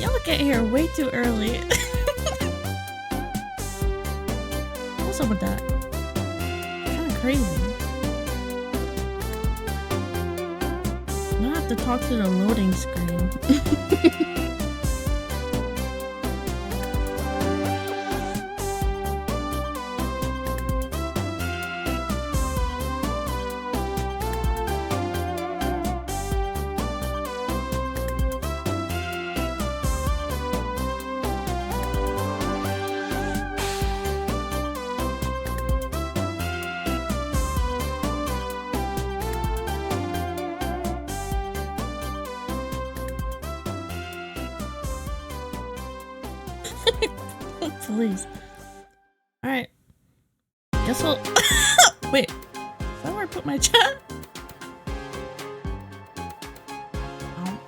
Y'all get here way too early. What's up with that? Kinda crazy. Now I have to talk to the loading screen. Please. Alright. Guess I'll... Wait. Is that where I put my chat? Ow.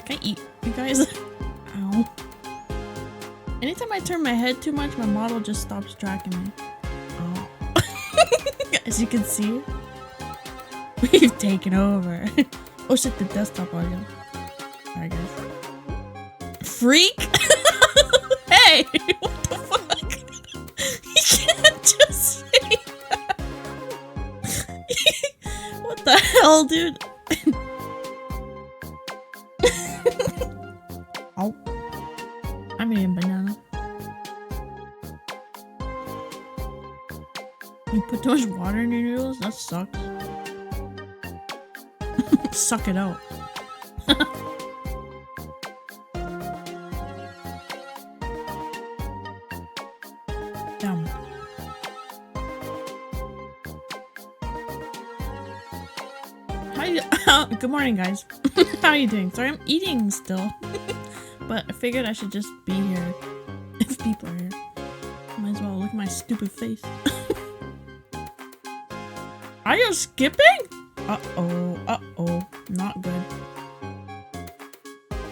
Can I eat, you guys? Ow. Anytime I turn my head too much, my model just stops tracking me. Oh. As you can see, we've taken over. Oh shit, the desktop audio. Alright, guys. Freak? Hey! What the fuck? You can't just say that. What the hell, dude? Oh. I'm eating banana. You put too much water in your noodles? That sucks. Suck it out. Damn. Good morning, guys. How are you doing? Sorry, I'm eating still. But I figured I should just be here if people are here. Might as well look at my stupid face. Are you skipping? Uh-oh, uh-oh. Not good.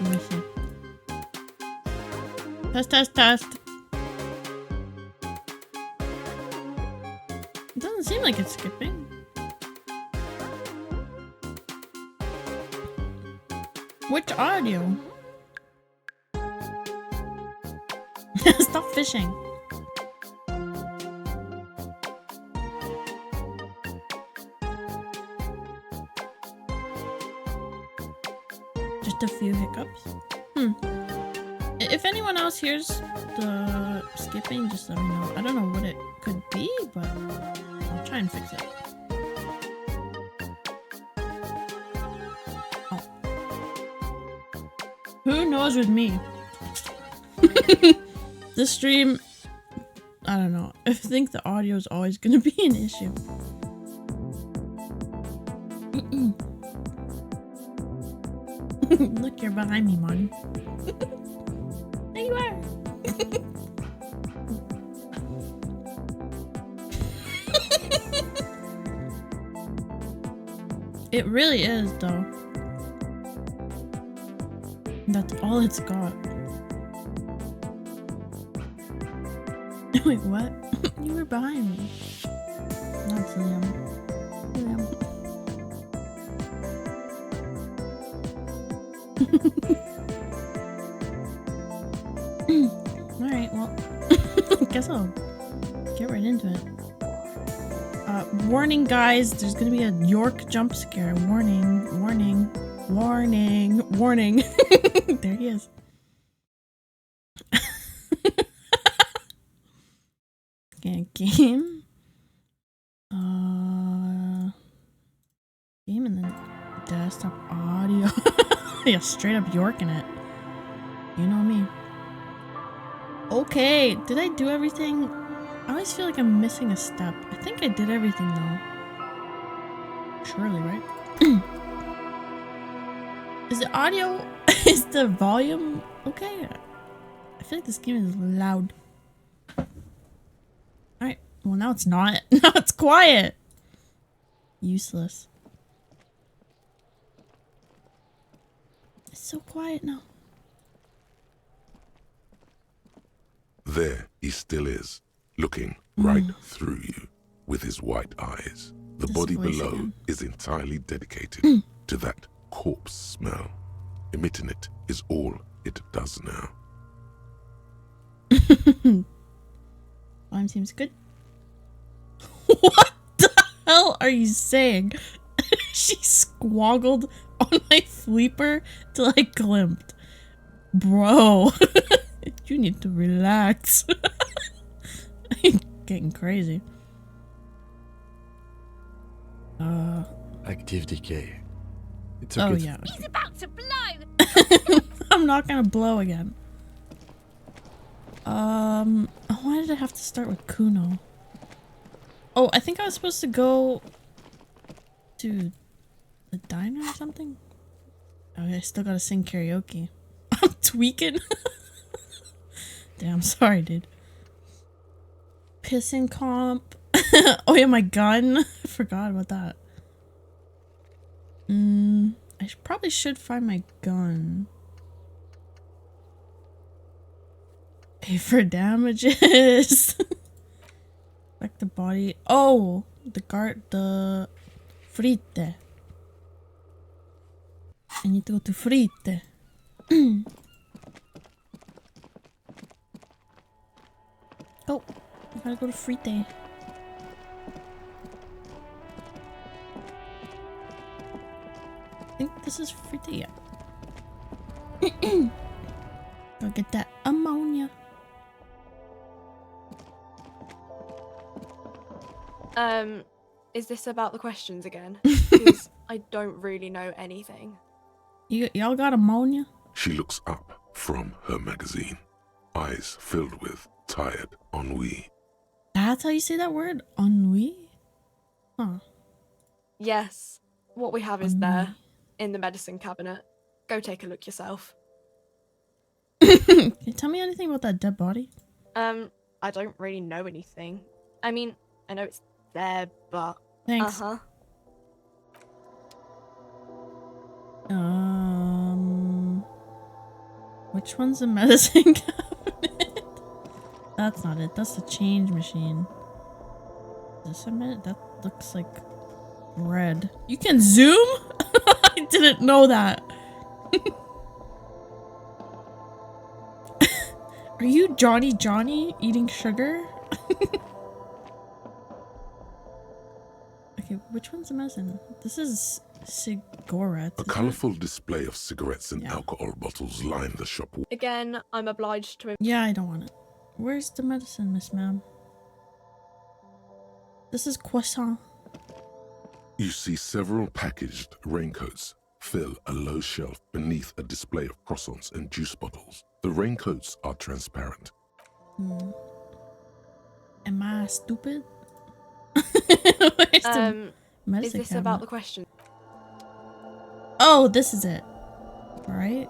Let me see. Test, test, test. It doesn't seem like it's skipping. Which audio? Stop fishing. Just a few hiccups. If anyone else hears the skipping, just let me know. I don't know what it could be, but I'll try and fix it. Oh. Who knows with me? This stream, I don't know. I think the audio is always going to be an issue. Look, you're behind me, man. There you are. It really is, though. That's all it's got. Wait, what? You were behind me. That's Liam. Liam. Alright, well, guess I'll get right into it. Warning, guys, there's gonna be a York jump scare. Warning, warning, warning, warning. There he is. Okay, game. Game and then desktop audio. Yeah, straight up York in it. You know me. Okay, did I do everything? I always feel like I'm missing a step. I think I did everything though. Surely, right? Is the audio, is the volume okay? I feel like this game is loud. Alright, well now it's not. Now it's quiet. Useless. It's so quiet now. There he still is, looking right through you with his white eyes. The body below is entirely dedicated to that corpse smell. Emitting it is all it does now. Slime seems good. What the hell are you saying? She squoggled on my fleeper till I glimped. Bro, you need to relax. I'm getting crazy. Active decay. It's a Oh good yeah. He's about to blow! I'm not gonna blow again. Why did I have to start with Kuno? Oh, I think I was supposed to go to the diner or something. Oh, I still gotta sing karaoke. I'm tweaking. Damn, sorry, dude. Pissing comp. Oh yeah, my gun. I forgot about that. I probably should find my gun. Pay for damages. Like the body. Oh, the frite. I need to go to frite. Oh, I gotta go to frite. I think this is frite, yeah. Go get that ammonia. Is this about the questions again? Because I don't really know anything. Y'all got ammonia? She looks up from her magazine, eyes filled with tired ennui. That's how you say that word? Ennui? Huh. Yes, what we have is there, in the medicine cabinet. Go take a look yourself. Can you tell me anything about that dead body? I don't really know anything. I mean, I know it's there, but... Thanks. Which one's the medicine cabinet? That's not it. That's the change machine. Is this a minute? That looks like bread. You can zoom? I didn't know that. Are you Johnny eating sugar? Okay, which one's the medicine? This is cigarette. A colourful display of cigarettes and alcohol bottles line the shop wall. Again, I'm obliged to... Yeah, I don't want it. Where's the medicine, Miss Ma'am? This is croissant. You see several packaged raincoats fill a low shelf beneath a display of croissants and juice bottles. The raincoats are transparent. Am I stupid? Is this about the question? Oh, this is it. Right?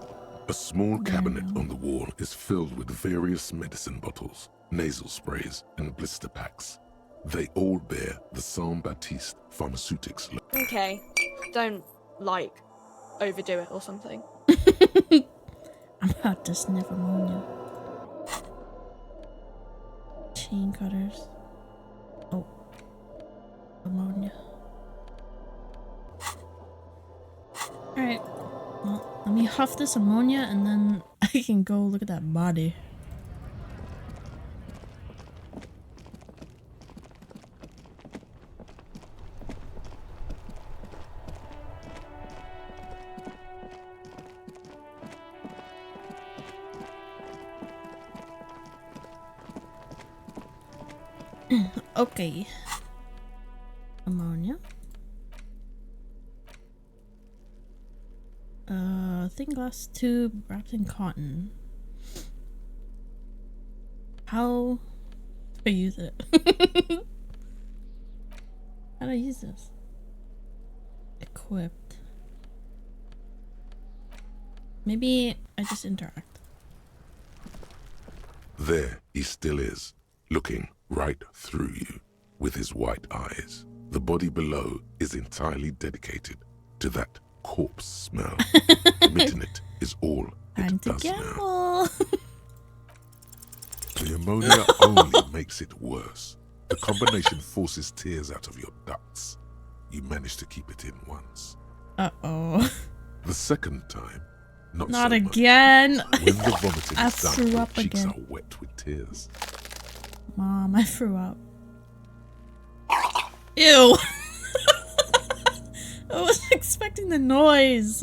A small cabinet on the wall is filled with various medicine bottles, nasal sprays, and blister packs. They all bear the Saint Baptiste Pharmaceutics logo. Okay, don't, like, overdo it or something. I'm about to sniff ammonia. Chain cutters. Oh. Ammonia. Alright. Well, let me huff this ammonia and then I can go look at that body. Okay. Ammonia. Thin glass tube wrapped in cotton. How do I use it? How do I use this? Equipped. Maybe I just interact. There he still is, looking right through you with his white eyes. The body below is entirely dedicated to that corpse smell. Emitting it is all it does now. The ammonia only makes it worse. The combination forces tears out of your ducts. You manage to keep it in once. Uh-oh. The second time, Not Not so much. again. When the vomiting I is done, threw your up cheeks again. are wet with tears. Mom, I threw up. Ew. I was expecting the noise.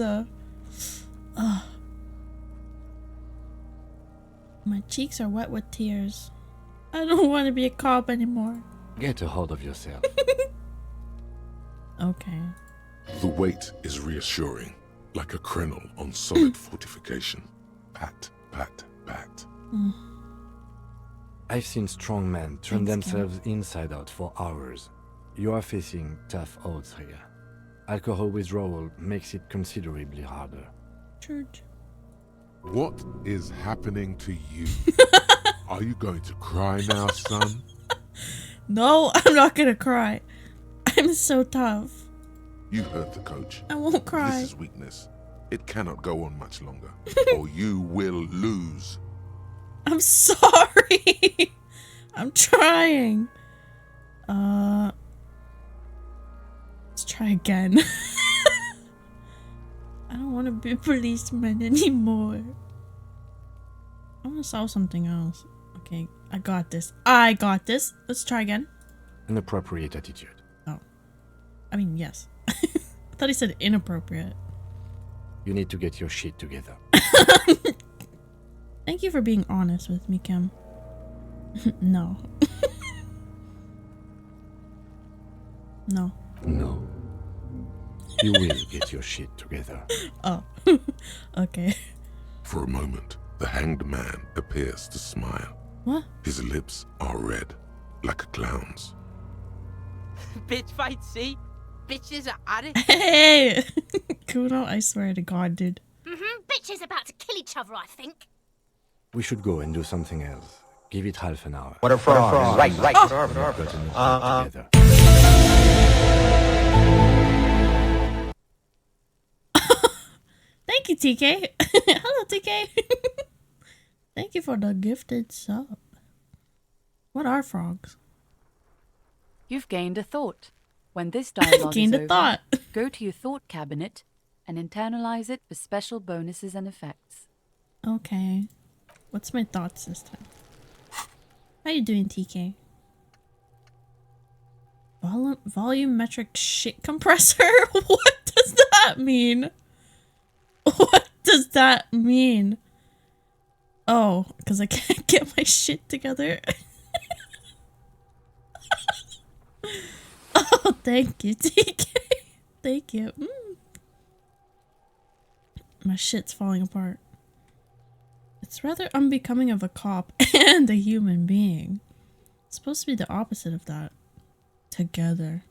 My cheeks are wet with tears. I don't want to be a cop anymore. Get a hold of yourself. Okay. The weight is reassuring, like a crenel on solid fortification. Pat, pat, pat. I've seen strong men turn Thanks, Ken. themselves inside out for hours. You are facing tough odds here. Alcohol withdrawal makes it considerably harder. Church. What is happening to you? Are you going to cry now, son? No, I'm not gonna cry. I'm so tough. You heard the coach. I won't cry. This is weakness. It cannot go on much longer, or you will lose. I'm sorry. I'm trying. Let's try again. I don't want to be a policeman anymore. I want to solve something else. Okay, I got this. I got this. Let's try again. An appropriate attitude. Oh. I mean, yes. I thought he said inappropriate. You need to get your shit together. Thank you for being honest with me, Kim. No. No. No. You will get your shit together. Oh. Okay. For a moment, the hanged man appears to smile. What? His lips are red, like a clown's. Bitch fight, see? Bitches are at it. Hey! Kuno, I swear to God, dude. Bitches about to kill each other, I think. We should go and do something else. Give it half an hour. What a fraud. Right. We've gotten your shit together. Thank you, TK. Hello, TK. Thank you for the gifted sub. What are frogs? You've gained a thought. When this dialogue Gained is a over, thought. go to your thought cabinet and internalize it for special bonuses and effects. Okay. What's my thoughts this time? How you doing, TK? Volumetric shit compressor? What does that mean? What does that mean? Oh, because I can't get my shit together. Oh, thank you, TK. Thank you. My shit's falling apart. It's rather unbecoming of a cop and a human being. It's supposed to be the opposite of that. Together.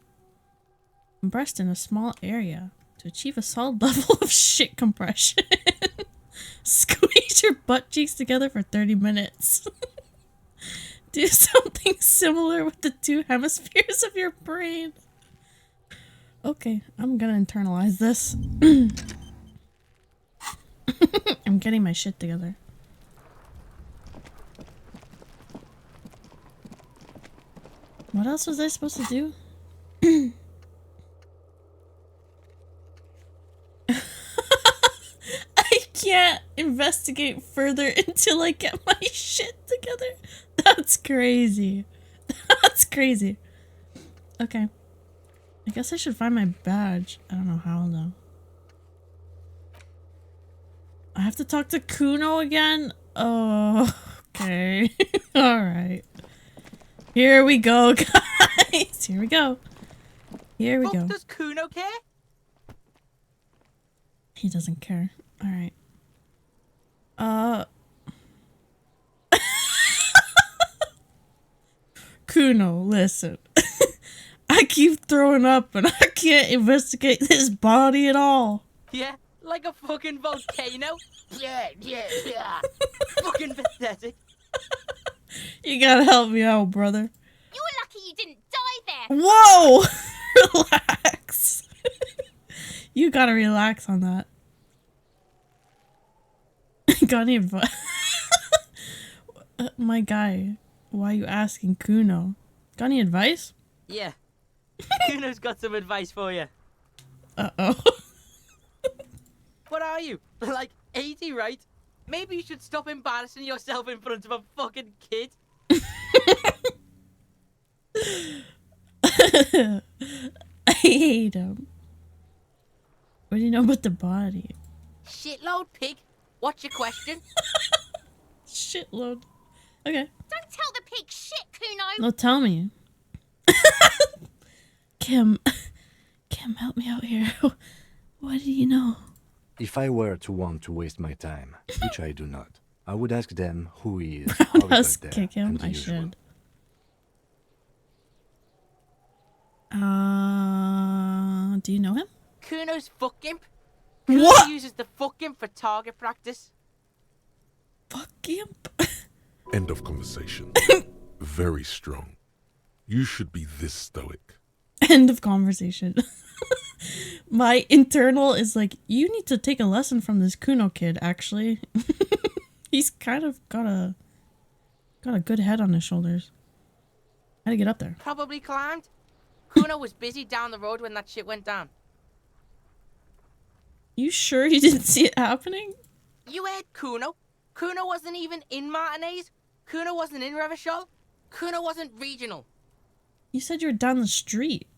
Compressed in a small area to achieve a solid level of shit compression. Squeeze your butt cheeks together for 30 minutes. Do something similar with the two hemispheres of your brain. Okay, I'm gonna internalize this. I'm getting my shit together. What else was I supposed to do? I can't investigate further until I get my shit together. That's crazy. That's crazy. Okay. I guess I should find my badge. I don't know how though. I have to talk to Kuno again? Oh, okay. Alright. Here we go, guys. Here we go. Here we go. Does Kuno care? He doesn't care. Alright. Kuno, listen. I keep throwing up and I can't investigate this body at all. Yeah, like a fucking volcano. Yeah. Fucking pathetic. You gotta help me out, brother. You were lucky you didn't die there. Whoa! Relax. You gotta relax on that. Got any advice? My guy, why are you asking Kuno? Got any advice? Yeah. Kuno's got some advice for you. Uh-oh. What are you? Like Ain't he right? Maybe you should stop embarrassing yourself in front of a fucking kid. I hate him. What do you know about the body? Shitload pig. What's your question? Shitload. Okay. Don't tell the pig shit, Kuno. No, tell me. Kim, help me out here. What do you know? If I were to want to waste my time, which I do not, I would ask them who he is, how he Must got there, kick him. and the I usual. should. Do you know him? Kuno's fuck gimp. What? Kuno uses the fuck gimp for target practice. Fuck gimp. End of conversation. Very strong. You should be this stoic. End of conversation. My internal is like, you need to take a lesson from this Kuno kid, actually. He's kind of got a good head on his shoulders. How to get up there? Probably climbed. Kuno was busy down the road when that shit went down. You sure you didn't see it happening? You heard Kuno. Kuno wasn't even in Martinez. Kuno wasn't in Revachol. Kuno wasn't regional. You said you were down the street.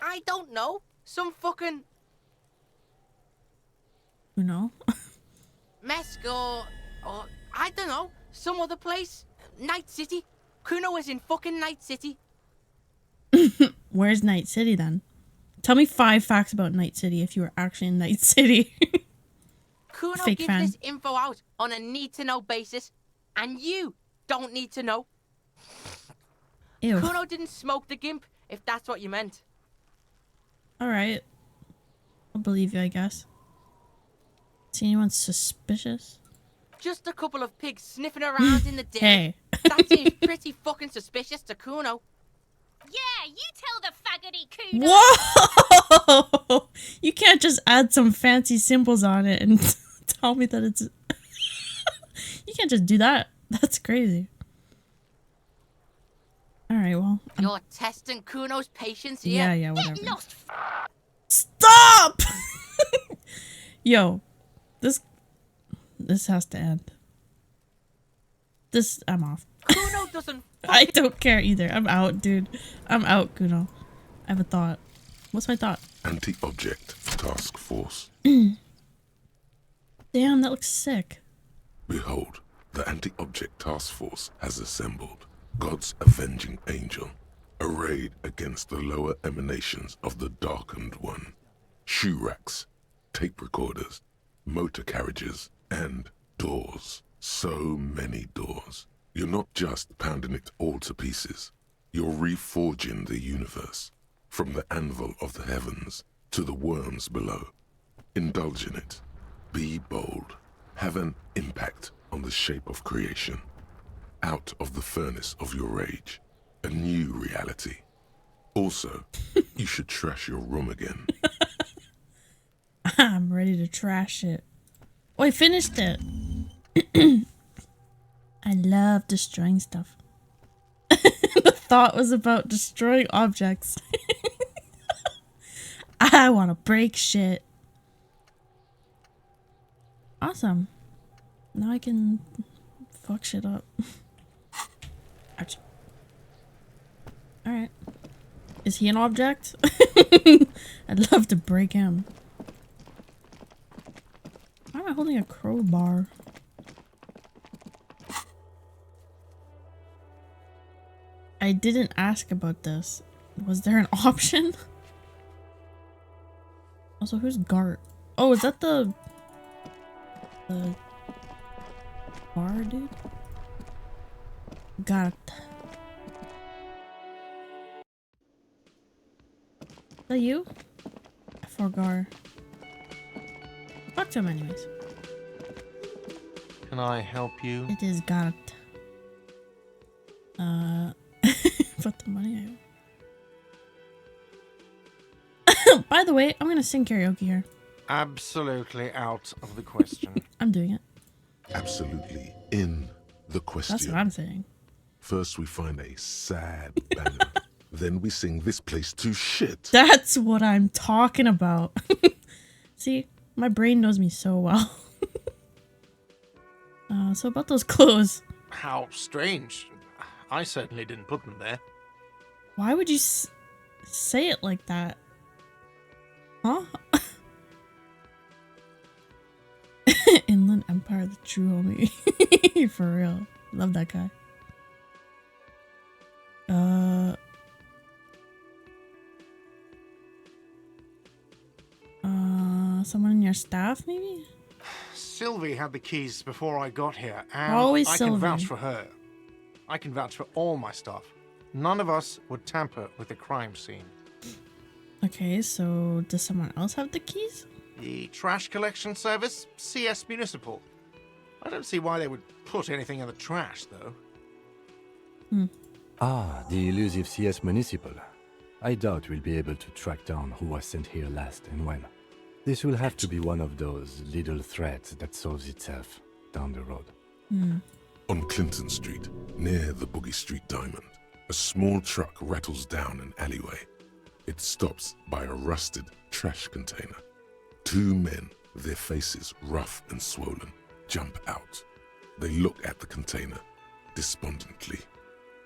I don't know. Some fucking Kuno? Mesco or I don't know. Some other place. Night City. Kuno was in fucking Night City. Where's Night City then? Tell me 5 facts about Night City if you were actually in Night City. Kuno Fake gives fan. this info out on a need-to-know basis, and you don't need to know. Ew. Kuno didn't smoke the gimp, if that's what you meant. Alright. I'll believe you, I guess. See anyone suspicious? Just a couple of pigs sniffing around in the day. Hey. That seems pretty fucking suspicious to Kuno. Yeah, you tell the faggoty Kuno. Whoa! You can't just add some fancy symbols on it and tell me that it's... You can't just do that. That's crazy. Alright, well... You're testing Kuno's patience here. Yeah, whatever. Get lost. Stop! Yo. This has to end. I'm off. Kuno doesn't I don't care either. I'm out, dude. I'm out, Kuno. I have a thought. What's my thought? Anti-object task force. Damn, that looks sick. Behold, the anti-object task force has assembled. God's avenging angel, arrayed against the lower emanations of the darkened one. Shoe racks, tape recorders, motor carriages, and doors. So many doors. You're not just pounding it all to pieces. You're reforging the universe, from the anvil of the heavens to the worms below. Indulge in it. Be bold. Have an impact on the shape of creation. Out of the furnace of your rage. A new reality. Also, you should trash your room again. I'm ready to trash it. Oh, I finished it. I love destroying stuff. The thought was about destroying objects. I want to break shit. Awesome. Now I can fuck shit up. Ouch. Alright. Is he an object? I'd love to break him. Why am I holding a crowbar? I didn't ask about this. Was there an option? Also, who's Gart? Oh, is that the bar dude? Gart. Is that you? I forgot. Talk to him anyways. Can I help you? It is Gart. Put the money out. By the way, I'm gonna sing karaoke here. Absolutely out of the question. I'm doing it. Absolutely in the question. That's what I'm saying. First we find a sad banger. Then we sing this place to shit. That's what I'm talking about. See? My brain knows me so well. So about those clothes. How strange. I certainly didn't put them there. Why would you say it like that? Huh? Inland Empire, the true homie. For real. Love that guy. Someone in your staff, maybe? Sylvie had the keys before I got here, and Always I Sylvie. can vouch for her. I can vouch for all my stuff. None of us would tamper with the crime scene. Okay, so does someone else have the keys? The trash collection service, CS Municipal. I don't see why they would put anything in the trash, though. Ah, the elusive CS Municipal. I doubt we'll be able to track down who was sent here last and when. This will have to be one of those little threads that solves itself down the road. On Clinton Street, near the Boogie Street Diamond, a small truck rattles down an alleyway. It stops by a rusted trash container. Two men, their faces rough and swollen, jump out. They look at the container despondently.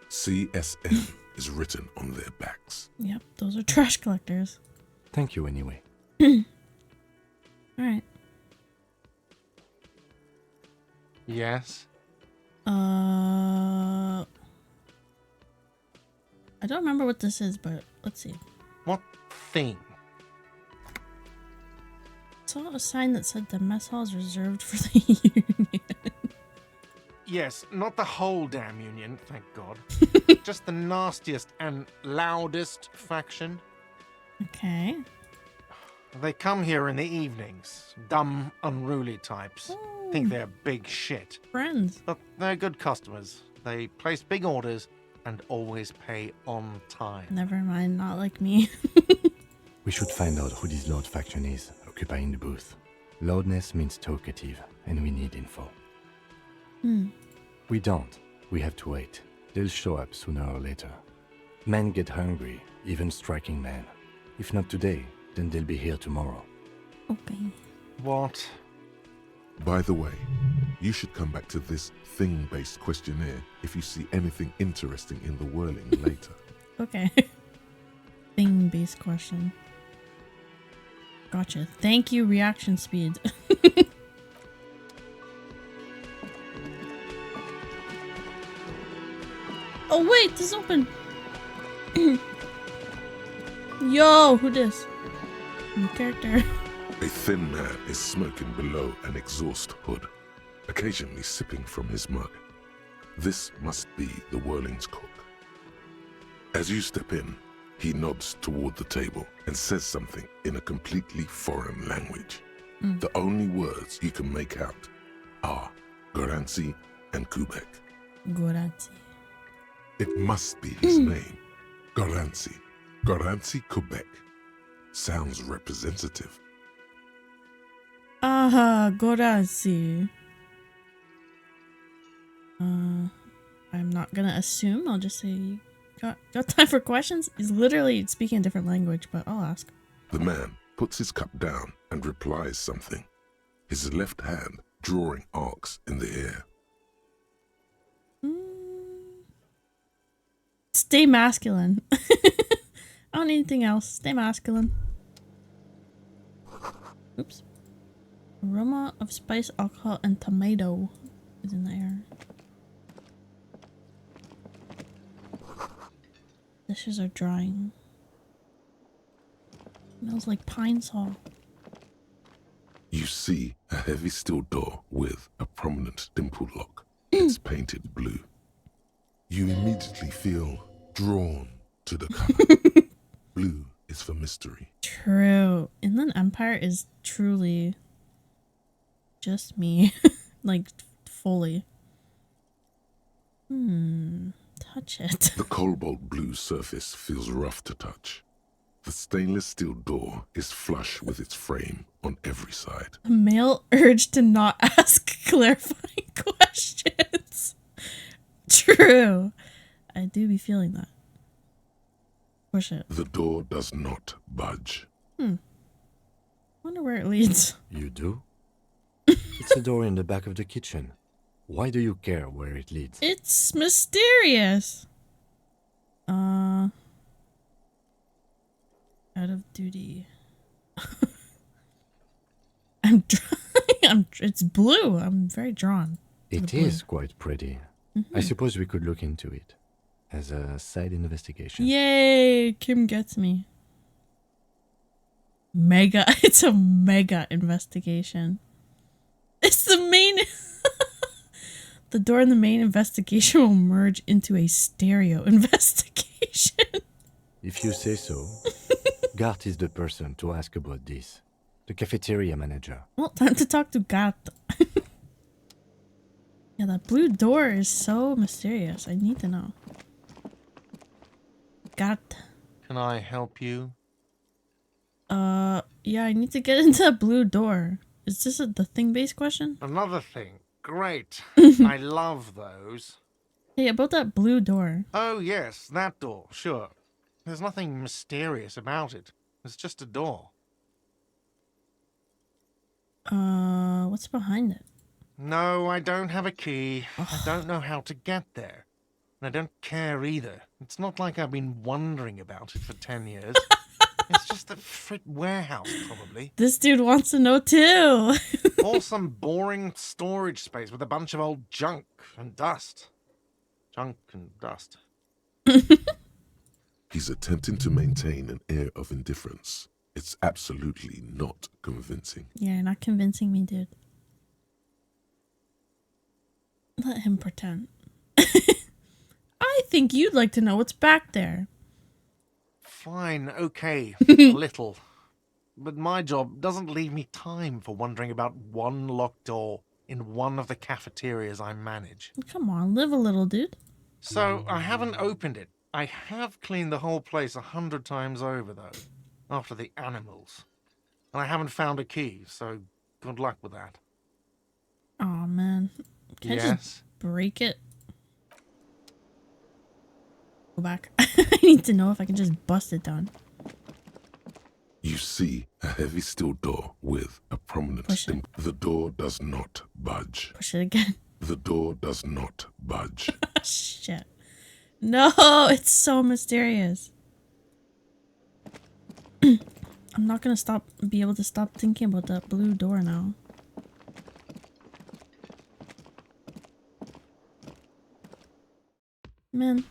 CSM is written on their backs. Yep, those are trash collectors. Thank you anyway. Alright. Yes? I don't remember what this is, but let's see. What thing? Saw a sign that said the mess hall is reserved for the union. Yes, not the whole damn union, thank God. Just the nastiest and loudest faction. Okay. They come here in the evenings. Dumb, unruly types. Think they're big shit. Friends. But they're good customers. They place big orders and always pay on time. Never mind, not like me. We should find out who this Lord faction is, occupying the booth. Loudness means talkative, and we need info. We don't. We have to wait. They'll show up sooner or later. Men get hungry, even striking men. If not today, then they'll be here tomorrow. Okay. What? By the way, you should come back to this thing-based questionnaire if you see anything interesting in the whirling later. Okay. Thing-based question. Gotcha. Thank you, reaction speed. Oh wait, this is open. Yo, who this? New character. A thin man is smoking below an exhaust hood, occasionally sipping from his mug. This must be the Whirling's cook. As you step in, he nods toward the table and says something in a completely foreign language. The only words you can make out are Goranci and Kubek. Goranci. It must be his name, Goranci. Goranci Kubek. Sounds representative. Aha, Goranci. I'm not gonna assume. I'll just say, got time for questions? He's literally speaking a different language, but I'll ask. The man puts his cup down and replies something, his left hand drawing arcs in the air. Stay masculine. I don't need anything else. Stay masculine. Oops. Aroma of spice, alcohol, and tomato is in the air. Dishes are drying. Smells like pine saw. You see a heavy steel door with a prominent dimple lock. It's painted blue. You immediately feel drawn to the color. Blue is for mystery. True. Inland Empire is truly just me. Like, fully. Touch it. The cobalt blue surface feels rough to touch. The stainless steel door is flush with its frame on every side. A male urge to not ask clarifying questions. True. I do be feeling that. Push it. The door does not budge. What Wonder where it leads. You do? It's a door in the back of the kitchen. Why do you care where it leads? It's mysterious. Out of duty. It's blue. I'm very drawn. It is quite pretty. I suppose we could look into it as a side investigation. Yay! Kim gets me. Mega. It's a mega investigation. It's the main. The door in the main investigation will merge into a stereo investigation. If you say so. Gart is the person to ask about this. The cafeteria manager. Well, time to talk to Gat. Yeah, that blue door is so mysterious. I need to know. Gat. Can I help you? Yeah, I need to get into that blue door. Is this the thing-based question? Another thing. Great. I love those. Hey, about that blue door. Oh, yes, that door, sure. There's nothing mysterious about it. It's just a door. What's behind it? No, I don't have a key. I don't know how to get there. And I don't care either. It's not like I've been wondering about it for 10 years. It's just a frit warehouse, probably. This dude wants to know too. Or some boring storage space with a bunch of old junk and dust. Junk and dust. He's attempting to maintain an air of indifference. It's absolutely not convincing. Yeah, you're not convincing me, dude. Let him pretend. I think you'd like to know what's back there. Fine, okay, a little. But my job doesn't leave me time for wondering about one locked door in one of the cafeterias I manage. Come on, live a little, dude. So, I haven't opened it. I have cleaned the whole place 100 times over, though, after the animals. And I haven't found a key, so good luck with that. Aw, man. Can I just break it? Go back. I need to know if I can just bust it down. You see a heavy steel door with a prominent Push it. stamp. The door does not budge. Push it again. The door does not budge. Shit. No, it's so mysterious. I'm not gonna be able to stop thinking about that blue door now. Man.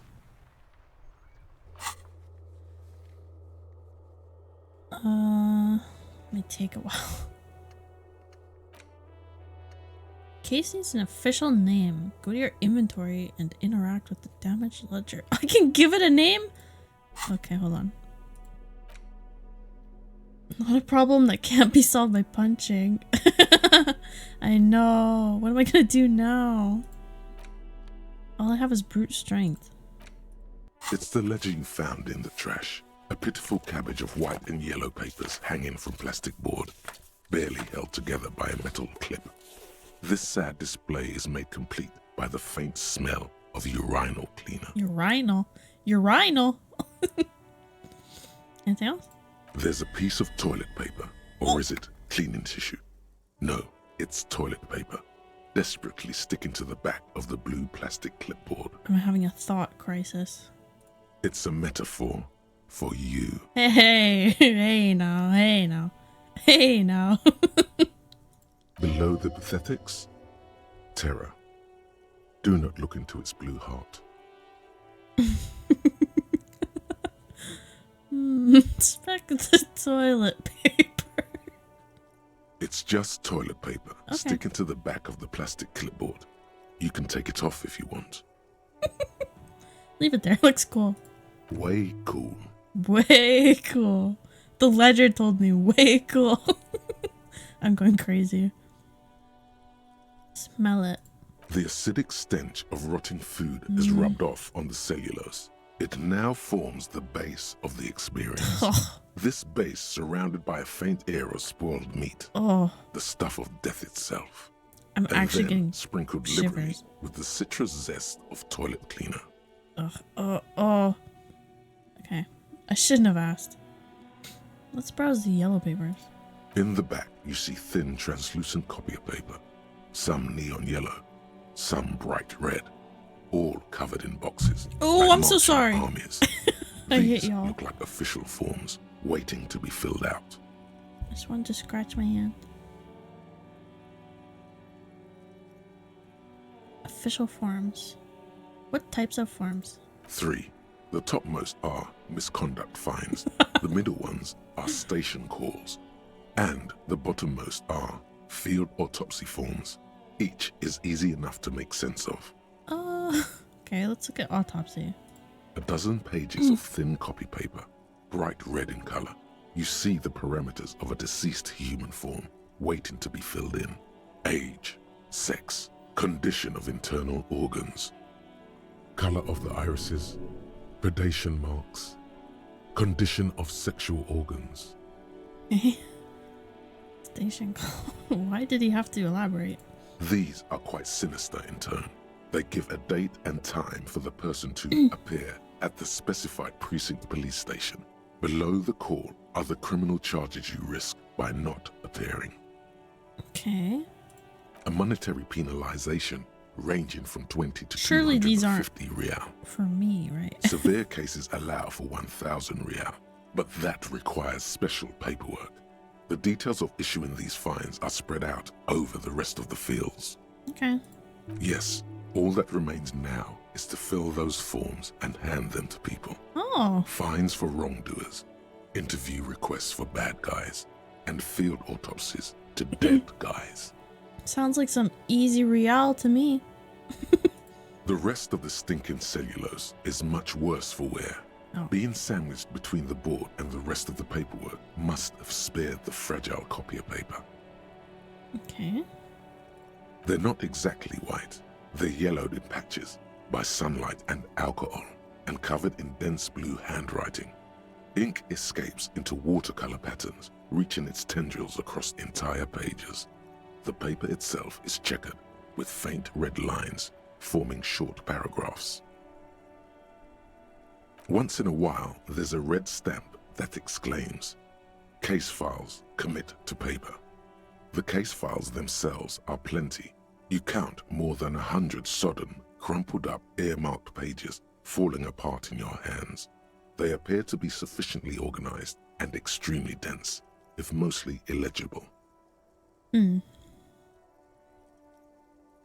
May take a while. Case needs an official name. Go to your inventory and interact with the damaged ledger. I can give it a name? Okay, hold on. Not a problem that can't be solved by punching. I know. What am I gonna do now? All I have is brute strength. It's the ledger you found in the trash. A pitiful cabbage of white and yellow papers hanging from plastic board, barely held together by a metal clip. This sad display is made complete by the faint smell of urinal cleaner. Urinal? Urinal? Anything else? There's a piece of toilet paper, or is it cleaning tissue? No, it's toilet paper, desperately sticking to the back of the blue plastic clipboard. I'm having a thought crisis. It's a metaphor for you. Hey, hey now, hey now, hey now. Below the pathetics, terror. Do not look into its blue heart. Inspect the toilet paper. It's just toilet paper, Okay. sticking to the back of the plastic clipboard. You can take it off if you want. Leave it there, looks cool. Way cool. Way cool. The ledger told me way cool. I'm going crazy. Smell it. The acidic stench of rotting food is rubbed off on the cellulose. It now forms the base of the experience. Oh, This base surrounded by a faint air of spoiled meat, oh, the stuff of death itself. I'm And actually then getting sprinkled liberally shivers. with the citrus zest of toilet cleaner. Oh. Okay. I shouldn't have asked. Let's browse the yellow papers. In the back, you see thin, translucent copier paper, some neon yellow, some bright red, all covered in boxes. Oh, like I'm so marching sorry. Armies. I hate These y'all. look like official forms waiting to be filled out. I just wanted to scratch my hand. Official forms. What types of forms? 3. The topmost are misconduct fines, the middle ones are station calls, and the bottommost are field autopsy forms. Each is easy enough to make sense of. Okay, let's look at autopsy. A dozen pages of thin copy paper, bright red in color. You see the parameters of a deceased human form waiting to be filled in. Age, sex, condition of internal organs, color of the irises, predation marks, condition of sexual organs. Station call. Why did he have to elaborate? These are quite sinister in tone. They give a date and time for the person to appear at the specified precinct police station. Below the call are the criminal charges you risk by not appearing. Okay. A monetary penalization ranging from 20 to Surely these aren't 250 real. for me, right? Severe cases allow for 1,000 real, but that requires special paperwork. The details of issuing these fines are spread out over the rest of the fields. Okay. Yes, all that remains now is to fill those forms and hand them to people. Oh. Fines for wrongdoers, interview requests for bad guys, and field autopsies to dead guys. Sounds like some easy real to me. The rest of the stinking cellulose is much worse for wear. Oh. Being sandwiched between the board and the rest of the paperwork must have spared the fragile copier paper. Okay. They're not exactly white. They're yellowed in patches by sunlight and alcohol and covered in dense blue handwriting. Ink escapes into watercolor patterns, reaching its tendrils across entire pages. The paper itself is checkered with faint red lines forming short paragraphs. Once in a while, there's a red stamp that exclaims, "Case files, commit to paper." The case files themselves are plenty. You count more than 100 sodden, crumpled up, earmarked pages falling apart in your hands. They appear to be sufficiently organized and extremely dense, if mostly illegible.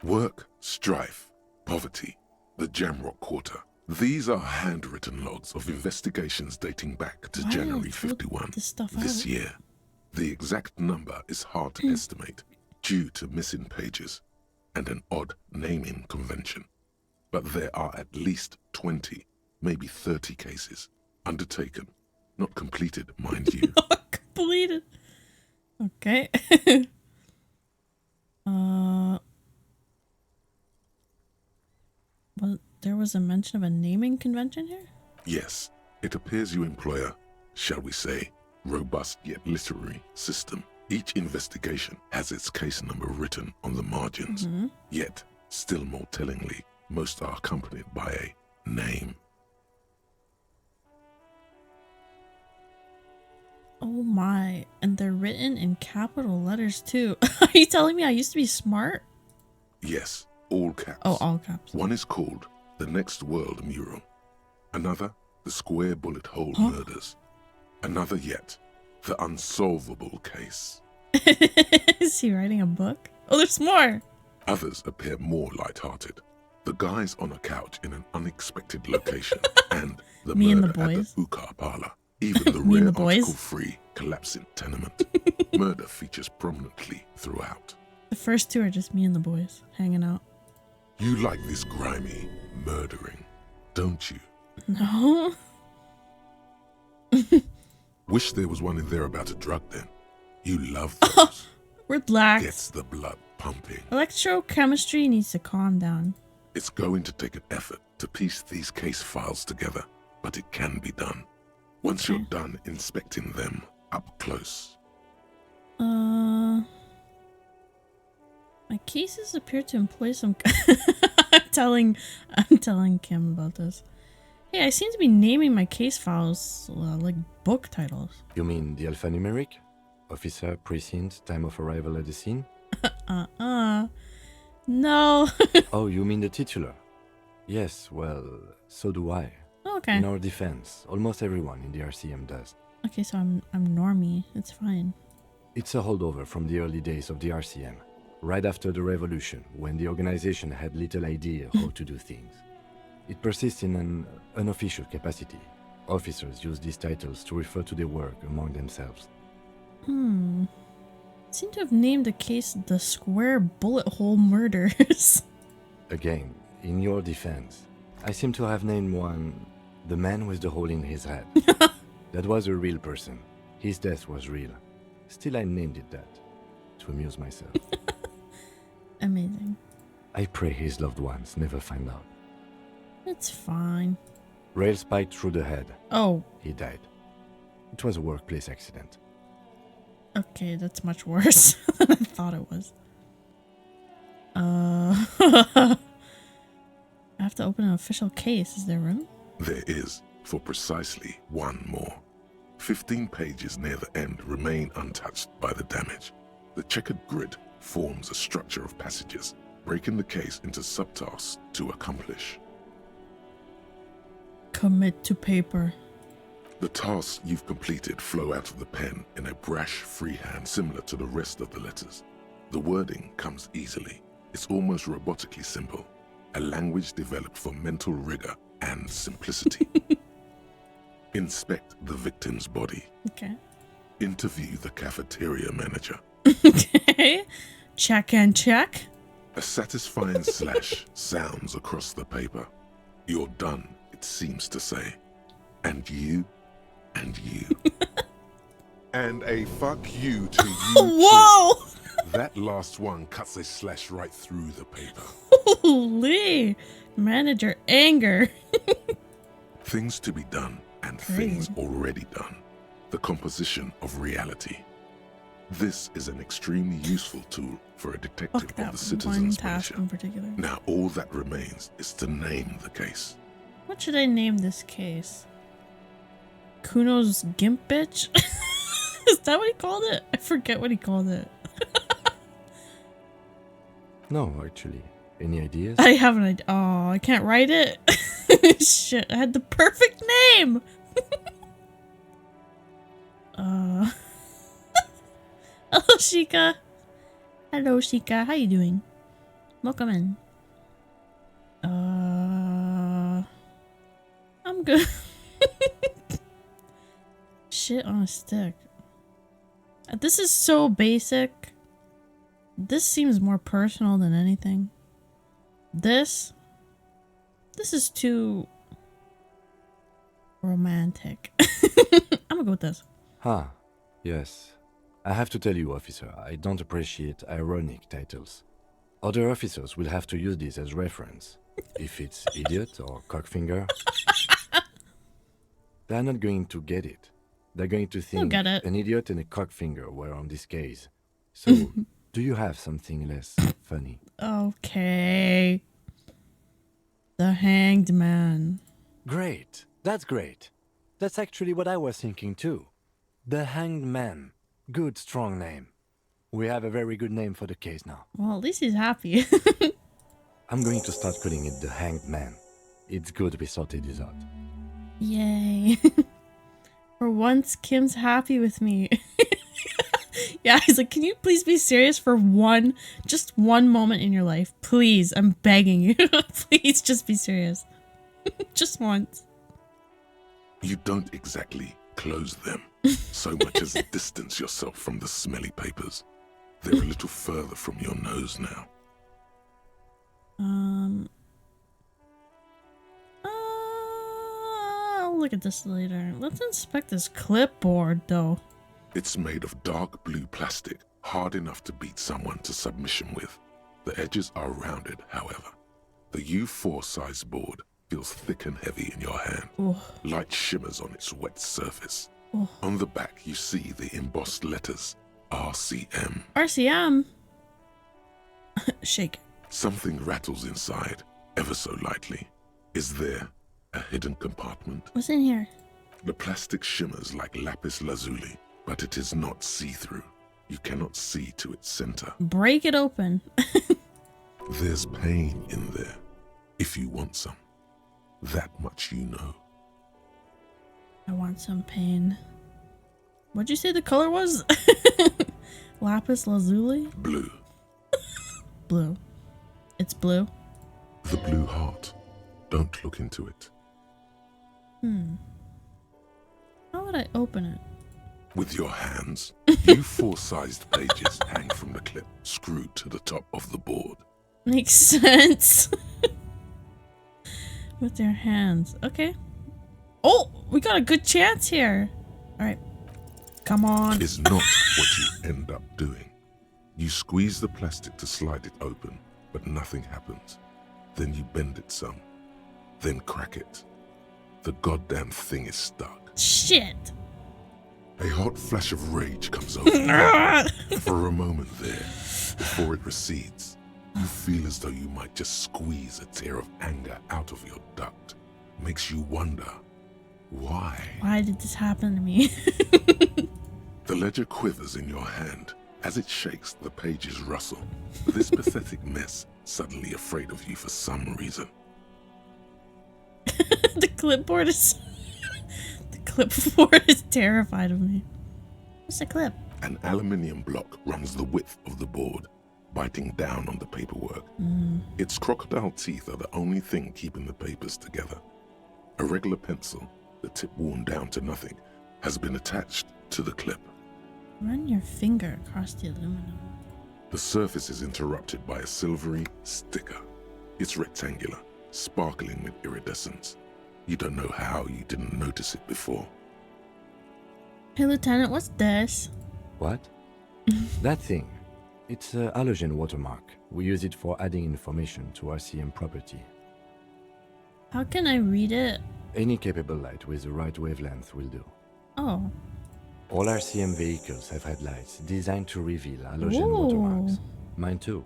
Work, strife, poverty, the Jamrock Quarter. These are handwritten logs of investigations dating back to Why did I January fill 51 this stuff this out? year. The exact number is hard to estimate due to missing pages and an odd naming convention. But there are at least 20, maybe 30 cases undertaken, not completed, mind you. Completed. Okay. Well, there was a mention of a naming convention here? Yes, it appears you employ a, shall we say, robust yet literary system. Each investigation has its case number written on the margins. Yet, still more tellingly, most are accompanied by a name. Oh my, and they're written in capital letters too. Are you telling me I used to be smart? Yes, all caps. Oh, all caps. One is called The Next World Mural. Another, The Square Bullet Hole Huh? Murders. Another yet, The Unsolvable Case. Is he writing a book? Oh, there's more. Others appear more light-hearted. The guys on a couch in an unexpected location, and the Me and the murder at the boys. Ukar parlor. Even the Me and rare the boys. article-free collapsing tenement. Murder features prominently throughout. The first two are just me and the boys hanging out. You like this grimy murdering, don't you? No. Wish there was one in there about a drug den. You love those. Relax. Gets the blood pumping. Electrochemistry needs to calm down. It's going to take an effort to piece these case files together, but it can be done. Once Okay. you're done inspecting them up close. My cases appear to employ some. I'm telling Kim about this. Hey, I seem to be naming my case files like book titles. You mean the alphanumeric? officer, precinct, time of arrival at the scene? No. Oh, you mean the titular? Yes, well, so do I. Okay. In our defense, almost everyone in the RCM does. Okay, so I'm normie. It's fine. It's a holdover from the early days of the RCM, right after the revolution, when the organization had little idea how to do things. It persists in an unofficial capacity. Officers use these titles to refer to their work among themselves. Seem to have named the case the Square Bullet Hole Murders. Again, in your defense, I seem to have named one the man with the hole in his head. That was a real person. His death was real. Still, I named it that, to amuse myself. Amazing. I pray his loved ones never find out. It's fine. Rail spiked through the head. Oh, He died. It was a workplace accident. okay, that's much worse than I thought it was. I have to open an official case. Is there room? There is, for precisely one more. 15 pages near the end remain untouched by the damage. The checkered grid forms a structure of passages, breaking the case into subtasks to accomplish. Commit to paper. The tasks you've completed flow out of the pen in a brash freehand similar to the rest of the letters. The wording comes easily. It's almost robotically simple, a language developed for mental rigor and simplicity. Inspect the victim's body. Okay. Interview the cafeteria manager. Okay. Check and check. A satisfying slash sounds across the paper. You're done, it seems to say. And you, and you. And a fuck you to you Whoa! too. That last one cuts a slash right through the paper. Holy! Manager anger. Things to be done and Great. things already done. The composition of reality. This is an extremely useful tool for a detective Fuck of that the one citizen's task militia. in particular. Now all that remains is to name the case. What should I name this case? Kuno's Gimp Bitch? Is that what he called it? I forget what he called it. No, actually. Any ideas? I have an idea. Oh, I can't write it. Shit, I had the perfect name. Hello, Shika. Hello, Shika. How you doing? Welcome in. I'm good. Shit on a stick. This is so basic. This seems more personal than anything. This is too romantic. I'm gonna go with this. Huh. Yes. I have to tell you, officer, I don't appreciate ironic titles. Other officers will have to use this as reference. If it's idiot or cockfinger, they're not going to get it. They're going to think get it. an idiot and a cockfinger were on this case. So, do you have something less funny? Okay. The Hanged Man. Great. That's great. That's actually what I was thinking too. The Hanged Man. Good, strong name. We have a very good name for the case now. Well, at least he's happy. I'm going to start calling it the Hanged Man. It's good we sorted this out. Yay. For once, Kim's happy with me. Yeah, he's like, can you please be serious for just one moment in your life? Please, I'm begging you. Please just be serious. Just once. You don't exactly close them so much as distance yourself from the smelly papers. They're a little further from your nose now. I'll look at this later. Let's inspect this clipboard, though. It's made of dark blue plastic, hard enough to beat someone to submission with. The edges are rounded, however. The U4 size board feels thick and heavy in your hand. Oh, Light shimmers on its wet surface. oh. On the back, you see the embossed letters, RCM. RCM. Shake. Something rattles inside, ever so lightly. Is there a hidden compartment? What's in here? The plastic shimmers like lapis lazuli. but it is not see-through. You cannot see to its center. Break it open. There's pain in there, if you want some. That much you know. I want some pain. What'd you say the color was? Lapis lazuli? Blue. Blue. It's blue? The blue heart. Don't look into it. How would I open it? With your hands, you 4-sized pages hang from the clip screwed to the top of the board. Makes sense. With your hands. Okay. Oh, we got a good chance here. Alright. Come on. Is not what you end up doing. You squeeze the plastic to slide it open, but nothing happens. Then you bend it some. Then crack it. The goddamn thing is stuck. Shit. A hot flash of rage comes over you. For a moment there, before it recedes, you feel as though you might just squeeze a tear of anger out of your duct. Makes you wonder, why? Why did this happen to me? The ledger quivers in your hand. As it shakes, the pages rustle. This pathetic mess suddenly afraid of you for some reason. The clipboard is... The clipboard is terrified of me. What's a clip? An aluminium block runs the width of the board, biting down on the paperwork. Its crocodile teeth are the only thing keeping the papers together. A regular pencil, the tip worn down to nothing, has been attached to the clip. Run your finger across the aluminum. The surface is interrupted by a silvery sticker. It's rectangular, sparkling with iridescence. You don't know how you didn't notice it before. Hey, Lieutenant, what's this? What? That thing. It's a halogen watermark. We use it for adding information to RCM property. How can I read it? Any capable light with the right wavelength will do. Oh. All RCM vehicles have headlights designed to reveal halogen Ooh. watermarks. Mine too.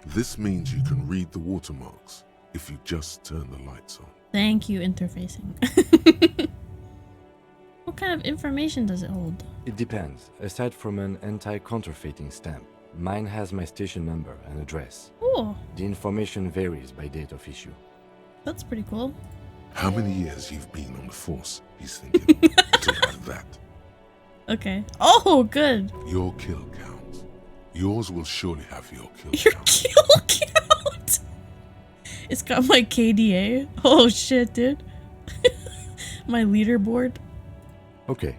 This means you can read the watermarks if you just turn the lights on. Thank you, interfacing. What kind of information does it hold? It depends. Aside from an anti-counterfeiting stamp, mine has my station number and address. Oh, The information varies by date of issue. that's pretty cool. How many years you've been on the force, he's thinking, to have that. Okay. Oh, good. Your kill count. Yours will surely have your kill Your count. kill count. It's got my KDA. Oh shit, dude. My leaderboard. Okay.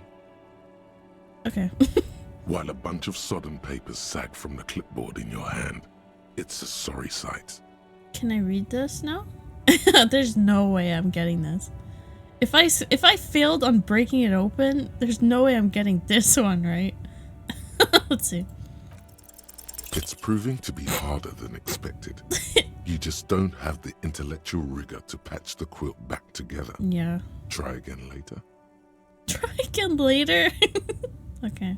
Okay. While a bunch of sodden papers sag from the clipboard in your hand, it's a sorry sight. Can I read this now? There's no way I'm getting this. If I failed on breaking it open, there's no way I'm getting this one, right? Let's see. It's proving to be harder than expected. You just don't have the intellectual rigor to patch the quilt back together. Yeah. Try again later. Try again later. Okay.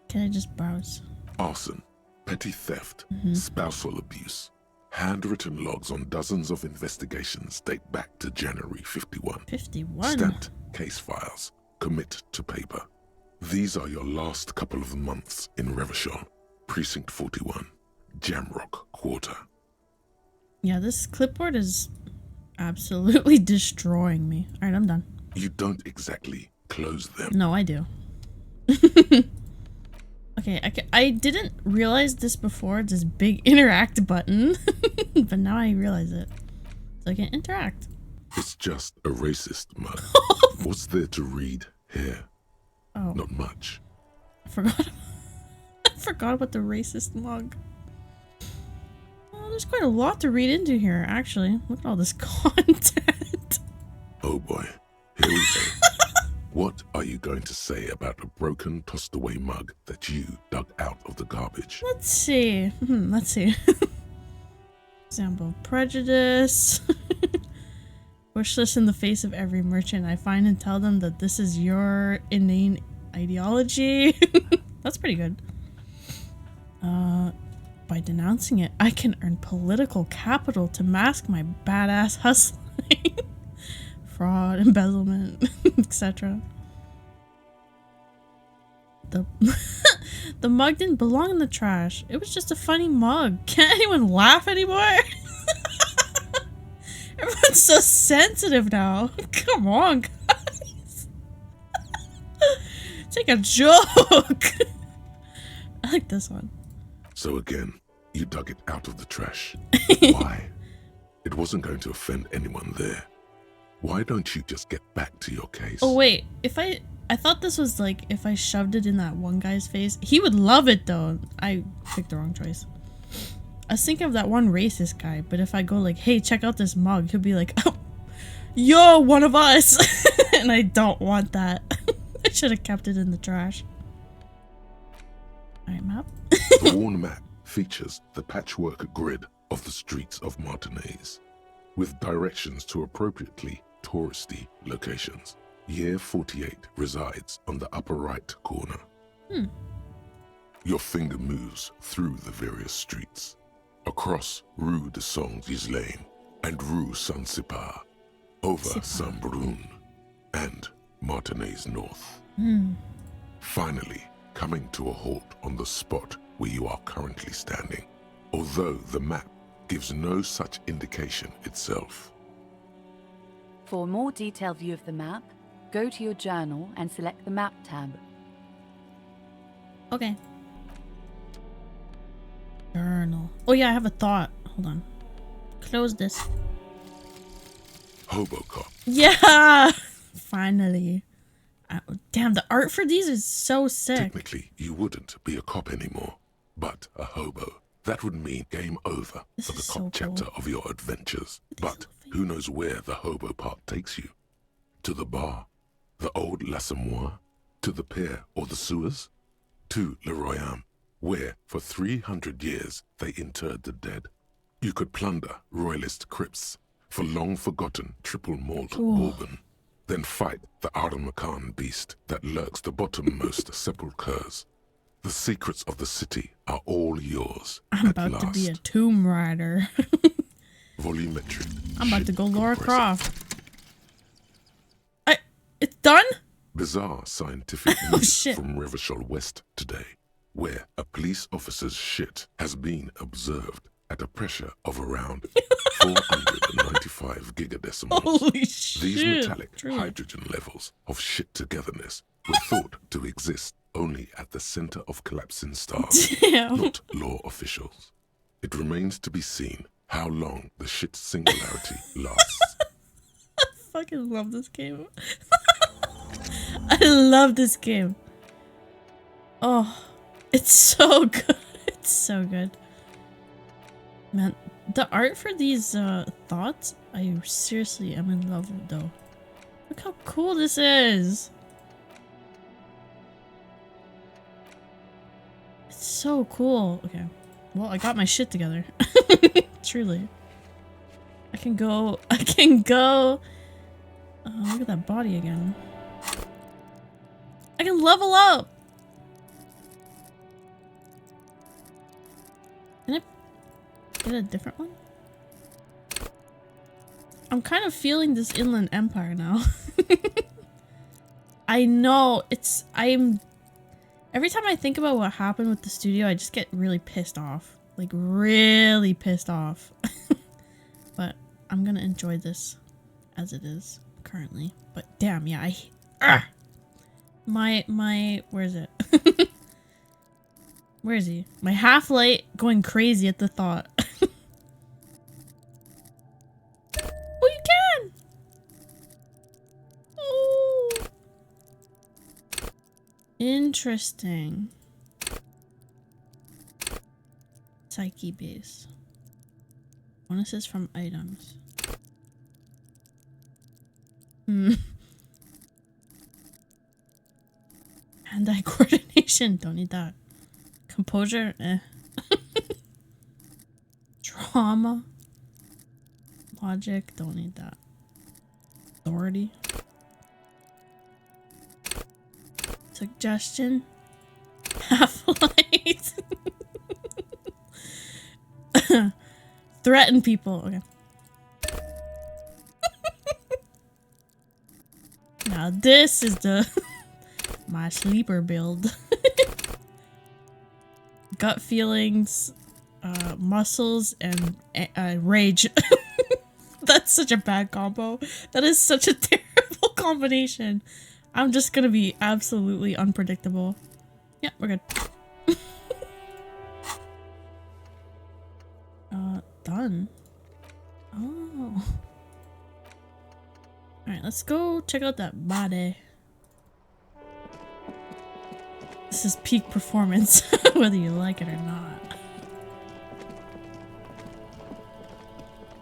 Can I just browse? Arson, petty theft, spousal abuse. Handwritten logs on dozens of investigations date back to January 51. 51. Stamped case files. Commit to paper. These are your last couple of months in Revachol, Precinct 41, Jamrock Quarter. Yeah, this clipboard is absolutely destroying me. Alright, I'm done. You don't exactly close them. No, I do. Okay, I didn't realize this before, this big interact button, but now I realize it. So I can interact. It's just a racist mug. What's there to read here? Oh, Not much. I forgot. I forgot about the racist mug. Oh, there's quite a lot to read into here, actually. Look at all this content. Oh boy, here we go. What are you going to say about a broken, tossed away mug that you dug out of the garbage? Let's see. Let's see. Example of prejudice. Push this in the face of every merchant I find and tell them that this is your inane ideology. That's pretty good. By denouncing it, I can earn political capital to mask my badass hustling. Fraud, embezzlement, etc. The the mug didn't belong in the trash. It was just a funny mug. Can't anyone laugh anymore? Everyone's so sensitive now. Come on, guys. Take a joke. I like this one. So again, you dug it out of the trash. Why? It wasn't going to offend anyone there. Why don't you just get back to your case? Oh wait, if I thought this was like if I shoved it in that one guy's face. He would love it though. I picked the wrong choice. I was thinking of that one racist guy, but if I go like, hey, check out this mug, he'll be like, oh, you're one of us. And I don't want that. I should have kept it in the trash. Alright, map. The worn map features the patchwork grid of the streets of Martinez, with directions to appropriately touristy locations. Year 48 resides on the upper right corner. Your finger moves through the various streets, across Rue de Saint Ghislain and Rue Saint-Sipar, over Saint-Brun and Martinez North. Finally, coming to a halt on the spot where you are currently standing, although the map gives no such indication itself. For a more detailed view of the map, go to your journal and select the Map tab. Okay. Journal. Oh yeah, I have a thought. Hold on. Close this. Hobocop. Yeah! Finally. Damn, the art for these is so sick. Technically, you wouldn't be a cop anymore, but a hobo. That would mean game over This for the is cop so chapter cool. of your adventures. But who knows where the hobo part takes you? To the bar? The old L'Assommoir? To the pier or the sewers? To Le Royaume, where for 300 years they interred the dead? You could plunder royalist crypts for long-forgotten triple malt bourbon, then fight the Aramakan beast that lurks the bottommost sepulchres. The secrets of the city are all yours. I'm at about last. to be a Tomb Raider. Volumetric. I'm about to ship go Laura compressor. Croft. It's done? Bizarre scientific Oh, news shit. from Revachol West today, where a police officer's shit has been observed at a pressure of around 495 gigadecimals. Holy shit. These metallic Truly. hydrogen levels of shit togetherness were thought to exist only at the center of collapsing stars, Damn. not law officials. It remains to be seen how long the shit singularity lasts. I fucking love this game. I love this game. Oh, it's so good. It's so good. Man, the art for these thoughts, I seriously am in love with though. Look how cool this is. It's so cool. Okay. Well, I got my shit together. Truly. I can go. Look at that body again. I can level up. Can I get a different one? I'm kind of feeling this Inland Empire now. I know every time I think about what happened with the studio, I just get really pissed off. Like really pissed off. But I'm gonna enjoy this as it is currently. But damn, yeah, my where is it? Where is he? My half-light going crazy at the thought. Oh, you can! Oh. Interesting. Psyche base. Bonuses from items. Hand-eye coordination. Don't need that. Composure. Trauma. Logic. Don't need that. Authority. Suggestion. Half-light. Threaten people. Okay. Now this is the my sleeper build. gut feelings, muscles, and rage. That's such a bad combo. That is such a terrible combination. I'm just gonna be absolutely unpredictable. Yeah, we're good. Done. Oh. Alright, let's go check out that body. This is peak performance, whether you like it or not.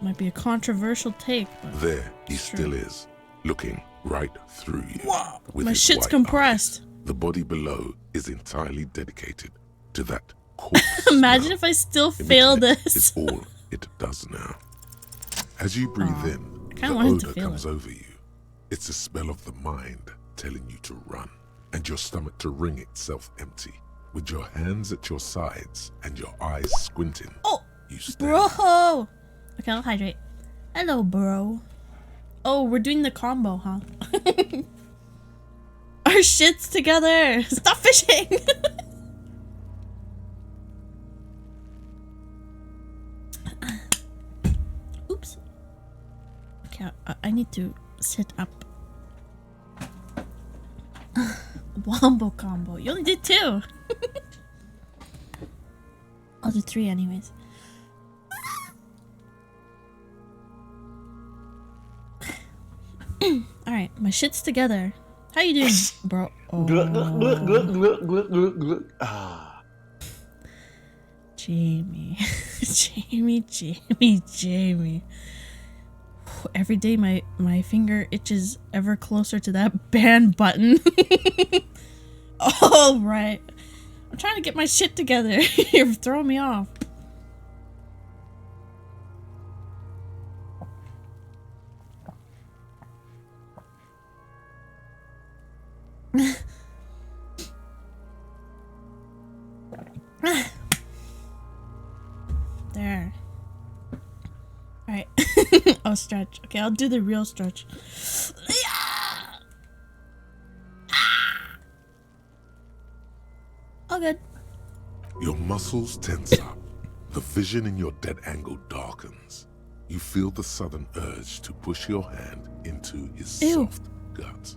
Might be a controversial take, but There he it's true. still is, looking right through you. Whoa, with my his shit's white compressed. eyes. The body below is entirely dedicated to that corpse Imagine smell. if I still Emitting fail it this. is all it does now. As you breathe in, kinda the wanted to odor feel comes it. over you. It's the smell of the mind telling you to run, and your stomach to wring itself empty. With your hands at your sides and your eyes squinting, Oh, you stand. bro! Okay, I'll hydrate. Hello, bro. Oh, we're doing the combo, huh? Our shits together! Stop fishing! Oops. Okay, I need to sit up. Wombo combo. You only did 2! I'll do 3 anyways. Alright, my shit's together. How you doing, bro? Oh. Jamie. Jamie. Every day my finger itches ever closer to that ban button. Alright. I'm trying to get my shit together. You're throwing me off. There. Alright. I'll stretch. Okay, I'll do the real stretch. All good. Your muscles tense up. The vision in your dead angle darkens. You feel the sudden urge to push your hand into his Ew. soft gut.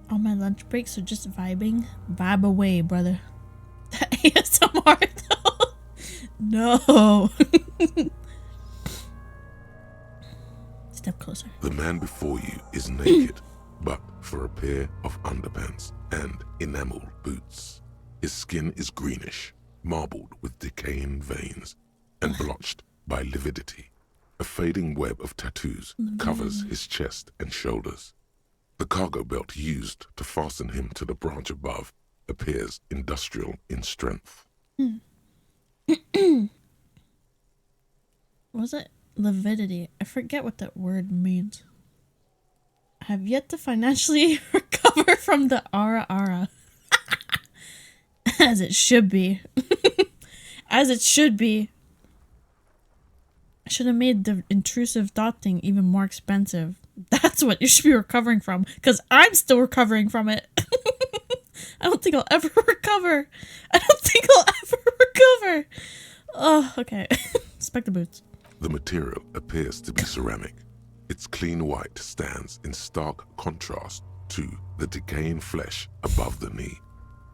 All my lunch breaks are just vibing. Vibe away, brother. That ASMR though. No. Step closer. The man before you is naked, but for a pair of underpants and enameled boots. His skin is greenish, marbled with decaying veins, and blotched by lividity. A fading web of tattoos covers his chest and shoulders. The cargo belt used to fasten him to the branch above appears industrial in strength. Was it lividity? I forget what that word means. I have yet to financially recover from the ara. As it should be. As it should be. I should have made the intrusive thought thing even more expensive. That's what you should be recovering from. Because I'm still recovering from it. I don't think I'll ever recover. Oh, okay. Respect the boots. The material appears to be ceramic. Its clean white stands in stark contrast to the decaying flesh above the knee.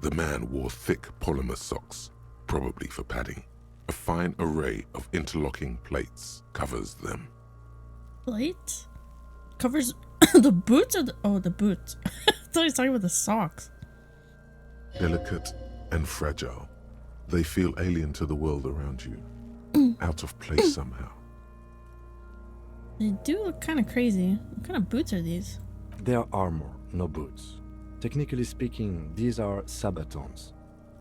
The man wore thick polymer socks, probably for padding. A fine array of interlocking plates covers them. Plate? Covers the boots or the boots? I thought he was talking about the socks. Delicate and fragile, they feel alien to the world around you, out of place somehow. They do look kind of crazy. What kind of boots are these? They are armor, no boots. Technically speaking, these are sabatons.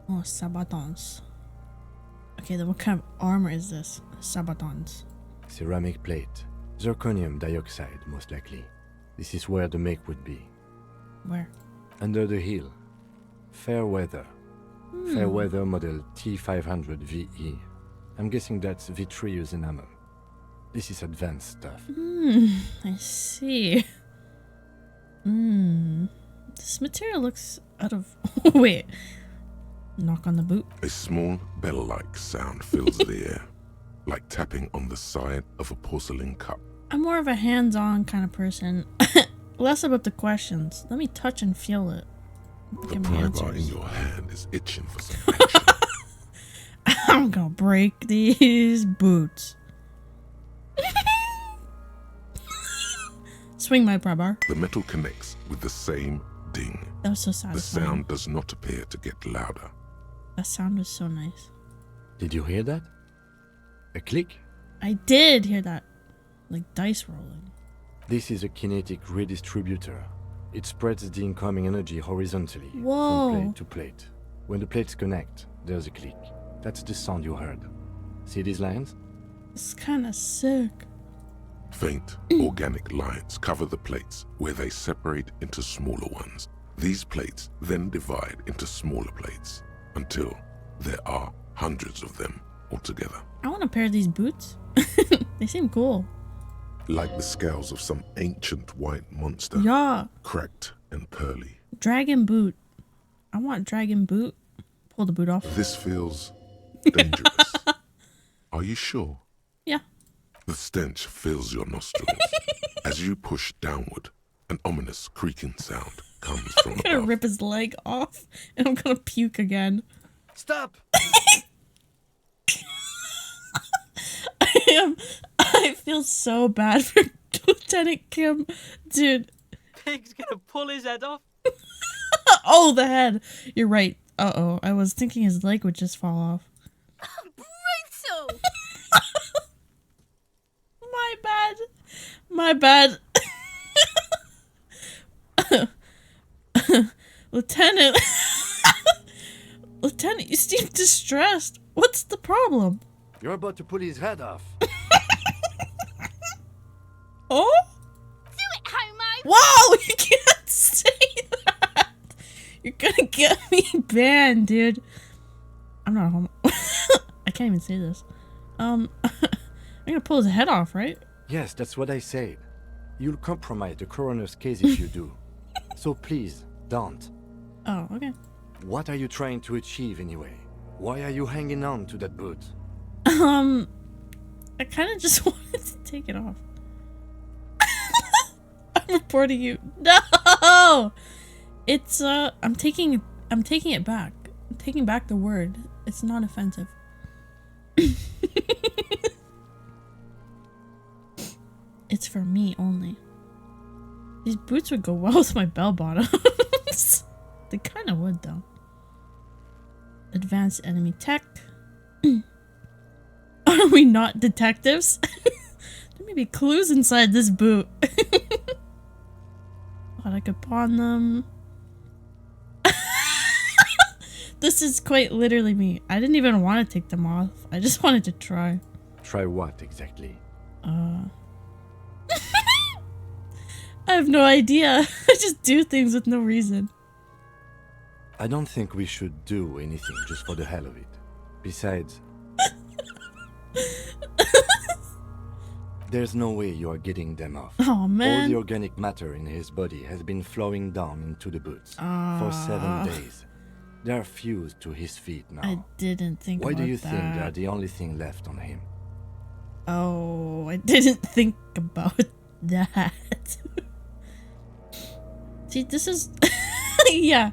Oh, sabatons. Okay, then what kind of armor is this? Sabatons. Ceramic plate. Zirconium dioxide, most likely. This is where the make would be. Where? Under the heel. Fair weather. Fair weather model T500 VE. I'm guessing that's vitreous enamel. This is advanced stuff. I see. This material looks out of... Wait. Knock on the boot. A small bell-like sound fills the air, like tapping on the side of a porcelain cup. I'm more of a hands-on kind of person. Less about the questions. Let me touch and feel it. The Give me pry bar answers. in your hand is itching for some action. I'm gonna break these boots. Swing my pry bar. The metal connects with the same ding. That was so The satisfying. sound does not appear to get louder. That sound was so nice. Did you hear that? A click? I did hear that. Like dice rolling. This is a kinetic redistributor. It spreads the incoming energy horizontally Whoa. from plate to plate. When the plates connect, there's a click. That's the sound you heard. See these lines? It's kind of sick. Faint, organic lines cover the plates where they separate into smaller ones. These plates then divide into smaller plates until there are hundreds of them altogether. I want a pair of these boots. They seem cool. Like the scales of some ancient white monster, Yeah. cracked and pearly. Dragon boot. I want dragon boot. Pull the boot off. This feels dangerous. Are you sure? Yeah. The stench fills your nostrils. As you push downward, an ominous creaking sound comes from I'm gonna above. rip his leg off and I'm gonna puke again. Stop! I feel so bad for Lieutenant Kim. Dude. Pig's gonna pull his head off. Oh, the head. You're right. Uh-oh. I was thinking his leg would just fall off. Brutal! My bad. My bad. Lieutenant. Lieutenant, you seem distressed. What's the problem? You're about to pull his head off. Oh? Do it, homo! Wow, you can't say that. You're gonna get me banned, dude. I'm not a homo. I can't even say this. I'm gonna pull his head off, right? Yes, that's what I said. You'll compromise the coroner's case if you do. So please, don't. Oh, okay. What are you trying to achieve anyway? Why are you hanging on to that boot? I kind of just wanted to take it off. I'm reporting you. No! It's, I'm taking it back. I'm taking back the word. It's not offensive. It's for me only. These boots would go well with my bell bottoms. They kind of would, though. Advanced enemy tech. Are we not detectives? There may be clues inside this boot. Thought I could pawn them. This is quite literally me. I didn't even want to take them off. I just wanted to try. Try what exactly? I have no idea. I just do things with no reason. I don't think we should do anything just for the hell of it. Besides, there's no way you are getting them off. Oh All man. the organic matter in his body has been flowing down into the boots for 7 days. They are fused to his feet now. I didn't think Why about do you think they are that. the only thing left on him? Oh, I didn't think about that. See, this is... Yeah.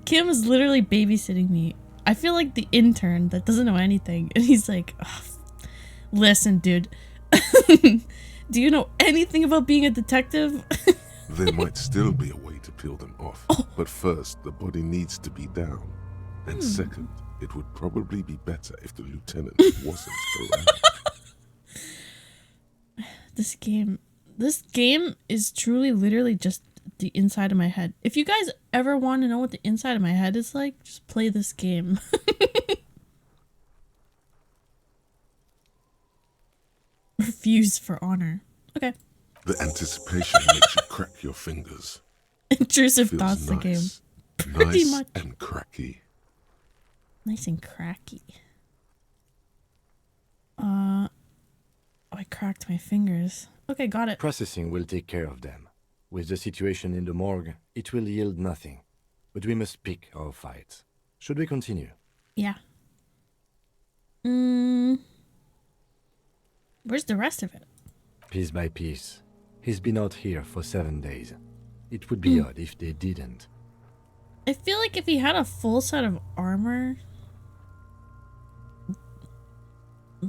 Kim is literally babysitting me. I feel like the intern that doesn't know anything. And he's like, "Ugh, listen, dude. Do you know anything about being a detective? There might still be a way to peel them off, but first the body needs to be down. And second, it would probably be better if the lieutenant wasn't around. This game is truly literally just the inside of my head. If you guys ever want to know what the inside of my head is like, just play this game. Refuse for honor. Okay. The anticipation makes you crack your fingers. Intrusive Feels thoughts, the game. nice. Pretty Nice much. and cracky. Nice and cracky. Oh, I cracked my fingers. Okay, got it. Processing will take care of them. With the situation in the morgue, it will yield nothing. But we must pick our fights. Should we continue? Yeah. Where's the rest of it? Piece by piece. He's been out here for 7 days. It would be odd if they didn't. I feel like if he had a full set of armor,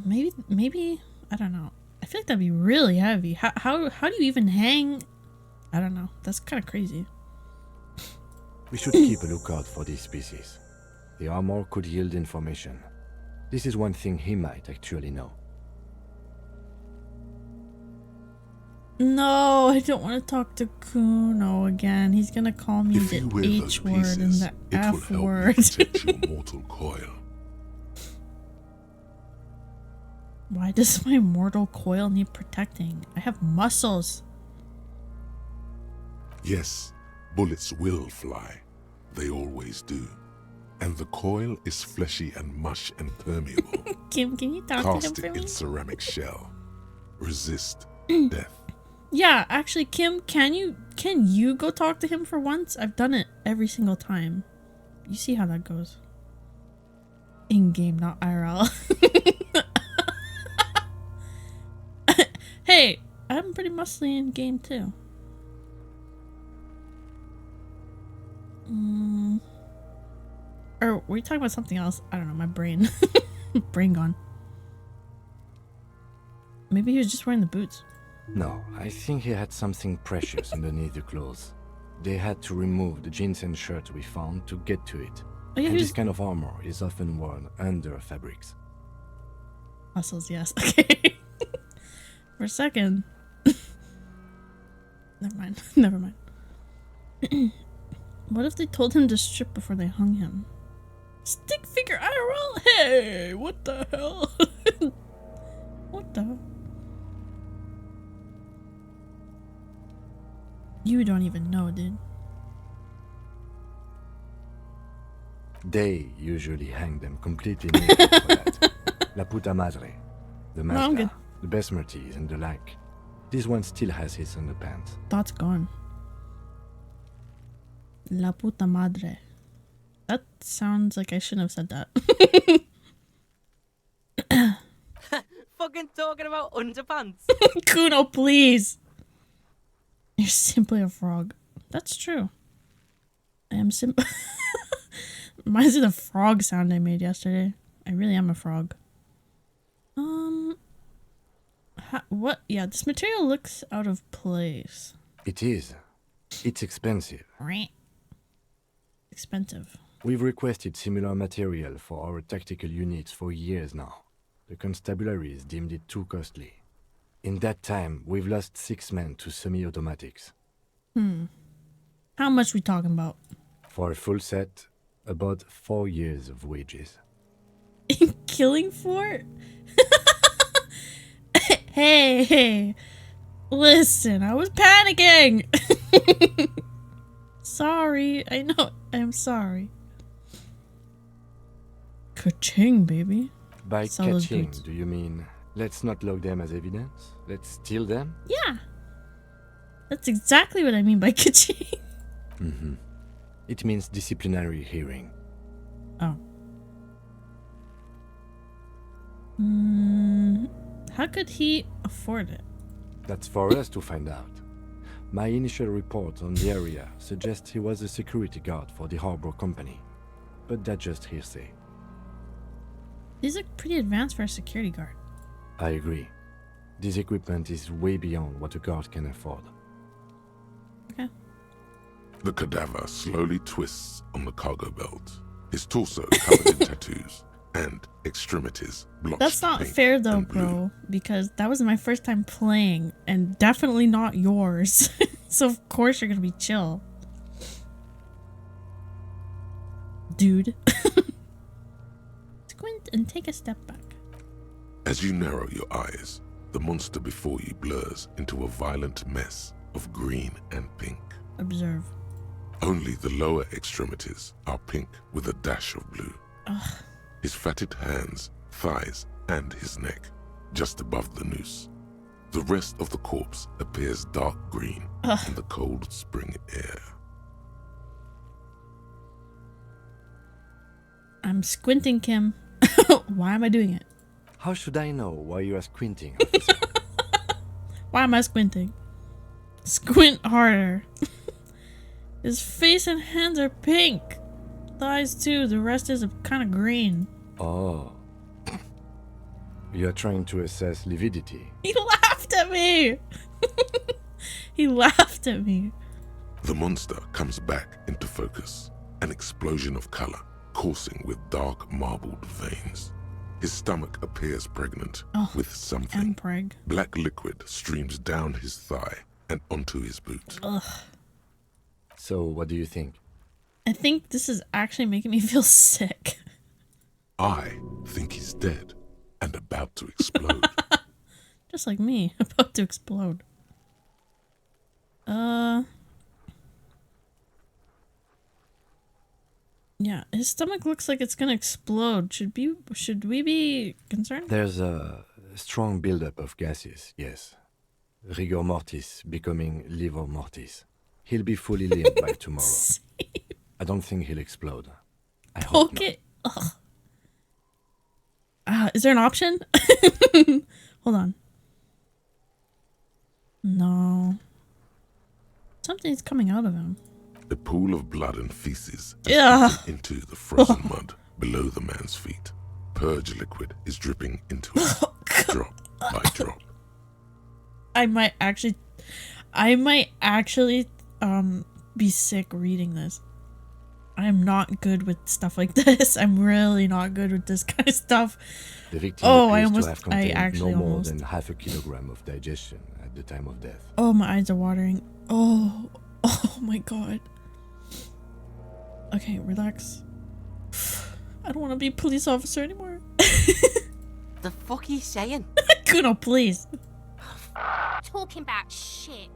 maybe I don't know. I feel like that'd be really heavy. How do you even hang? I don't know. That's kind of crazy. We should keep a lookout for these species. The armor could yield information. This is one thing he might actually know. No, I don't want to talk to Kuno again. He's gonna call me If you wear the those H word and pieces, the it will F help you word. protect your mortal coil. Why does my mortal coil need protecting? I have muscles. Yes, bullets will fly. They always do. And the coil is fleshy and mush and permeable. Kim, can you talk to him Cast for it me? in ceramic shell. Resist death. Yeah, actually, Kim, can you go talk to him for once? I've done it every single time. You see how that goes. In game, not IRL. Hey, I'm pretty muscly in game too. Or were we talking about something else? I don't know, my brain. Brain gone. Maybe he was just wearing the boots. No, I think he had something precious underneath the clothes. They had to remove the jeans and shirt we found to get to it. Oh yeah, And he this was kind of armor is often worn under fabrics. muscles, yes. Okay. For a second. Never mind. Never mind. What if they told him to strip before they hung him? Stick figure IRL? Hey, what the hell? What the hell? You don't even know, dude. They usually hang them completely naked for that. La puta madre, the No, I'm good. Mazda, the Besmerties, and the like. This one still has his underpants. Thought's gone. La puta madre. That sounds like I shouldn't have said that. Fucking talking about underpants. Kuno, please. You're simply a frog. That's true. I am Reminds me of the frog sound I made yesterday. I really am a frog. What? Yeah, this material looks out of place. It is. It's expensive. Right? Expensive. We've requested similar material for our tactical units for years now. The constabularies deemed it too costly. In that time, we've lost 6 men to semi-automatics. How much we talking about? For a full set, about 4 years of wages. Killing for? Hey, listen, I was panicking. Sorry, I know, I'm sorry. Ka-ching, baby. By Sell those catching, boots. do you mean let's not log them as evidence? Let's steal them? Yeah, that's exactly what I mean by ka-ching. Mm-hmm. It means disciplinary hearing. Oh. How could he afford it? That's for us to find out. My initial report on the area suggests he was a security guard for the harbor company. But that's just hearsay. These look pretty advanced for a security guard. I agree. This equipment is way beyond what a guard can afford. Okay. The cadaver slowly twists on the cargo belt. His torso covered in tattoos and extremities blotched That's not pink fair though, and blue. bro, because that was my first time playing and definitely not yours. So of course you're gonna be chill. Dude. Squint and take a step back. As you narrow your eyes, the monster before you blurs into a violent mess of green and pink. Observe. Only the lower extremities are pink with a dash of blue. Ugh. His fatted hands, thighs, and his neck, just above the noose. The rest of the corpse appears dark green Ugh. in the cold spring air. I'm squinting, Kim. Why am I doing it? How should I know why you are squinting, officer? Why am I squinting? Squint harder. His face and hands are pink. The eyes too. The rest is kind of green. Oh. You are trying to assess lividity. He laughed at me. He laughed at me. The monster comes back into focus, an explosion of color, coursing with dark marbled veins. His stomach appears pregnant with something. And preg. Black liquid streams down his thigh and onto his boot. Ugh. So, what do you think? I think this is actually making me feel sick. I think he's dead and about to explode. Just like me, about to explode. Yeah, his stomach looks like it's gonna explode. Should we be concerned? There's a strong buildup of gases, yes. Rigor mortis becoming livor mortis. He'll be fully limp by tomorrow. I don't think he'll explode. I hope Okay. Ugh. Is there an option? Hold on. No. Something's coming out of him. A pool of blood and feces Yeah. into the frozen mud below the man's feet. Purge liquid is dripping into it, drop by drop. I might actually be sick reading this. I'm not good with stuff like this. I'm really not good with this kind of stuff. The victim appears to have contained no more than half a kilogram of digestion at the time of death. Oh, my eyes are watering. Oh my god. Okay, relax. I don't want to be a police officer anymore. The fuck are you saying? Kuno, please. Talking about shit.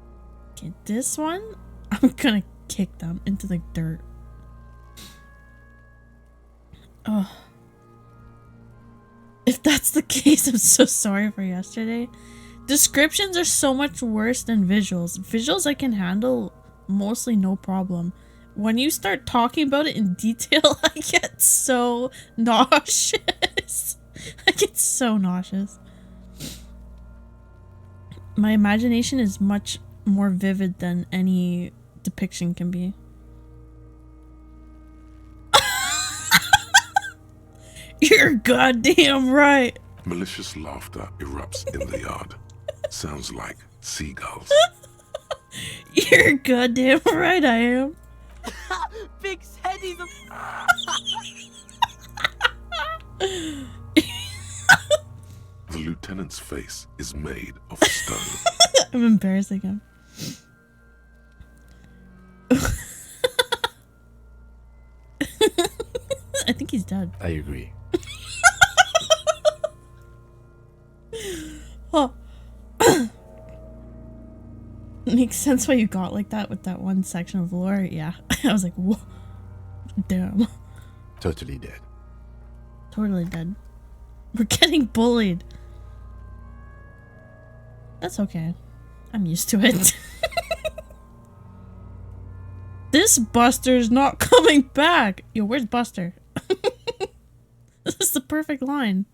Okay, this one, I'm gonna kick them into the dirt. Oh. If that's the case, I'm so sorry for yesterday. Descriptions are so much worse than visuals. Visuals I can handle mostly no problem. When you start talking about it in detail, I get so nauseous. I get so nauseous. My imagination is much more vivid than any depiction can be. You're goddamn right. Malicious laughter erupts in the yard. Sounds like seagulls. You're goddamn right I am. Big said he's a... The lieutenant's face is made of stone. I'm embarrassing him. I think he's dead. I agree. Oh. Makes sense why you got like that with that one section of lore. Yeah. I was like, whoa. Damn. Totally dead. Totally dead. We're getting bullied. That's okay. I'm used to it. This Buster's not coming back. Yo, where's Buster? This is the perfect line.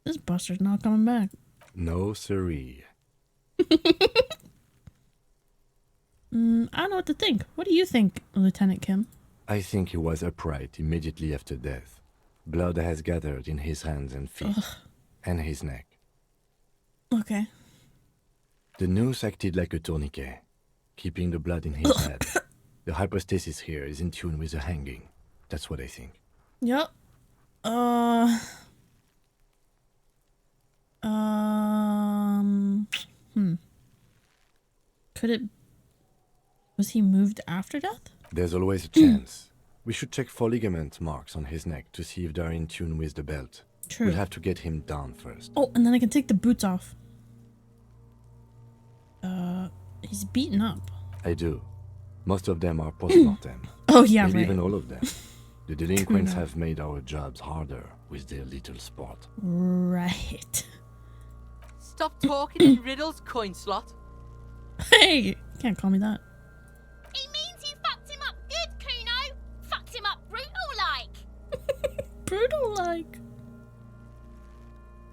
This Buster's not coming back. No siree. I don't know what to think. What do you think, Lieutenant Kim? I think he was upright immediately after death. Blood has gathered in his hands and feet, and his neck. Okay. The noose acted like a tourniquet, keeping the blood in his head. The hypostasis here is in tune with the hanging. That's what I think. Yep. Could it... Was he moved after death? There's always a chance. We should check for ligament marks on his neck to see if they're in tune with the belt. True. We'll have to get him down first. Oh, and then I can take the boots off. He's beaten up. I do. Most of them are post-mortem. Oh, yeah, Maybe right. even all of them. The delinquents Kuno. have made our jobs harder with their little sport. Right. Stop talking in riddles, coin slot. Hey, you can't call me that. He means you fucked him up good, Kuno. Fucked him up brutal brutal like.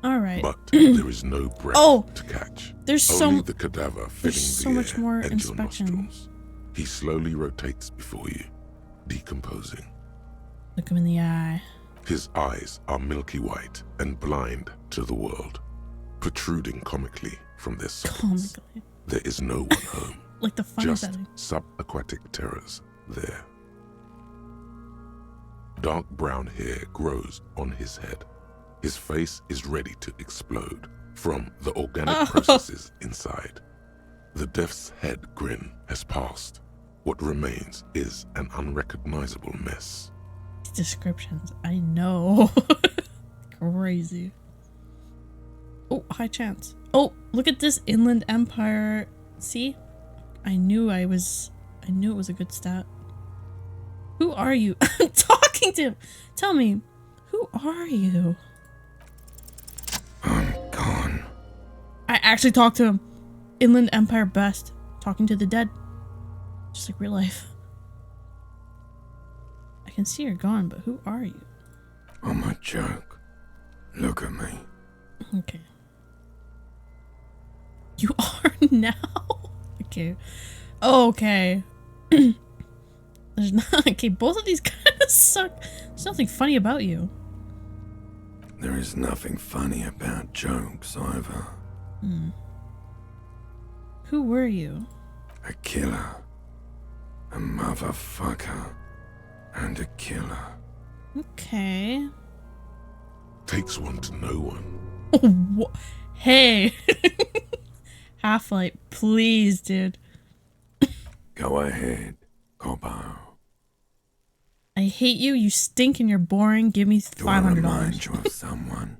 All right. But there is no breath Oh, to catch. there's Only so the cadaver filling there's so the much air more and your inspection. nostrils. He slowly rotates before you, decomposing. Look him in the eye. His eyes are milky white and blind to the world, protruding comically from their sockets. Comically. There is no one home, Like the funny just setting. subaquatic terrors there. Dark brown hair grows on his head. His face is ready to explode from the organic processes inside. The death's head grin has passed. What remains is an unrecognizable mess. These descriptions, I know. Crazy. Oh, high chance. Oh, look at this Inland Empire. See? I knew it was a good stat. Who are you? I'm talking to him. Tell me, who are you? I'm gone. I actually talked to him. Inland Empire best. Talking to the dead. Just like real life. I can see you're gone, but who are you? I'm a joke. Look at me. Okay. You are now? Okay. Okay. There's not. Okay, both of these kind of suck. There's nothing funny about you. There is nothing funny about jokes either. Who were you? A killer. A motherfucker. And a killer. Okay. Takes one to know one. Hey. Half-Life, please, dude. Go ahead, Coppo. I hate you. You stink and you're boring. Give me Do I remind $500. you of someone?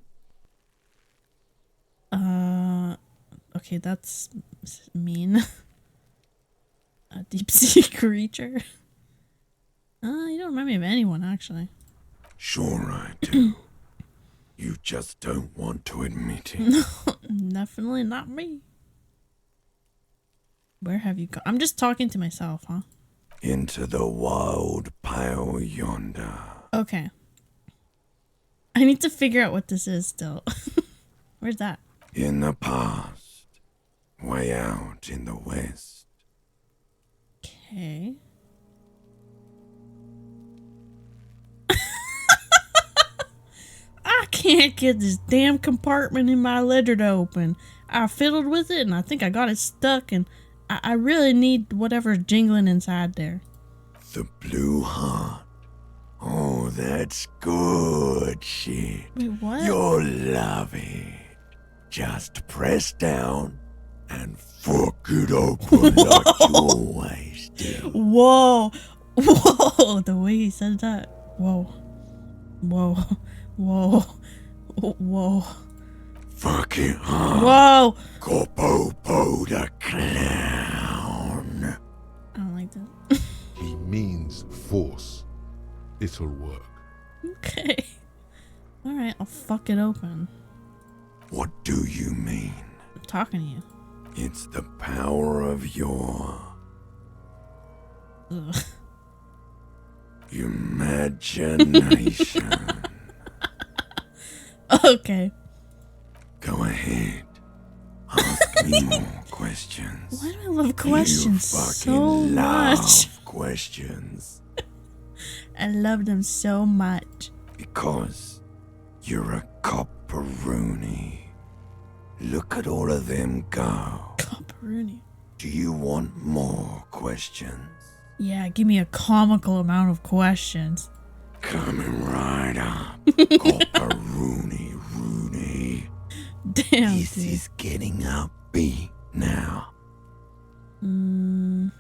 Okay, that's mean. A deep sea creature. You don't remind me of anyone, actually. Sure I do. You just don't want to admit it. Definitely not me. Where have you gone? I'm just talking to myself, huh? Into the wild pale yonder. Okay. I need to figure out what this is still. Where's that? In the past. Way out in the west. Okay. I can't get this damn compartment in my ledger to open. I fiddled with it and I think I got it stuck and I really need whatever's jingling inside there. The blue heart. Oh, that's good shit. Wait, what? You'll love it. Just press down and fuck it open like you always do. Whoa. Whoa. The way he said that. Whoa. Whoa. Whoa. Whoa. Fuck it, huh? Whoa. Corpo the clown. I don't like that. He means force. It'll work. Okay. Alright, I'll fuck it open. What do you mean? I'm talking to you. It's the power of your Ugh. imagination. Okay. Go ahead. Ask me more questions. Why do I love questions you fucking so love much? questions. I love them so much. Because you're a copperoonie. Look at all of them go. Copperoonie. Do you want more questions? Yeah, give me a comical amount of questions. Coming right up. Copperoonie, Rooney. Damn, This dude. is getting upbeat now. Can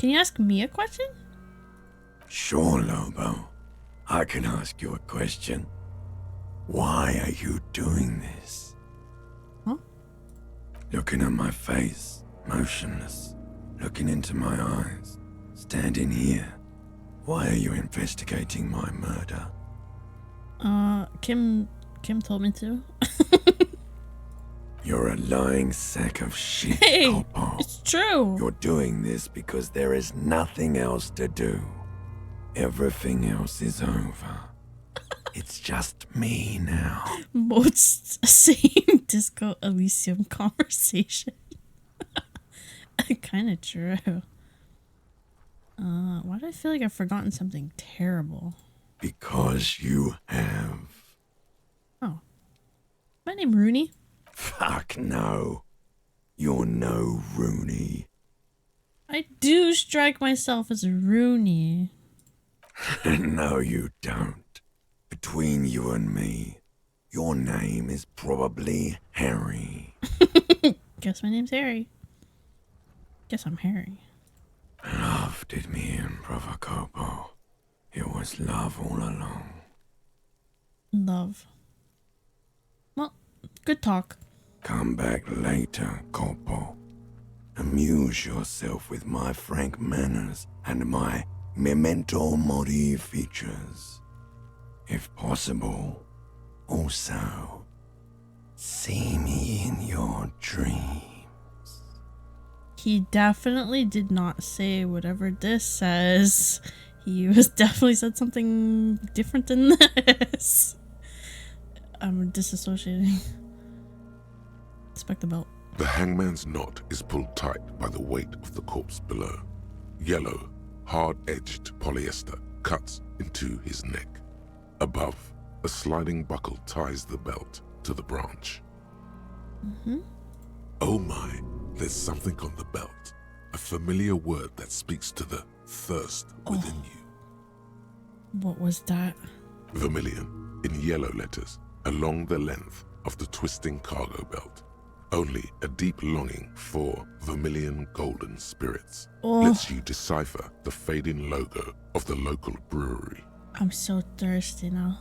you ask me a question? Sure, Lobo. I can ask you a question. Why are you doing this? Huh? Looking at my face, motionless. Looking into my eyes. Standing here. Why are you investigating my murder? Kim told me to. You're a lying sack of shit, Hey, Coppo. it's true. You're doing this because there is nothing else to do. Everything else is over. It's just me now. Both same Disco Elysium conversation. Kind of true. Why do I feel like I've forgotten something terrible? Because you have. Oh. My name Rooney. Fuck no. You're no Rooney. I do strike myself as Rooney. No, you don't. Between you and me, your name is probably Harry. Guess my name's Harry. Guess I'm Harry. Love did me in, Provocopo. It was love all along. Love. Well, good talk. Come back later, Corpo. Amuse yourself with my frank manners and my memento mori features. If possible, also, see me in your dreams. He definitely did not say whatever this says. He was definitely said something different than this. I'm disassociating. Inspect the belt. The hangman's knot is pulled tight by the weight of the corpse below. Yellow, hard-edged polyester cuts into his neck. Above, a sliding buckle ties the belt to the branch. Oh my, there's something on the belt. A familiar word that speaks to the thirst within you. What was that? Vermilion, in yellow letters, along the length of the twisting cargo belt. Only a deep longing for vermilion golden spirits lets you decipher the fading logo of the local brewery. I'm so thirsty now.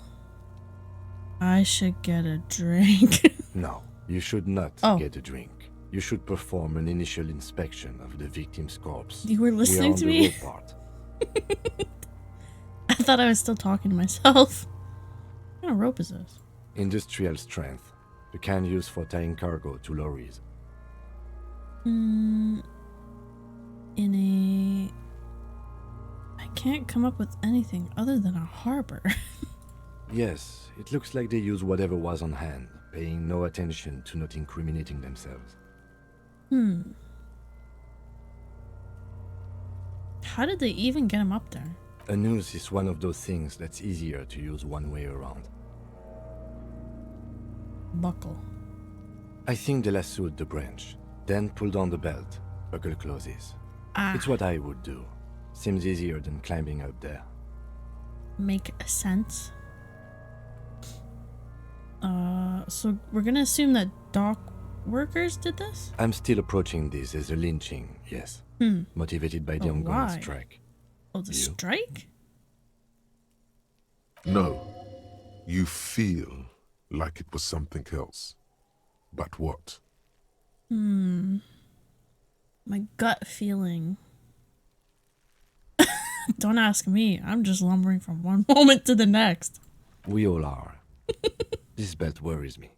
I should get a drink. No, you should not get a drink. You should perform an initial inspection of the victim's corpse. You were listening to me? We are on the road part. I thought I was still talking to myself. What kind of rope is this? Industrial strength. The kind used for tying cargo to lorries. In a... I can't come up with anything other than a harbor. Yes, it looks like they used whatever was on hand, paying no attention to not incriminating themselves. How did they even get him up there? A noose is one of those things that's easier to use one way around. Buckle. I think they lassoed the branch, then pulled on the belt. Buckle closes. It's what I would do. Seems easier than climbing up there. Make sense. So we're gonna assume that dock workers did this? I'm still approaching this as a lynching, yes. Motivated by the ongoing why? strike. Oh, the You? strike? No, you feel like it was something else. But what? My gut feeling. Don't ask me. I'm just lumbering from one moment to the next. We all are. This belt worries me.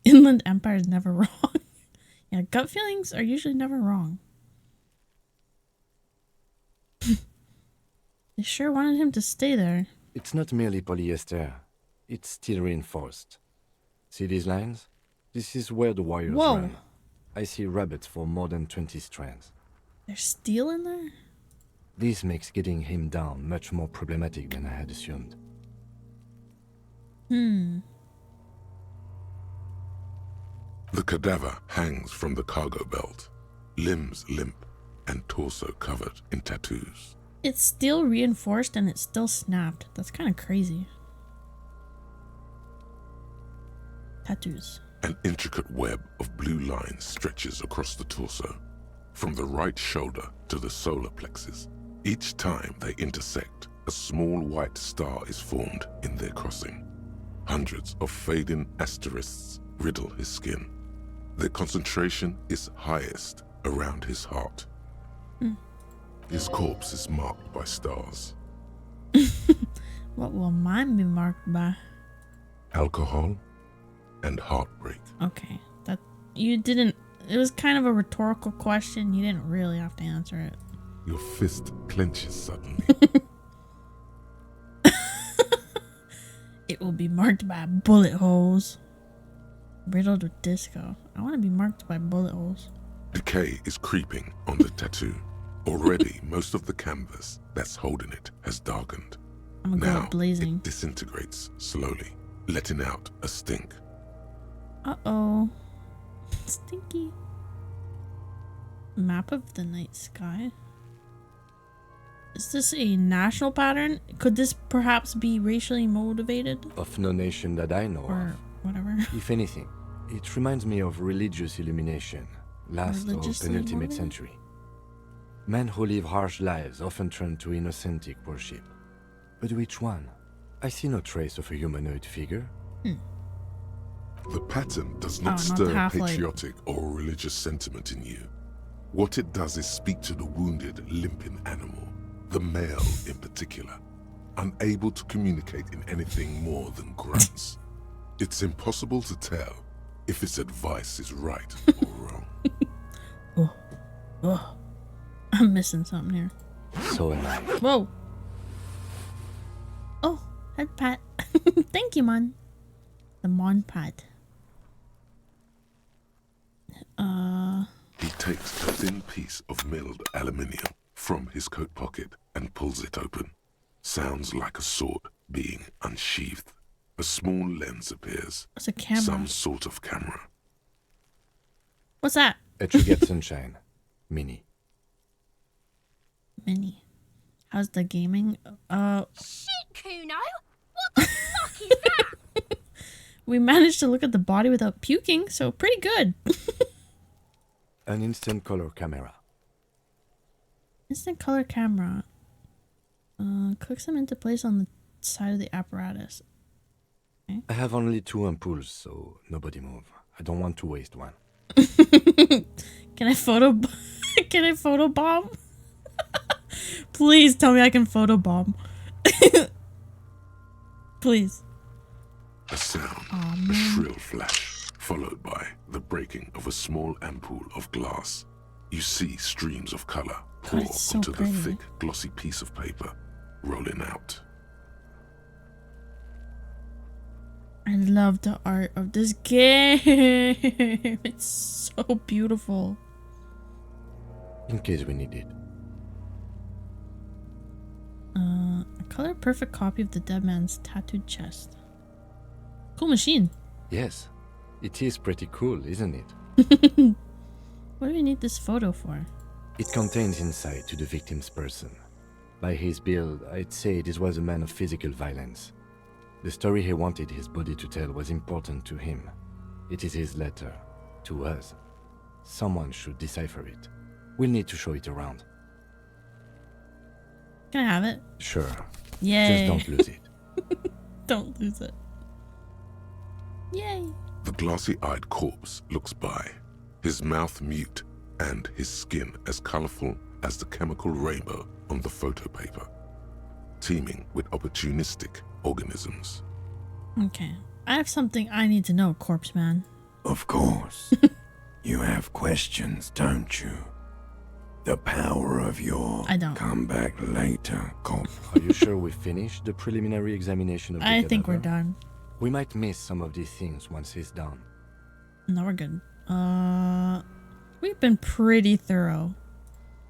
Inland Empire is never wrong. Yeah, gut feelings are usually never wrong. They sure wanted him to stay there. It's not merely polyester. It's steel reinforced. See these lines? This is where the wires Whoa. run. I see rabbits for more than 20 strands. There's steel in there? This makes getting him down much more problematic than I had assumed. The cadaver hangs from the cargo belt, limbs limp and torso covered in tattoos. It's steel reinforced and it's still snapped. That's kind of crazy. Tattoos. An intricate web of blue lines stretches across the torso, from the right shoulder to the solar plexus. Each time they intersect, a small white star is formed in their crossing. Hundreds of fading asterisks riddle his skin. Their concentration is highest around his heart. His corpse is marked by stars. What will mine be marked by? Alcohol and heartbreak. Okay, that you didn't. It was kind of a rhetorical question. You didn't really have to answer it. Your fist clenches suddenly. It will be marked by bullet holes. Riddled with disco. I want to be marked by bullet holes. Decay is creeping on the tattoo. Already, most of the canvas that's holding it has darkened. I'm gonna go Now, blazing. it disintegrates slowly, letting out a stink. Uh-oh. Stinky. Map of the night sky. Is this a national pattern? Could this perhaps be racially motivated? Of no nation that I know Or of. whatever. If anything, it reminds me of religious illumination, last Religiously or penultimate motivated? century. Men who live harsh lives often turn to inauthentic worship. But which one? I see no trace of a humanoid figure. The pattern does Oh, not not stir half-light. patriotic or religious sentiment in you. What it does is speak to the wounded, limping animal, the male in particular, unable to communicate in anything more than grunts. It's impossible to tell if its advice is right or wrong. Oh, I'm missing something here. So am I. Whoa. Oh, head pat. Thank you, Mon. The Mon pat. He takes a thin piece of milled aluminium from his coat pocket and pulls it open. Sounds like a sword being unsheathed. A small lens appears. It's a camera. Some sort of camera. What's that? A Trigger Sunshine. Mini. Mini. How's the gaming? Shit, Kuno! What the fuck is that? We managed to look at the body without puking, so pretty good. An instant color camera. Instant color camera. Clicks them into place on the side of the apparatus. I have only 2 ampoules, so nobody move. I don't want to waste one. Can I photo? Can I photobomb? Please tell me I can photobomb. Please. A sound, Aw, a man. shrill flash, followed by the breaking of a small ampoule of glass. You see streams of color pour it's so onto pretty. the thick, glossy piece of paper, rolling out. I love the art of this game. It's so beautiful. In case we need it. A color perfect copy of the dead man's tattooed chest. Cool machine. Yes. It is pretty cool, isn't it? What do we need this photo for? It contains insight to the victim's person. By his build, I'd say this was a man of physical violence. The story he wanted his body to tell was important to him. It is his letter. To us. Someone should decipher it. We'll need to show it around. Can I have it? Sure. Yay. Just don't lose it. Don't lose it. Yay. The glossy-eyed corpse looks by, his mouth mute and his skin as colorful as the chemical rainbow on the photo paper, teeming with opportunistic organisms. Okay. I have something I need to know, corpse man. Of course. You have questions, don't you? The power of your I don't. come back later, cop. Are you sure we finished the preliminary examination of the I think we're cadaver? done. We might miss some of these things once it's done. No, we're good. We've been pretty thorough.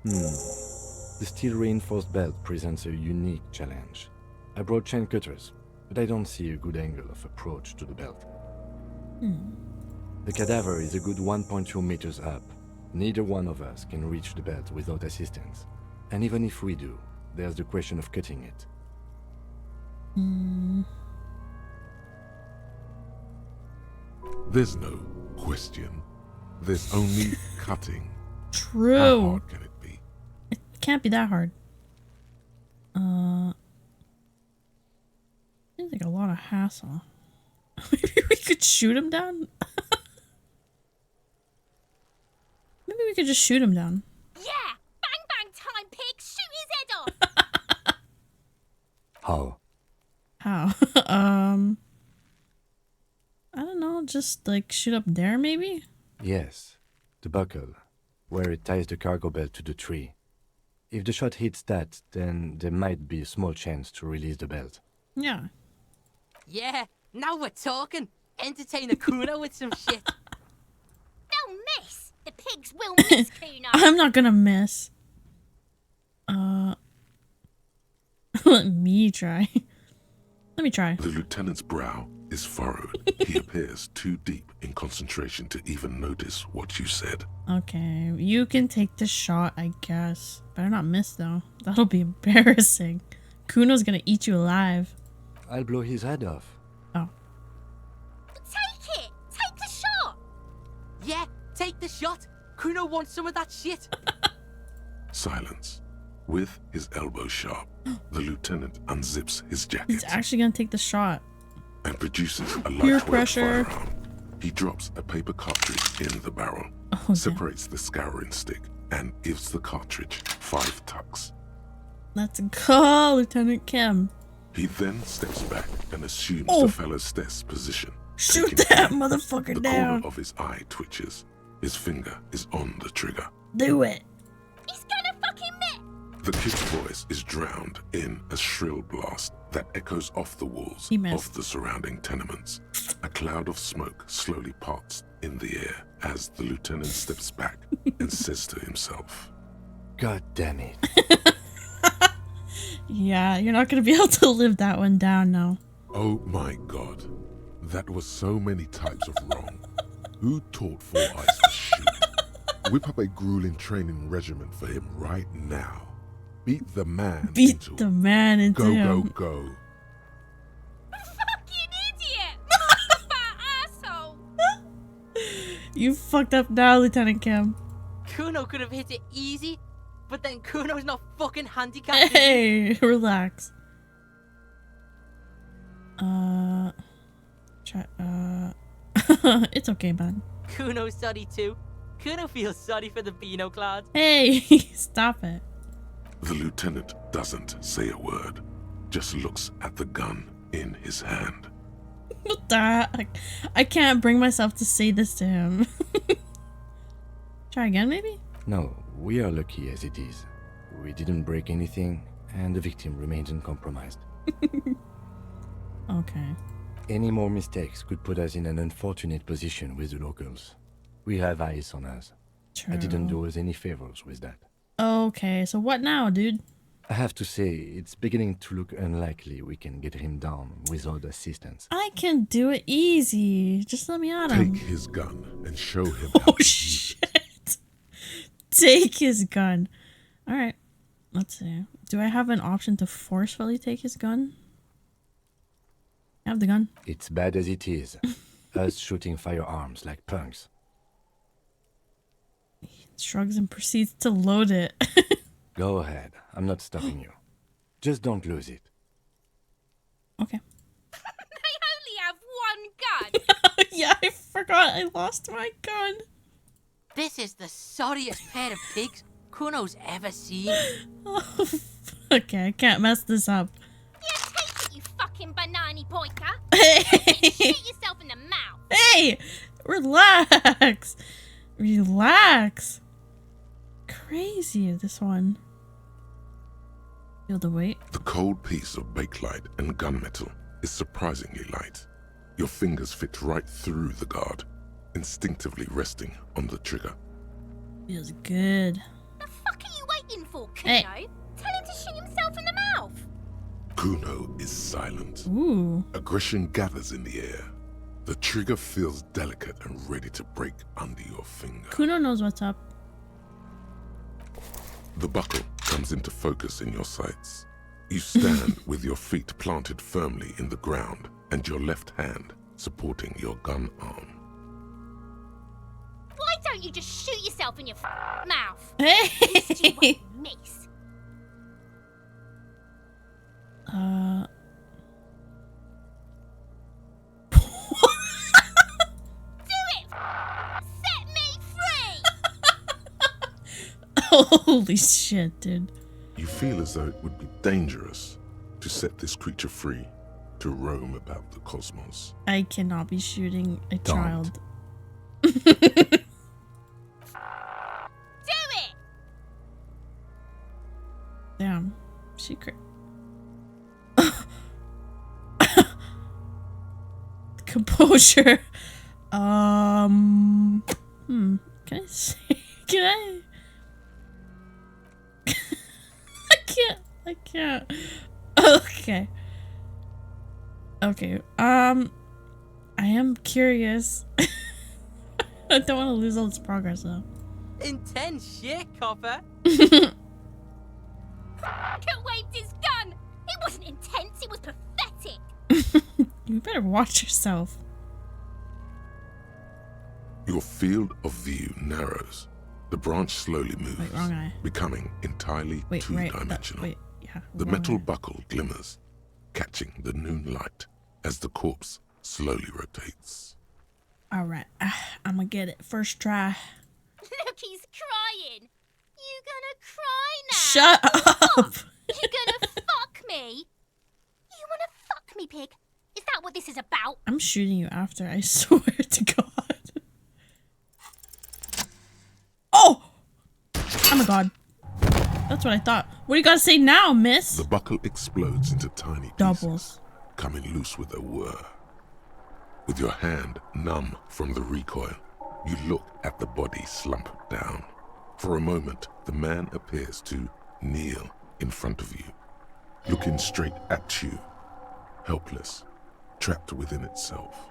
The steel reinforced belt presents a unique challenge. I brought chain cutters, but I don't see a good angle of approach to the belt. The cadaver is a good 1.2 meters up. Neither one of us can reach the belt without assistance. And even if we do, there's the question of cutting it. There's no question. There's only cutting. How True. hard can it be? It can't be that hard. Seems like a lot of hassle. Maybe we could shoot him down? Maybe we could just shoot him down. Yeah! Bang bang time, pig! Shoot his head off! How? How? I don't know, just like shoot up there maybe? Yes, the buckle, where it ties the cargo belt to the tree. If the shot hits that, then there might be a small chance to release the belt. Yeah. Yeah, now we're talking. Entertain a Kuno with some shit. They'll miss. The pigs will miss Kuno. I'm not gonna miss. Let me try. Let me try. The lieutenant's brow is furrowed. He appears too deep in concentration to even notice what you said. Okay, you can take the shot, I guess. Better not miss though. That'll be embarrassing. Kuno's gonna eat you alive. I'll blow his head off. Oh. Take it. Take the shot. Yeah, take the shot. Kuno wants some of that shit. Silence. With his elbow sharp, the lieutenant unzips his jacket He's actually gonna take the shot. and produces a Peer lightweight pressure. firearm. He drops a paper cartridge in the barrel, Okay. separates the scouring stick, and gives the cartridge 5 tucks. Let's go, Lieutenant Kim. He then steps back and assumes Oh. the fellow's desk position. Shoot taking that aim. motherfucker The down. corner of his eye twitches. His finger is on the trigger. Do it. He's gonna fucking miss. The kid's voice is drowned in a shrill blast that echoes off the walls He missed. of the surrounding tenements. A cloud of smoke slowly parts in the air as the lieutenant steps back and says to himself, God damn it. Yeah, you're not gonna be able to live that one down now. "Oh my God, that was so many types of wrong. Who taught Four Eyes to shoot? Whip up a grueling training regimen for him right now. Beat the man Beat into the man into Go, him. go, go." Fucking idiot. Fat asshole. You fucked up now, Lieutenant Kim. Kuno could have hit it easy, but then Kuno's not fucking handicapped. Hey, relax. It's okay, man. Kuno's sorry too. Kuno feels sorry for the Beano Cloud. Hey, stop it. The lieutenant doesn't say a word, just looks at the gun in his hand. What the heck? I can't bring myself to say this to him. Try again, maybe? No, we are lucky as it is. We didn't break anything, and the victim remains uncompromised. Okay. Any more mistakes could put us in an unfortunate position with the locals. We have eyes on us. True. I didn't do us any favors with that. Okay, so what now, dude? I have to say, it's beginning to look unlikely we can get him down without assistance. I can do it easy. Just let me at him. Take his gun and show him how Oh, to use it. shit. Take his gun. All right. Let's see. Do I have an option to forcefully take his gun? I have the gun. It's bad as it is. Us shooting firearms like punks. Shrugs and proceeds to load it. Go ahead. I'm not stopping you. Just don't lose it. Okay. They only have one gun. Yeah, I forgot I lost my gun. This is the sorriest pair of pigs Kuno's ever seen. Okay, I can't mess this up. Yeah, take it, you fucking banana boyka. Hey! Shoot yourself in the mouth. Hey! Relax! Relax! Crazy, this one. Feel the weight. The cold piece of bakelite and gunmetal is surprisingly light. Your fingers fit right through the guard, instinctively resting on the trigger. Feels good. The fuck are you waiting for, Kuno? Hey. Tell him to shoot himself in the mouth. Kuno is silent. Ooh. Aggression gathers in the air. The trigger feels delicate and ready to break under your finger. Kuno knows what's up. The buckle comes into focus in your sights. You stand with your feet planted firmly in the ground and your left hand supporting your gun arm. Why don't you just shoot yourself in your mouth? Hey! At least you won't miss. Do it! Set me free! Holy shit, dude. You feel as though it would be dangerous to set this creature free to roam about the cosmos. I cannot be shooting a Don't. child. Do it! Damn. Secret. Composure. Can I say? Can I? I can't. Okay. Okay. I am curious. I don't want to lose all this progress though. Intense shit, copper. Fuck, waved his gun. It wasn't intense, it was pathetic. You better watch yourself. Your field of view narrows. The branch slowly moves, Wait, wrong eye. becoming entirely Wait, right. two-dimensional. Wait, yeah. The wrong metal eye. buckle glimmers, catching the noon light as the corpse slowly rotates. All right, I'm gonna get it first try. Look, he's crying. You gonna cry now? Shut up. You gonna fuck me? You wanna fuck me, pig? Is that what this is about? I'm shooting you after. I swear to God. Oh! Oh my God. That's what I thought. What do you gotta say now, miss? The buckle explodes into tiny pieces, Doubles. coming loose with a whir. With your hand numb from the recoil, you look at the body slump down. For a moment, the man appears to kneel in front of you, looking straight at you, helpless, trapped within itself.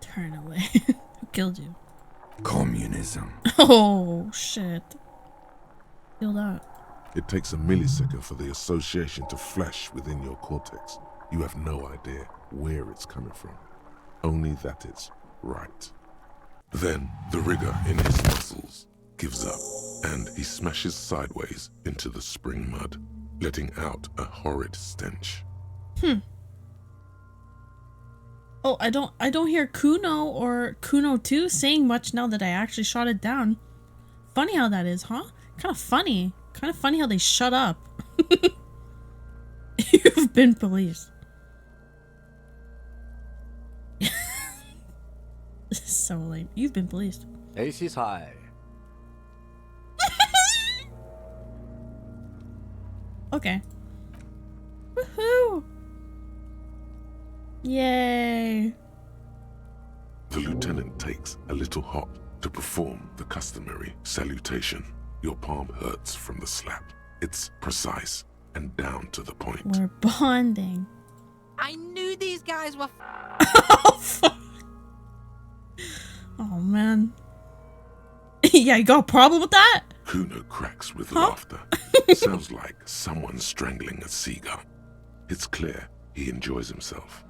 Turn away. Who killed you? Communism. Oh, shit. Feel that. It takes a millisecond for the association to flash within your cortex. You have no idea where it's coming from, only that it's right. Then the rigor in his muscles gives up, and he smashes sideways into the spring mud, letting out a horrid stench. Oh, I don't hear Kuno or Kuno 2 saying much now that I actually shot it down. Funny how that is, huh? Kind of funny. Kind of funny how they shut up. You've been policed. This is so lame. You've been policed. Ace is high. Okay. Woohoo! Yay! The lieutenant takes a little hop to perform the customary salutation. Your palm hurts from the slap. It's precise and down to the point. We're bonding. I knew these guys were. Oh, fuck. Oh, man. Yeah, you got a problem with that? Kuno cracks with Huh? laughter. Sounds like someone strangling a seagull. It's clear he enjoys himself.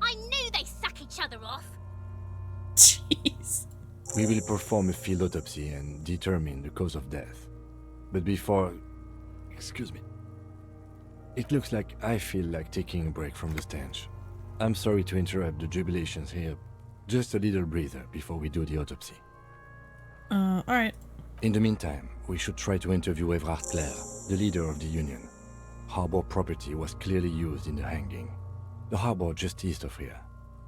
I knew they suck each other off. Jeez. We will perform a field autopsy and determine the cause of death. But before... Excuse me. It looks like I feel like taking a break from the stench. I'm sorry to interrupt the jubilations here. Just a little breather before we do the autopsy. Alright. In the meantime, we should try to interview Everard Clare, the leader of the Union. Harbor property was clearly used in the hanging. The harbor just east of here.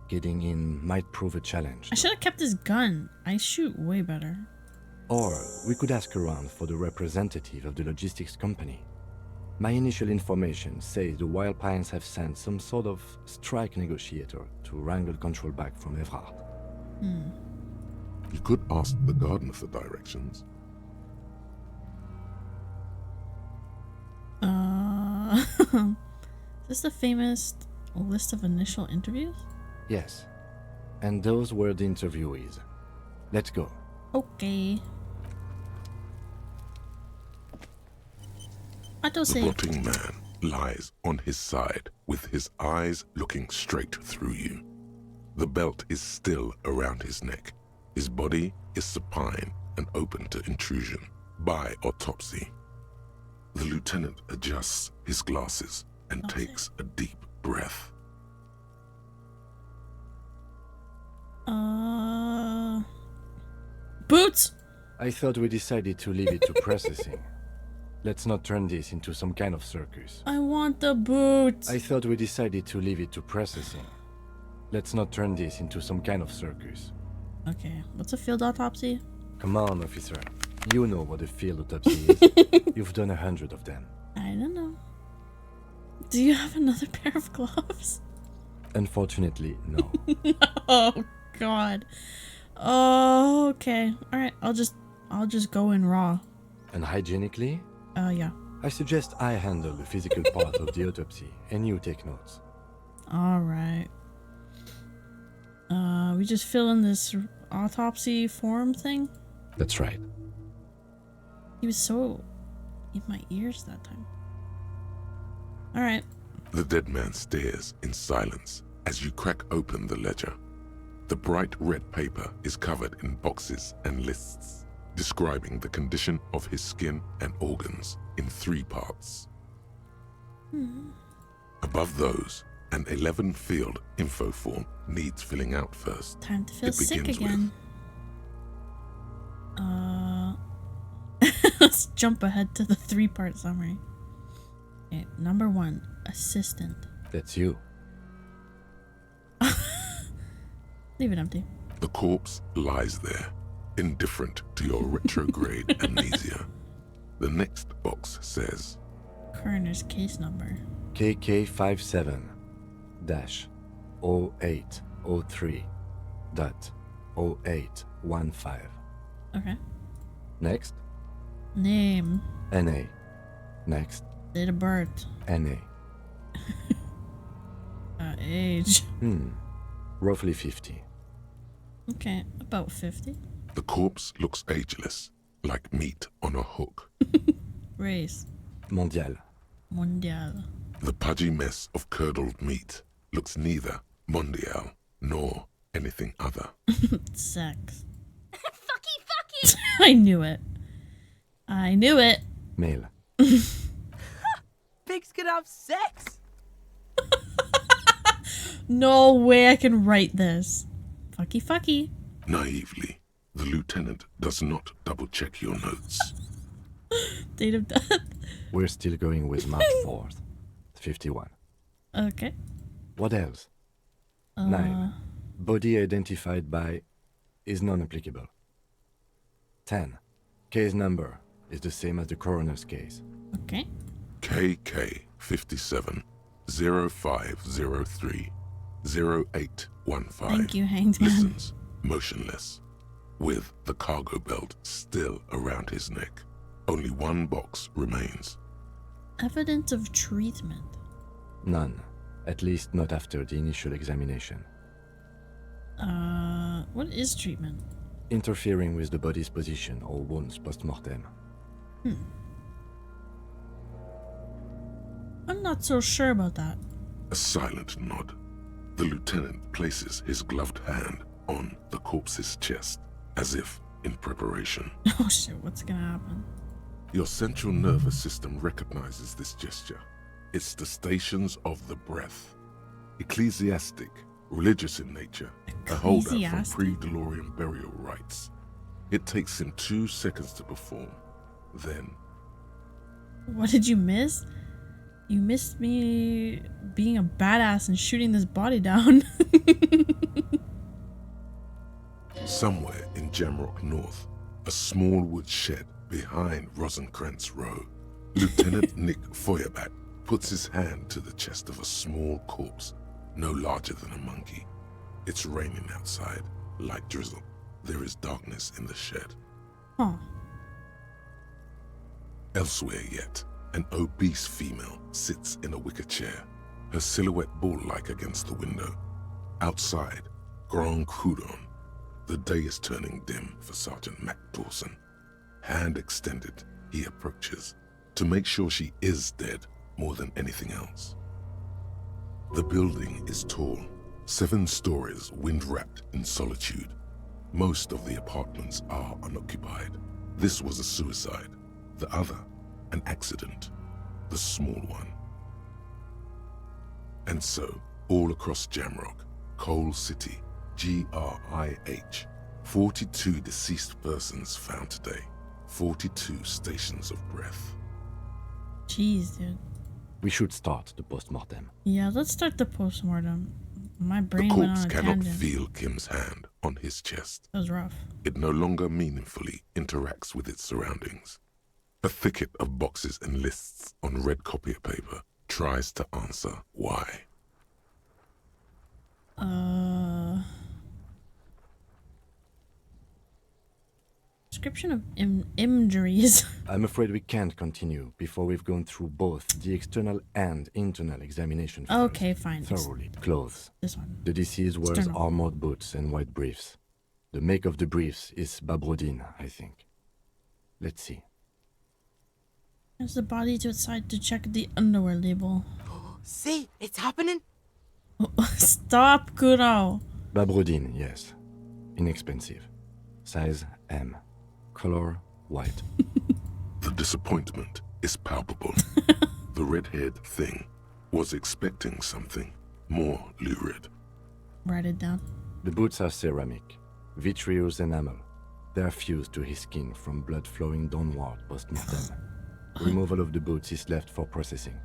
Getting in might prove a challenge. I should have kept his gun. I shoot way better. Or we could ask around for the representative of the logistics company. My initial information says the Wild Pines have sent some sort of strike negotiator to wrangle control back from Everard. You could ask the gardener for directions. Is this the famous list of initial interviews? Yes. And those were the interviewees. Let's go. Okay. The Autosave. rotting man lies on his side with his eyes looking straight through you. The belt is still around his neck. His body is supine and open to intrusion by autopsy. The lieutenant adjusts his glasses and takes a deep breath. Boots! I thought we decided to leave it to processing. Let's not turn this into some kind of circus. I want the boots! I thought we decided to leave it to processing. Let's not turn this into some kind of circus. Okay, what's a field autopsy? Come on, officer. You know what a field autopsy is. You've done 100 of them. I don't know. Do you have another pair of gloves? Unfortunately, no. Oh God. Oh, okay. All right. I'll just go in raw. And hygienically, Yeah. I suggest I handle the physical part of the autopsy and you take notes. All right. We just fill in this autopsy form thing. That's right. He was so in my ears that time. All right. The dead man stares in silence as you crack open the ledger. The bright red paper is covered in boxes and lists, describing the condition of his skin and organs in 3 parts. Above those, an 11-field info form needs filling out first. Time to feel It sick begins again. Let's jump ahead to the 3-part summary. Okay, number 1, assistant. That's you. Leave it empty. The corpse lies there, indifferent to your retrograde amnesia. The next box says, Coroner's case number. KK57-0803.0815. Okay. Next, Name. NA. Next, Date of birth. NA. Age. Roughly 50. Okay, about 50. the corpse looks ageless, like meat on a hook. Race. Mondial. Mondial. The pudgy mess of curdled meat looks neither mondial nor anything other. Sex. Fucky! I knew it. I knew it. Male. Pigs can have sex. No way I can write this. Fucky. Naively, the lieutenant does not double-check your notes. Date of death. We're still going with March 4th. 51. Okay. What else? 9. Body identified by is non-applicable. 10. Case number is the same as the coroner's case. Okay. KK 57 0503 0815. Thank you, Hangman. Listens, motionless, with the cargo belt still around his neck. Only one box remains. Evidence of treatment. None. At least not after the initial examination. What is treatment? Interfering with the body's position or wounds post-mortem. I'm not so sure about that. A silent nod. The lieutenant places his gloved hand on the corpse's chest, as if in preparation. Oh shit, what's gonna happen? Your central nervous system recognizes this gesture. It's the stations of the breath. Ecclesiastic, religious in nature, a holdout from Ecclesiastic? pre-DeLorean burial rites. It takes him 2 seconds to perform. Then, What did you miss? You missed me being a badass and shooting this body down. somewhere in Jamrock North, a small wood shed behind Rosencrantz Row, Lieutenant Nick Feuerbach puts his hand to the chest of a small corpse, no larger than a monkey. It's raining outside, light drizzle. There is darkness in the shed. Huh. Elsewhere yet, an obese female sits in a wicker chair, her silhouette bull-like against the window. Outside, Grand Coudon. The day is turning dim for Sergeant Mac Dawson. Hand extended, he approaches, to make sure she is dead more than anything else. The building is tall, 7 stories wind-wrapped in solitude. Most of the apartments are unoccupied. This was a suicide. The other, an accident. The small one. And so, all across Jamrock, Coal City, GRIH, 42 deceased persons found today. 42 stations of breath. Jeez, dude. We should start the post-mortem. Yeah, let's start the postmortem. My The brain went corpse on a cannot tangent. feel Kim's hand on his chest. That was rough. It no longer meaningfully interacts with its surroundings. A thicket of boxes and lists on red copier paper tries to answer why. Description of injuries. I'm afraid we can't continue before we've gone through both the external and internal examination first. Okay, fine. Thoroughly. Clothes. This one. The deceased wears External. armored boots and white briefs. The make of the briefs is Babrodine, I think. Let's see. There's the body to its side to check the underwear label. See, it's happening. Stop, Kuno. Babrodine, yes. Inexpensive. Size M. Color white. The disappointment is palpable. The red-haired thing was expecting something more lurid. Write it down. The boots are ceramic, vitreous enamel. They are fused to his skin from blood flowing downward post-mortem. Removal of the boots is left for processing.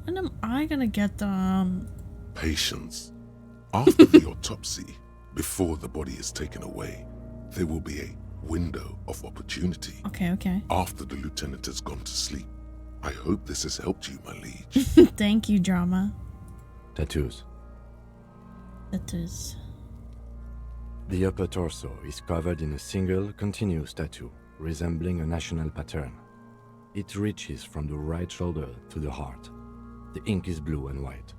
When am I gonna get them? Patience. After the autopsy, before the body is taken away, there will be a window of opportunity. Okay. After the lieutenant has gone to sleep. I hope this has helped you, my liege. Thank you, drama. Tattoos. That is. The upper torso is covered in a single continuous tattoo, resembling a national pattern. It reaches from the right shoulder to the heart. The ink is blue and white.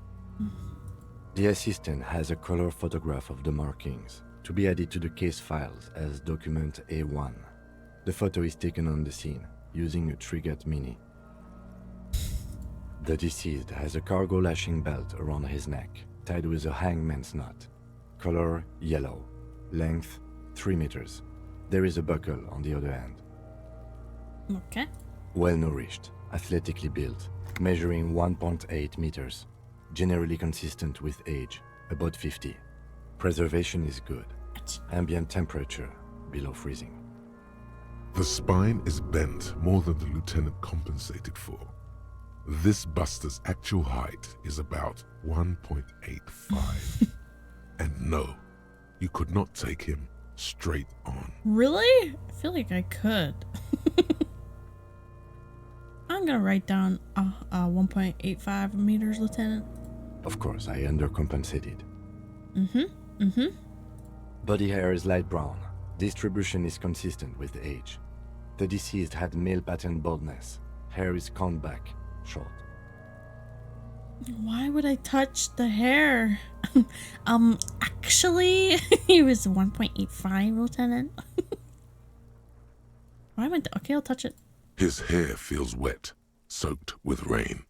The assistant has a color photograph of the markings, to be added to the case files as document A1. The photo is taken on the scene, using a Trigat Mini. The deceased has a cargo lashing belt around his neck, tied with a hangman's knot. Color yellow. Length 3 meters. There is a buckle on the other end. Okay. Well nourished, athletically built, measuring 1.8 meters. Generally consistent with age, about 50. Preservation is good. Ambient temperature below freezing. The spine is bent more than the lieutenant compensated for. This buster's actual height is about 1.85. And no, you could not take him straight on. Really? I feel like I could. I'm gonna write down 1.85 meters, Lieutenant. Of course, I undercompensated. Body hair is light brown. Distribution is consistent with age. The deceased had male pattern baldness. Hair is combed back, short. Why would I touch the hair? Actually, he was 1.85, Lieutenant. Why am I? Okay, I'll touch it. His hair feels wet, soaked with rain,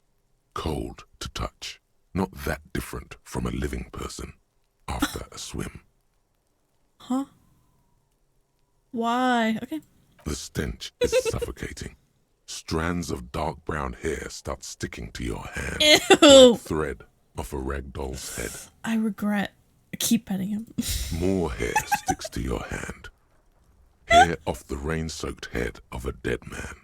cold to touch. Not that different from a living person after a swim. Huh? Why? Okay. The stench is suffocating. Strands of dark brown hair start sticking to your hand. Ew. Like thread off a rag doll's head. I regret. Keep petting him. More hair sticks to your hand. Hair off the rain-soaked head of a dead man.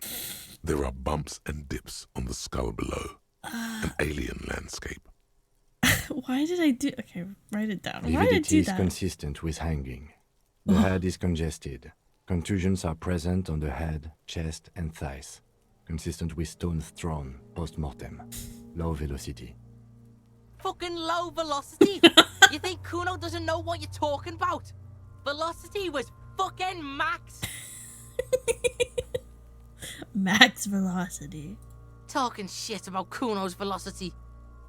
There are bumps and dips on the skull below. An alien landscape. Why did I do? Okay, write it down. Why did I Lividity do is that? consistent with hanging. The head is congested. Contusions are present on the head, chest, and thighs. Consistent with stones thrown post-mortem. Low velocity. Fucking low velocity. You think Kuno doesn't know what you're talking about? Velocity was fucking max. Max velocity. Talking shit about Kuno's velocity.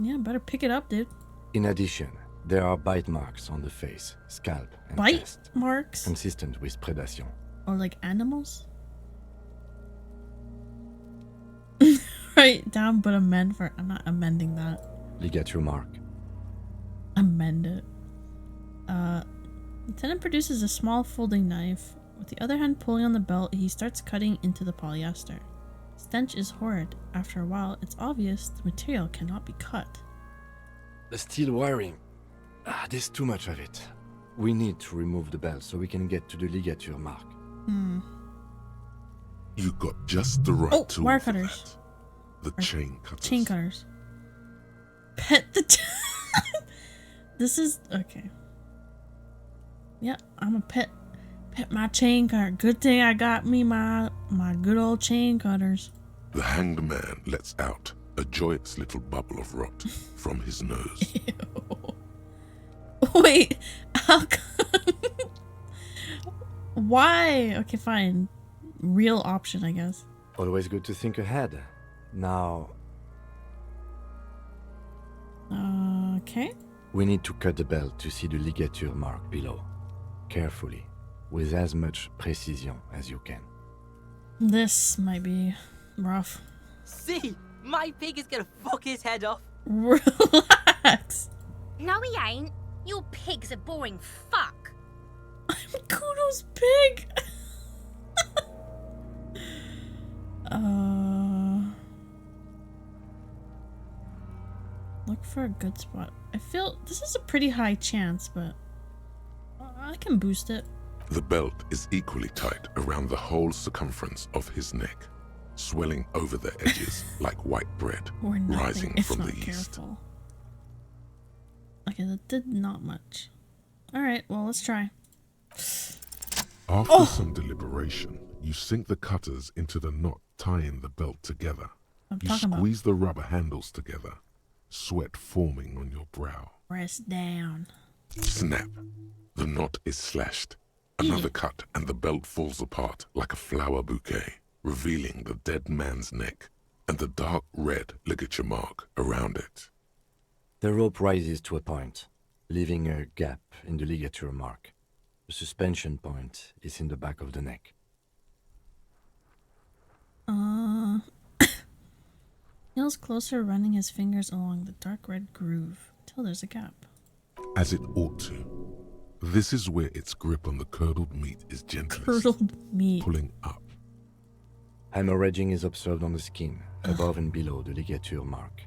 Yeah, better pick it up, dude. In addition, there are bite marks on the face, scalp, and Bite chest. marks? Consistent with predation. Or like animals? Write down, but amend for. I'm not amending that. Ligature mark. Amend it. Lieutenant produces a small folding knife. With the other hand pulling on the belt, he starts cutting into the polyester. Stench is horrid. After a while, it's obvious the material cannot be cut. The steel wiring. There's too much of it. We need to remove the belt so we can get to the ligature mark. You got just the right tool wire for cutters. that. The chain cutters. Chain cutters. Pet the This is okay. Yeah, I'm a pet my chain cutter. Good thing I got me my good old chain cutters. The hanged man lets out a joyous little bubble of rot from his nose. Ew. Wait, how come? Why? Okay, fine. Real option, I guess. Always good to think ahead. Now, Okay. we need to cut the belt to see the ligature mark below. Carefully, with as much precision as you can. This might be rough. See, my pig is gonna fuck his head off. Relax. No, he ain't. Your pig's a boring fuck. I'm Kuno's pig. Look for a good spot. I feel this is a pretty high chance, but I can boost it. The belt is equally tight around the whole circumference of his neck, swelling over the edges like white bread Or nothing rising if from not the east. careful. Okay, that did not much. Alright, well, let's try. After some deliberation, you sink the cutters into the knot tying the belt together. I'm You talking about squeeze the rubber handles together, sweat forming on your brow. press down. Snap! The knot is slashed. Another cut and the belt falls apart like a flower bouquet, revealing the dead man's neck and the dark red ligature mark around it. The rope rises to a point, leaving a gap in the ligature mark. The suspension point is in the back of the neck. Feels closer, running his fingers along the dark red groove till there's a gap. As it ought to. This is where its grip on the curdled meat is gentlest, Curdled meat. pulling up. Hemorrhaging is observed on the skin, above and below the ligature mark.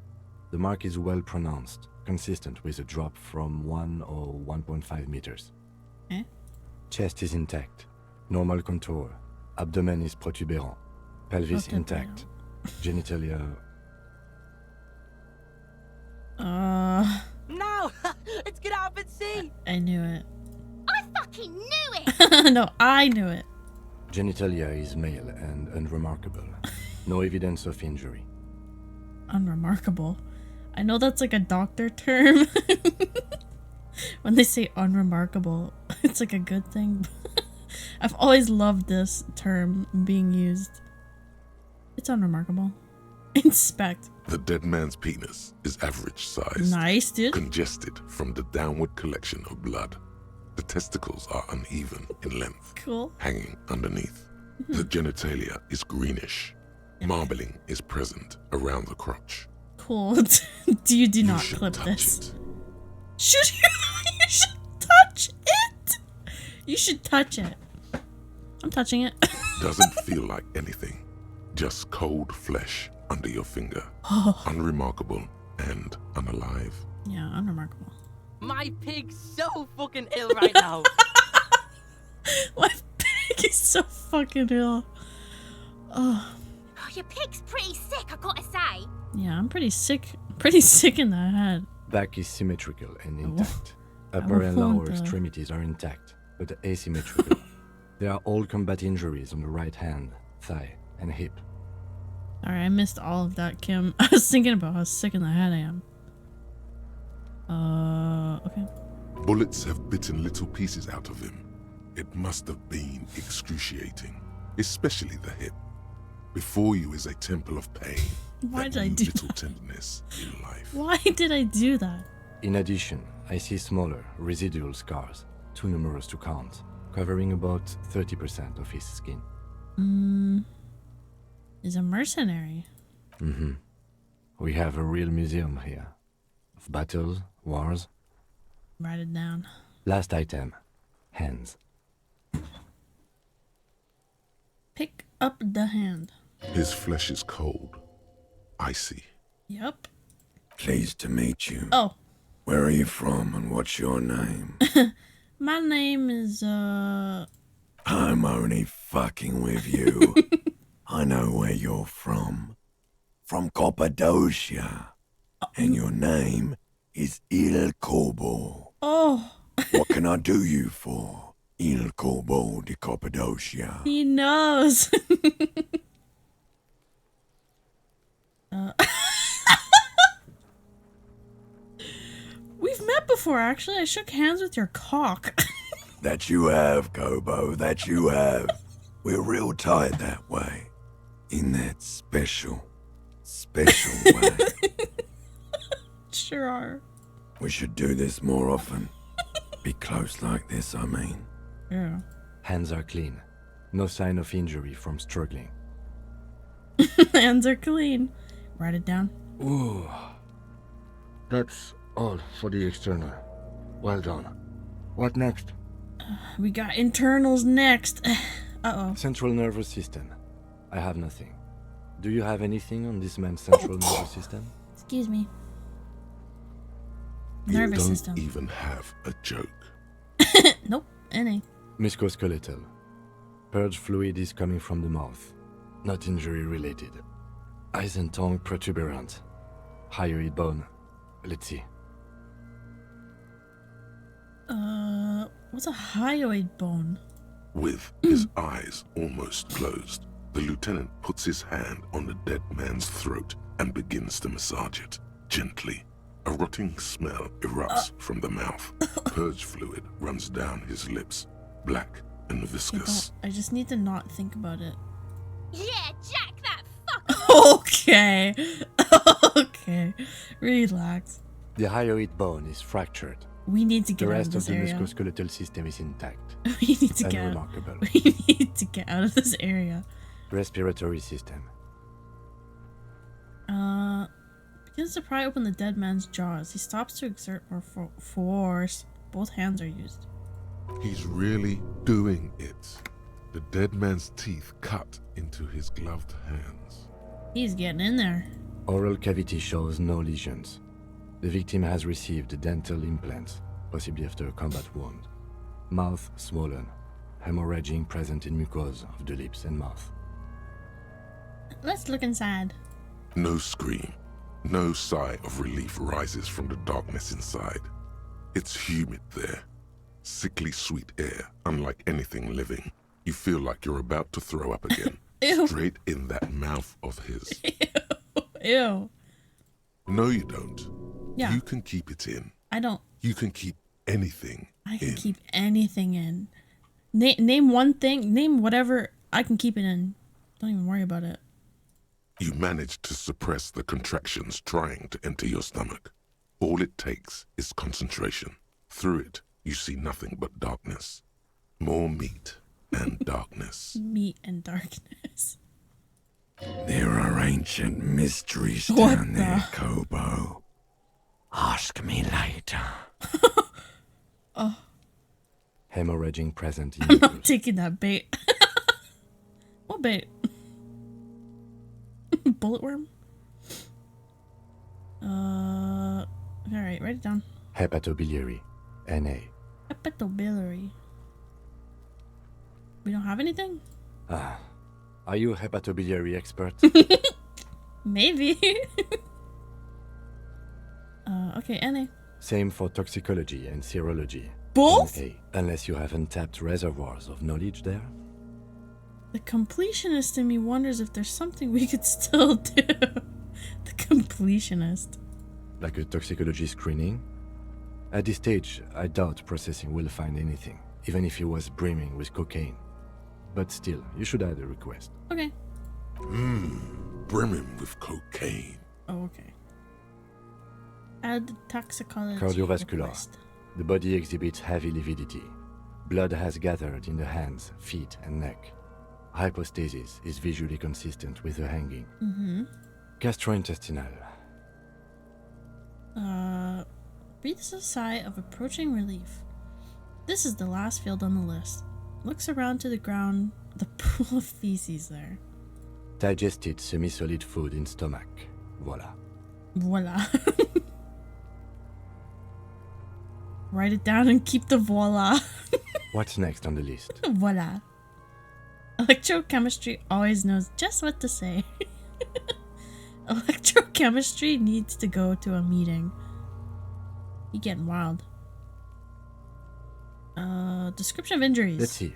The mark is well pronounced, consistent with a drop from 1 or 1.5 meters. Eh? Chest is intact, normal contour. Abdomen is protuberant, pelvis intact, genitalia. No! It's gonna happen, see! I knew it. I fucking knew it! No, I knew it. Genitalia is male and unremarkable. No evidence of injury. Unremarkable. I know that's like a doctor term. When they say unremarkable, it's like a good thing. I've always loved this term being used. It's unremarkable. Inspect. The dead man's penis is average size. Nice, dude. Congested from the downward collection of blood. The testicles are uneven in length, Cool. hanging underneath. The genitalia is greenish. Marbling is present around the crotch. Cool. Do You not should clip touch this. it. Should you? You should touch it. You should touch it. I'm touching it. Doesn't feel like anything. Just cold flesh under your finger. Unremarkable and unalive. Yeah, unremarkable. My pig's so fucking ill right now. My pig is so fucking ill. Oh, Oh, your pig's pretty sick, I gotta say. yeah, I'm pretty sick. Pretty sick in the head. Back is symmetrical and intact. I Upper and want lower the- extremities are intact, but asymmetrical. There are all combat injuries on the right hand, thigh, and hip. Alright, I missed all of that, Kim. I was thinking about how sick in the head I am. Okay. Bullets have bitten little pieces out of him. It must have been excruciating, especially the hip. Before you is a temple of pain. Why that did I knew do little that? tenderness in life. Why did I do that? In addition, I see smaller, residual scars, too numerous to count, covering about 30% of his skin. He's a mercenary. We have a real museum here. Of battles, wars. Write it down. Last item, hands. Pick up the hand. His flesh is cold, icy. Yep. Pleased to meet you. Oh, Where are you from and what's your name? my name is, I'm only fucking with you. I know where you're from. From Cappadocia. And your name is Il Corbo. Oh, What can I do you for? Il Corbo di Cappadocia. he knows. We've met before. before, actually. I shook hands with your cock. That you have, Kobo, that you have. We're real tight that way. In that special way. Sure are. We should do this more often. Be close like this, I mean. Yeah. Hands are clean. No sign of injury from struggling. Hands are clean. Write it down. Ooh. That's all for the external. Well done. What next? We got internals next. Uh-oh. Central nervous system. I have nothing. Do you have anything on this man's central nervous system? Excuse me. You Nervous don't system. even have a joke. Nope. Any. Musculoskeletal. Purge fluid is coming from the mouth. Not injury related. Eyes and tongue protuberant. Hyoid bone. Let's see. What's a hyoid bone? With his eyes almost closed, the lieutenant puts his hand on the dead man's throat and begins to massage it, gently. A rotting smell erupts from the mouth. Purge fluid runs down his lips, black and viscous. I just need to not think about it. Yeah, Jack that fucker! Okay. Okay. Relax. The hyoid bone is fractured. We need to The get out of rest of this the area. musculoskeletal system is intact. We need to get out. Unremarkable. We need to get out of this area. Respiratory system. Begins to pry open the dead man's jaws. He stops to exert more force. Both hands are used. He's really doing it. The dead man's teeth cut into his gloved hands. He's getting in there. Oral cavity shows no lesions. The victim has received dental implants, possibly after a combat wound. Mouth swollen. Hemorrhaging present in mucosa of the lips and mouth. Let's look inside. No scream, no sigh of relief rises from the darkness inside. It's humid there. Sickly sweet air, unlike anything living. You feel like you're about to throw up again. Ew. Straight in that mouth of his. Ew. No, you don't. Yeah. You can keep it in. I don't. You can keep anything I can in. keep anything in. Name one thing. Name whatever. I can keep it in. Don't even worry about it. You manage to suppress the contractions trying to enter your stomach. All it takes is concentration. Through it, you see nothing but darkness. More meat and darkness. Meat and darkness. There are ancient mysteries What down there, the- Kobo. Ask me later. Hemorrhaging present in I'm not mucus. taking that bait. What bait? Bullet worm? Alright, write it down. Hepatobiliary. NA. Hepatobiliary. We don't have anything? Are you a hepatobiliary expert? Maybe. Okay, NA. Same for toxicology and serology. Both? NA, unless you have untapped reservoirs of knowledge there. The completionist in me wonders if there's something we could still do. The completionist. Like a toxicology screening. At this stage, I doubt processing will find anything, even if he was brimming with cocaine. But still, you should add a request. Okay. Brimming with cocaine. Oh, okay. Add toxicology. Cardiovascular. request. The body exhibits heavy lividity. Blood has gathered in the hands, feet, and neck. Hypostasis is visually consistent with the hanging. Gastrointestinal. Breathes a sigh of approaching relief. This is the last field on the list. Looks around to the ground, the pool of feces there. Digested semi-solid food in stomach. Voila. Voila. Write it down and keep the voila. What's next on the list? Voila. Electrochemistry always knows just what to say. Electrochemistry needs to go to a meeting. You getting wild. Description of injuries. Let's see.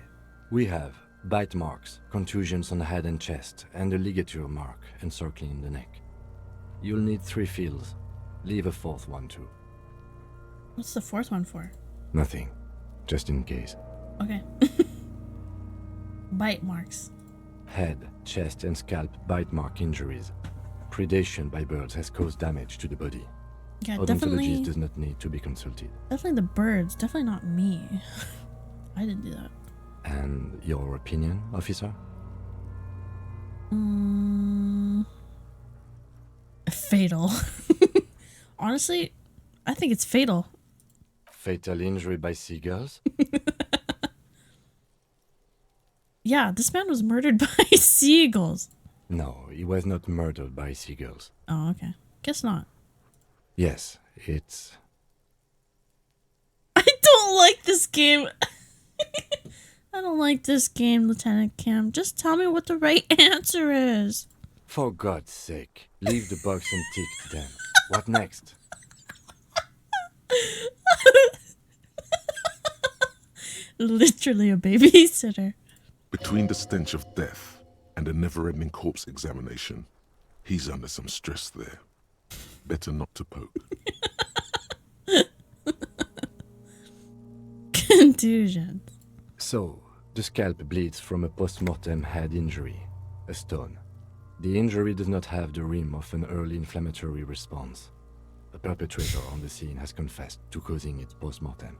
We have bite marks, contusions on the head and chest, and a ligature mark encircling the neck. You'll need 3 fields. Leave a 4th one too. What's the fourth one for? Nothing. Just in case. Okay. Bite marks. Head, chest, and scalp bite mark injuries. Predation by birds has caused damage to the body. Yeah, Odontologist definitely. does not need to be consulted. Definitely the birds. Definitely not me. I didn't do that. And your opinion, officer? Fatal. Honestly, I think it's fatal. Fatal injury by seagulls? Yeah, this man was murdered by seagulls. No, he was not murdered by seagulls. Oh, okay. Guess not. Yes, it's... I don't like this game. I don't like this game, Lieutenant Cam. Just tell me what the right answer is. For God's sake, leave the box and tick then. What next? Literally a babysitter. Between the stench of death and a never-ending corpse examination, he's under some stress there. Better not to poke. Contusions. So, the scalp bleeds from a post-mortem head injury, a stone. The injury does not have the rim of an early inflammatory response. The perpetrator on the scene has confessed to causing it post-mortem.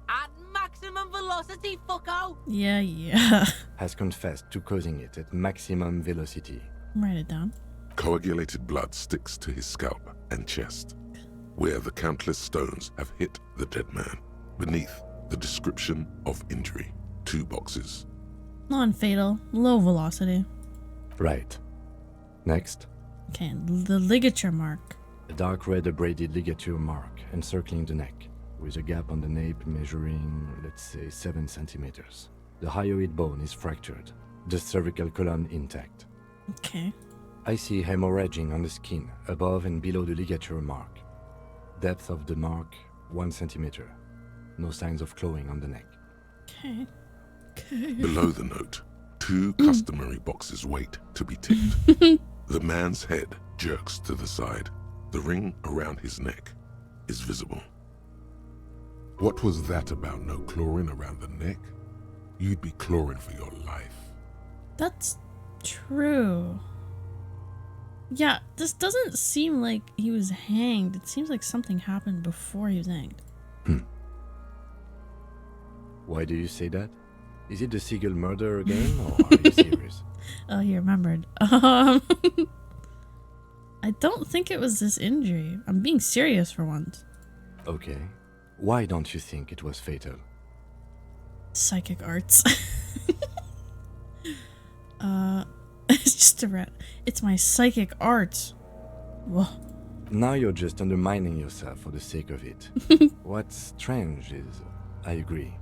At maximum velocity, fucko! Yeah. Has confessed to causing it at maximum velocity. Write it down. Coagulated blood sticks to his scalp and chest, where the countless stones have hit the dead man. Beneath, the description of injury. 2 boxes. Non-fatal. Low velocity. Right. Next, Okay, the ligature mark. a dark red abraded ligature mark encircling the neck, with a gap on the nape measuring, let's say, 7 centimeters. The hyoid bone is fractured, the cervical column intact. Okay. I see hemorrhaging on the skin, above and below the ligature mark. Depth of the mark, 1 centimeter. No signs of clawing on the neck. Okay. Below the note, 2 customary boxes wait to be ticked. The man's head jerks to the side. The ring around his neck is visible. What was that about no clawing around the neck? You'd be clawing for your life. That's true. Yeah, this doesn't seem like he was hanged. It seems like something happened before he was hanged. Why do you say that? Is it the seagull murder again, or are you serious? Oh, he remembered. I don't think it was this injury. I'm being serious for once. Okay. Why don't you think it was fatal? Psychic arts. It's just a rat. It's my psychic arts. Whoa. Now you're just undermining yourself for the sake of it. What's strange is, I agree.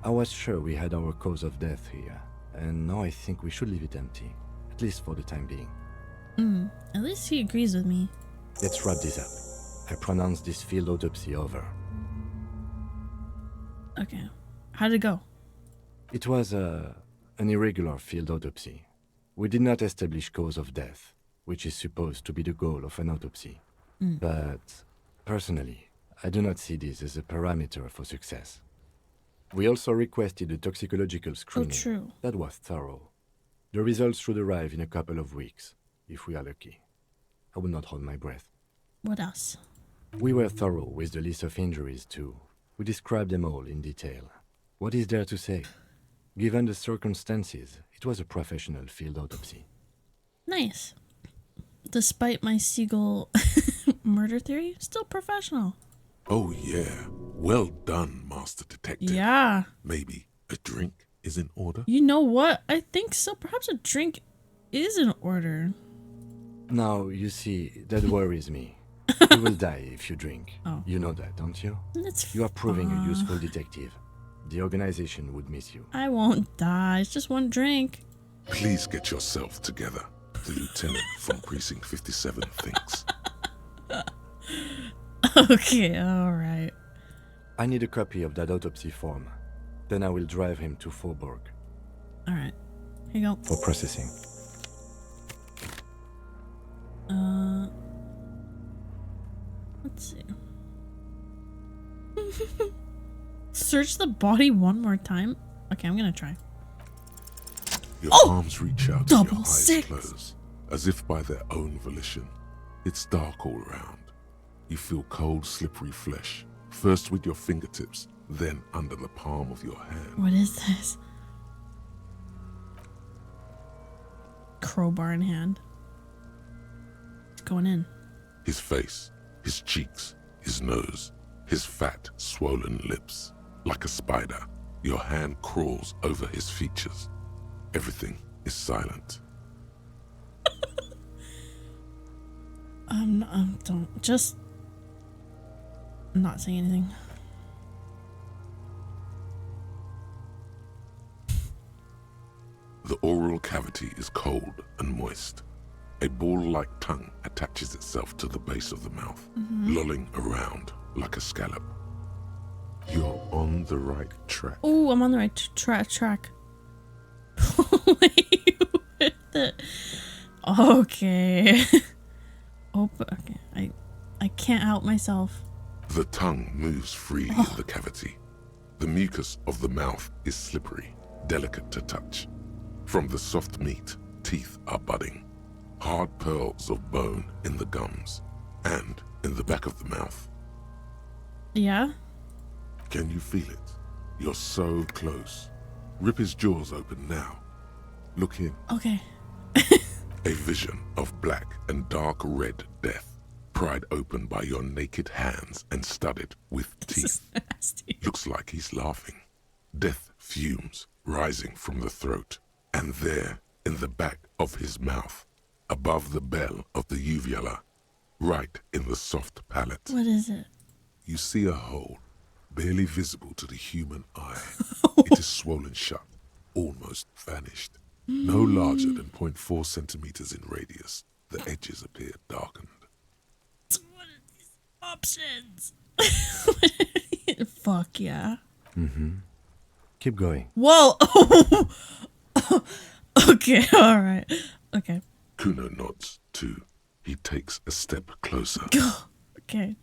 I was sure we had our cause of death here, and now I think we should leave it empty, at least for the time being. At least he agrees with me. Let's wrap this up. I pronounce this field autopsy over. Okay. How'd it go? It was an irregular field autopsy. We did not establish cause of death, which is supposed to be the goal of an autopsy. But, personally, I do not see this as a parameter for success. We also requested a toxicological screening. true. That was thorough. The results should arrive in a couple of weeks, if we are lucky. I will not hold my breath. What else? We were thorough with the list of injuries, too. We described them all in detail. What is there to say? Given the circumstances, it was a professional field autopsy. Nice. Despite my seagull murder theory, still professional. Oh yeah, well done, Master Detective. Yeah. Maybe a drink is in order? You know what? I think so. Perhaps a drink is in order. Now, you see, that worries me. You will die if you drink. Oh. You know that, don't you? It's You are proving a useful detective. The organization would miss you. I won't die. It's just one drink. Please get yourself together. The lieutenant from Precinct 57 thinks. Okay, alright. I need a copy of that autopsy form. Then I will drive him to Faubourg Alright. Here you go. for processing. Let's see. Search the body one more time. Okay, I'm gonna try. Your arms reach out and your Double eyes six. close, as if by their own volition. It's dark all around. You feel cold, slippery flesh, first with your fingertips, then under the palm of your hand. What is this? Crowbar in hand. It's going in. His face, his cheeks, his nose, his fat, swollen lips. Like a spider, your hand crawls over his features. Everything is silent. I'm not saying anything. The oral cavity is cold and moist. A ball-like tongue attaches itself to the base of the mouth, lolling around like a scallop. You're on the right track. Oh, I'm on the right track. Wait, what the? Okay. Okay. I can't help myself. The tongue moves freely in the cavity. The mucus of the mouth is slippery, delicate to touch. From the soft meat, teeth are budding. Hard pearls of bone in the gums and in the back of the mouth. Yeah? Can you feel it? You're so close. Rip his jaws open now. Look in. Okay. A vision of black and dark red death, pried open by your naked hands and studded with This teeth. is nasty. Looks like he's laughing. Death fumes rising from the throat, and there, in the back of his mouth, above the bell of the uvula, right in the soft palate, What is it? you see a hole, barely visible to the human eye. It is swollen shut, almost vanished. No larger than 0.4 centimeters in radius. The edges appear darkened. What are these options? Fuck yeah. Keep going. Whoa. Okay, alright. Okay. Kuno nods, too. He takes a step closer. Okay.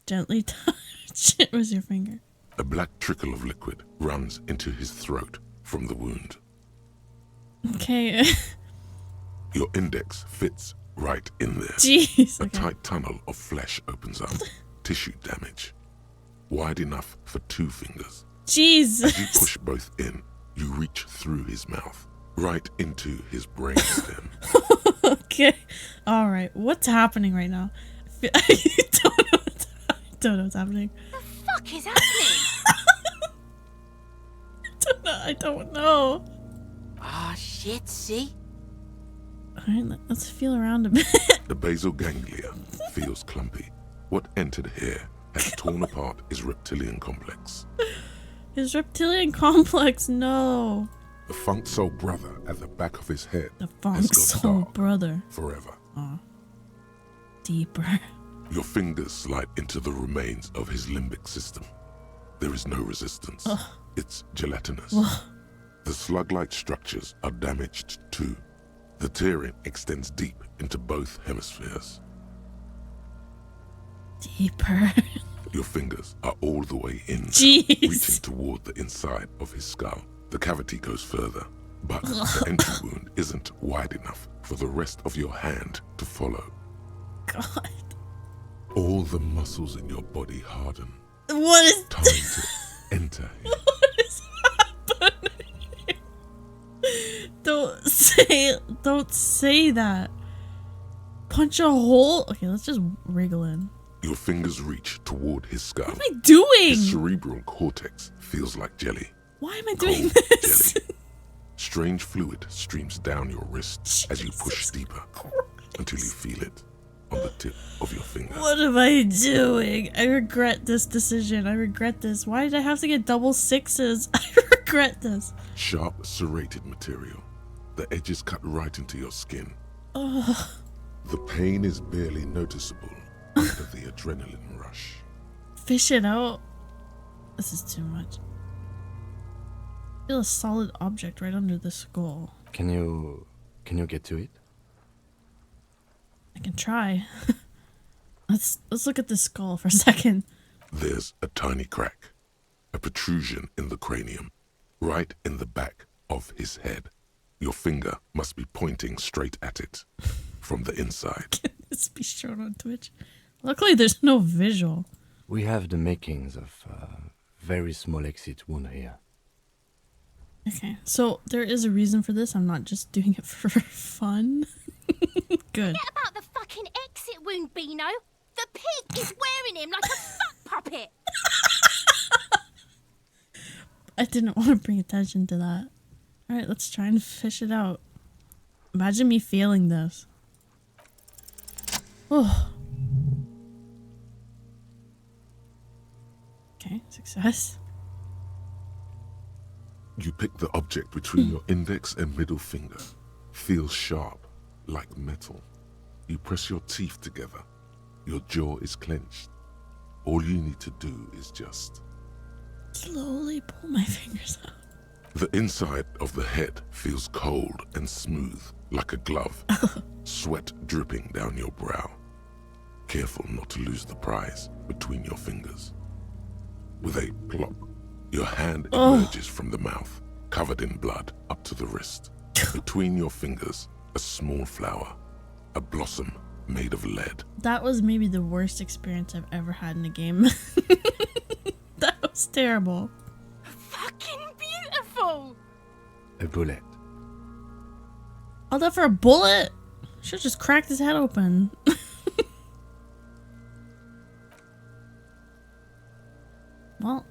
Gently touch it with your finger. A black trickle of liquid runs into his throat from the wound. Okay. Your index fits right in there. Jeez. A Okay. tight tunnel of flesh opens up. Tissue damage. Wide enough for 2 fingers. As you Jesus. push both in, you reach through his mouth, right into his brainstem. Okay. Alright. What's happening right now? I don't know what's happening. Fuck is happening? I don't know. Ah, shit, see? Alright, let's feel around a bit. The basal ganglia feels clumpy. What entered here has torn apart his reptilian complex. His reptilian complex, no. The funk soul brother at the back of his head The has funk gone soul dark brother. forever. Deeper. Your fingers slide into the remains of his limbic system. There is no resistance. It's gelatinous. The slug-like structures are damaged too. The tearing extends deep into both hemispheres. Deeper. Your fingers are all the way in, Jeez. reaching toward the inside of his skull. The cavity goes further, but the entry wound isn't wide enough for the rest of your hand to follow. God. All the muscles in your body harden. What is Time to enter him. What is happening? Don't say that. Punch a hole? Okay, let's just wriggle in. Your fingers reach toward his skull. What am I doing? His cerebral cortex feels like jelly. Why am I doing Cold this? jelly. Strange fluid streams down your wrist as you push Jesus deeper Christ. until you feel it on the tip of your finger. What am I doing? I regret this decision. I regret this. Why did I have to get double sixes? I regret this. Sharp, serrated material. The edges cut right into your skin. Ugh. The pain is barely noticeable under the adrenaline rush. Fish it out. This is too much. I feel a solid object right under the skull. Can you get to it? I can try. Let's look at the skull for a second. There's a tiny crack, a protrusion in the cranium, right in the back of his head. Your finger must be pointing straight at it from the inside. Can this be shown on Twitch? Luckily, there's no visual. We have the makings of a very small exit wound here. Okay, so there is a reason for this. I'm not just doing it for fun. Good. Forget about the fucking exit wound, Beano. The pig is wearing him like a fuck puppet. I didn't want to bring attention to that. Alright, let's try and fish it out. Imagine me failing this. Oh. Okay, success. You pick the object between your index and middle finger. Feels sharp, like metal. You press your teeth together. Your jaw is clenched. All you need to do is just Slowly pull my fingers out. The inside of the head feels cold and smooth, like a glove. Sweat dripping down your brow. Careful not to lose the prize between your fingers. With a plop, your hand emerges from the mouth, covered in blood up to the wrist. Between your fingers, a small flower, a blossom made of lead. That was maybe the worst experience I've ever had in a game. That was terrible. Fucking beautiful. A bullet. All that for a bullet? Should've just cracked his head open. Well,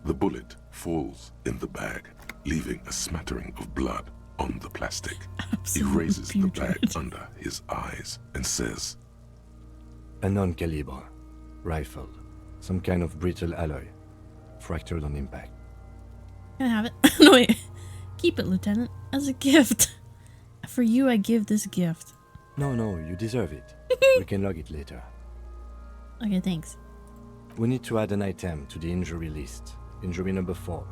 The bullet falls in the bag, leaving a smattering of blood on the plastic. He raises the bag under his eyes and says, A non-caliber. Rifle. Some kind of brittle alloy. Fractured on impact. can I have it? No, wait. Keep it, Lieutenant, as a gift. For you, I give this gift. No, you deserve it. We can log it later. Okay, thanks. We need to add an item to the injury list. Injury number 4.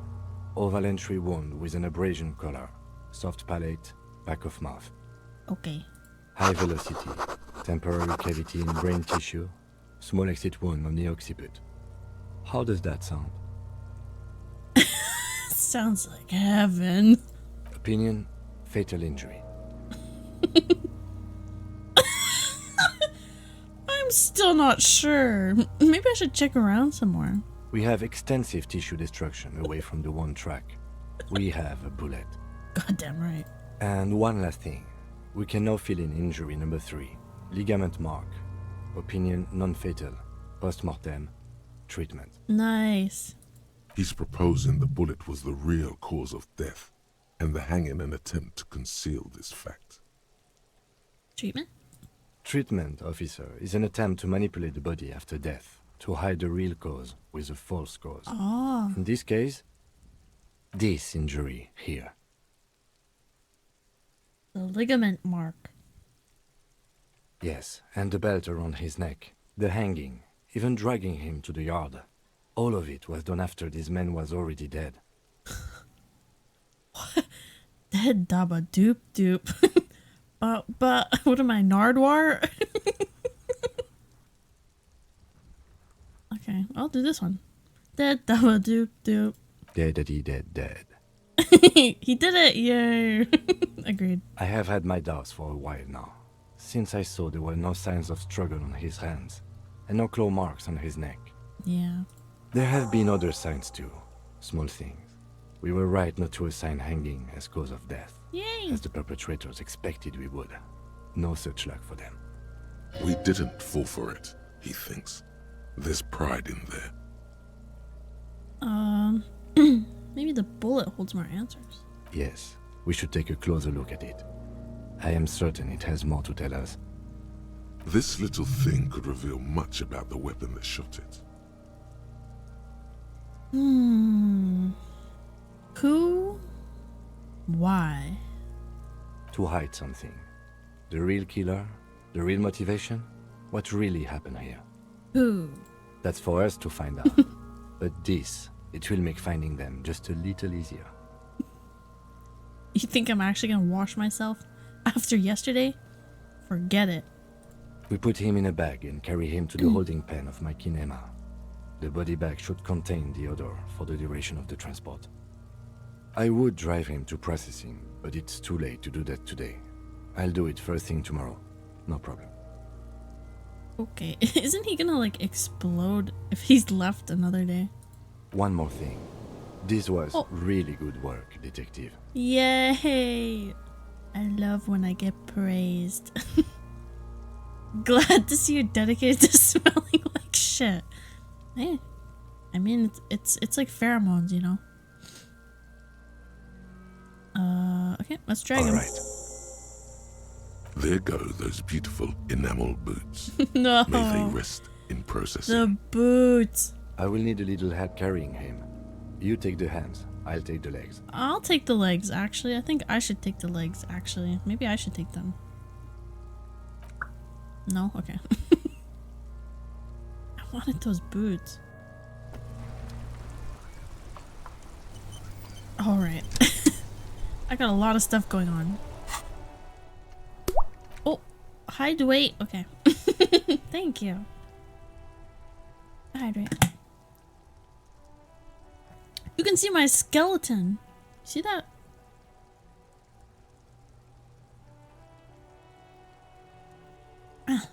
Oval entry wound with an abrasion color. Soft palate, back of mouth. Okay. High velocity. Temporary cavity in brain tissue. Small exit wound on the occiput. How does that sound? Sounds like heaven. Opinion, fatal injury. I'm still not sure. Maybe I should check around some more. We have extensive tissue destruction away from the wound track. We have a bullet. Goddamn right. And one last thing. We can now fill in injury number 3. Ligament mark. Opinion non-fatal. Post-mortem. Treatment. Nice. he's proposing the bullet was the real cause of death, and the hanging an attempt to conceal this fact. Treatment? Treatment, officer, is an attempt to manipulate the body after death, to hide the real cause with a false cause. Oh. In this case, this injury here. The ligament mark. Yes, and the belt around his neck, the hanging, even dragging him to the yard. All of it was done after this man was already dead. What? Dead dabba doop doop. But what am I, Nardwar? Okay, I'll do this one. Dead dabba doop doop. Dead. He did it, yay. Agreed. I have had my doubts for a while now, since I saw there were no signs of struggle on his hands, and no claw marks on his neck. Yeah. There have been other signs too, small things. We were right not to assign hanging as cause of death, Yay. as the perpetrators expected we would. No such luck for them. We didn't fall for it, he thinks. There's pride in there. Maybe the bullet holds more answers. Yes, we should take a closer look at it. I am certain it has more to tell us. This little thing could reveal much about the weapon that shot it. Who? Why? To hide something. The real killer? The real motivation? What really happened here? Who? That's for us to find out. But this, it will make finding them just a little easier. You think I'm actually gonna wash myself after yesterday? Forget it. We put him in a bag and carry him to the holding pen of my kinema. The body bag should contain the odor for the duration of the transport. I would drive him to processing, but it's too late to do that today. I'll do it first thing tomorrow. No problem. Okay, isn't he gonna like explode if he's left another day? One more thing. This was Oh. really good work, detective. Yay! I love when I get praised. Glad to see you're dedicated to smelling like shit. Hey, I mean it's like pheromones, you know. Okay, let's drag All him. right. There go those beautiful enamel boots. No, May they rest in processing. the boots. I will need a little help carrying him. You take the hands, I'll take the legs. I'll take the legs. Actually, I think I should take the legs. Actually, maybe I should take them. No, okay. I wanted those boots. All right. I got a lot of stuff going on. Oh, hydrate. Okay. Thank you. Hydrate. You can see my skeleton. See that? Ah.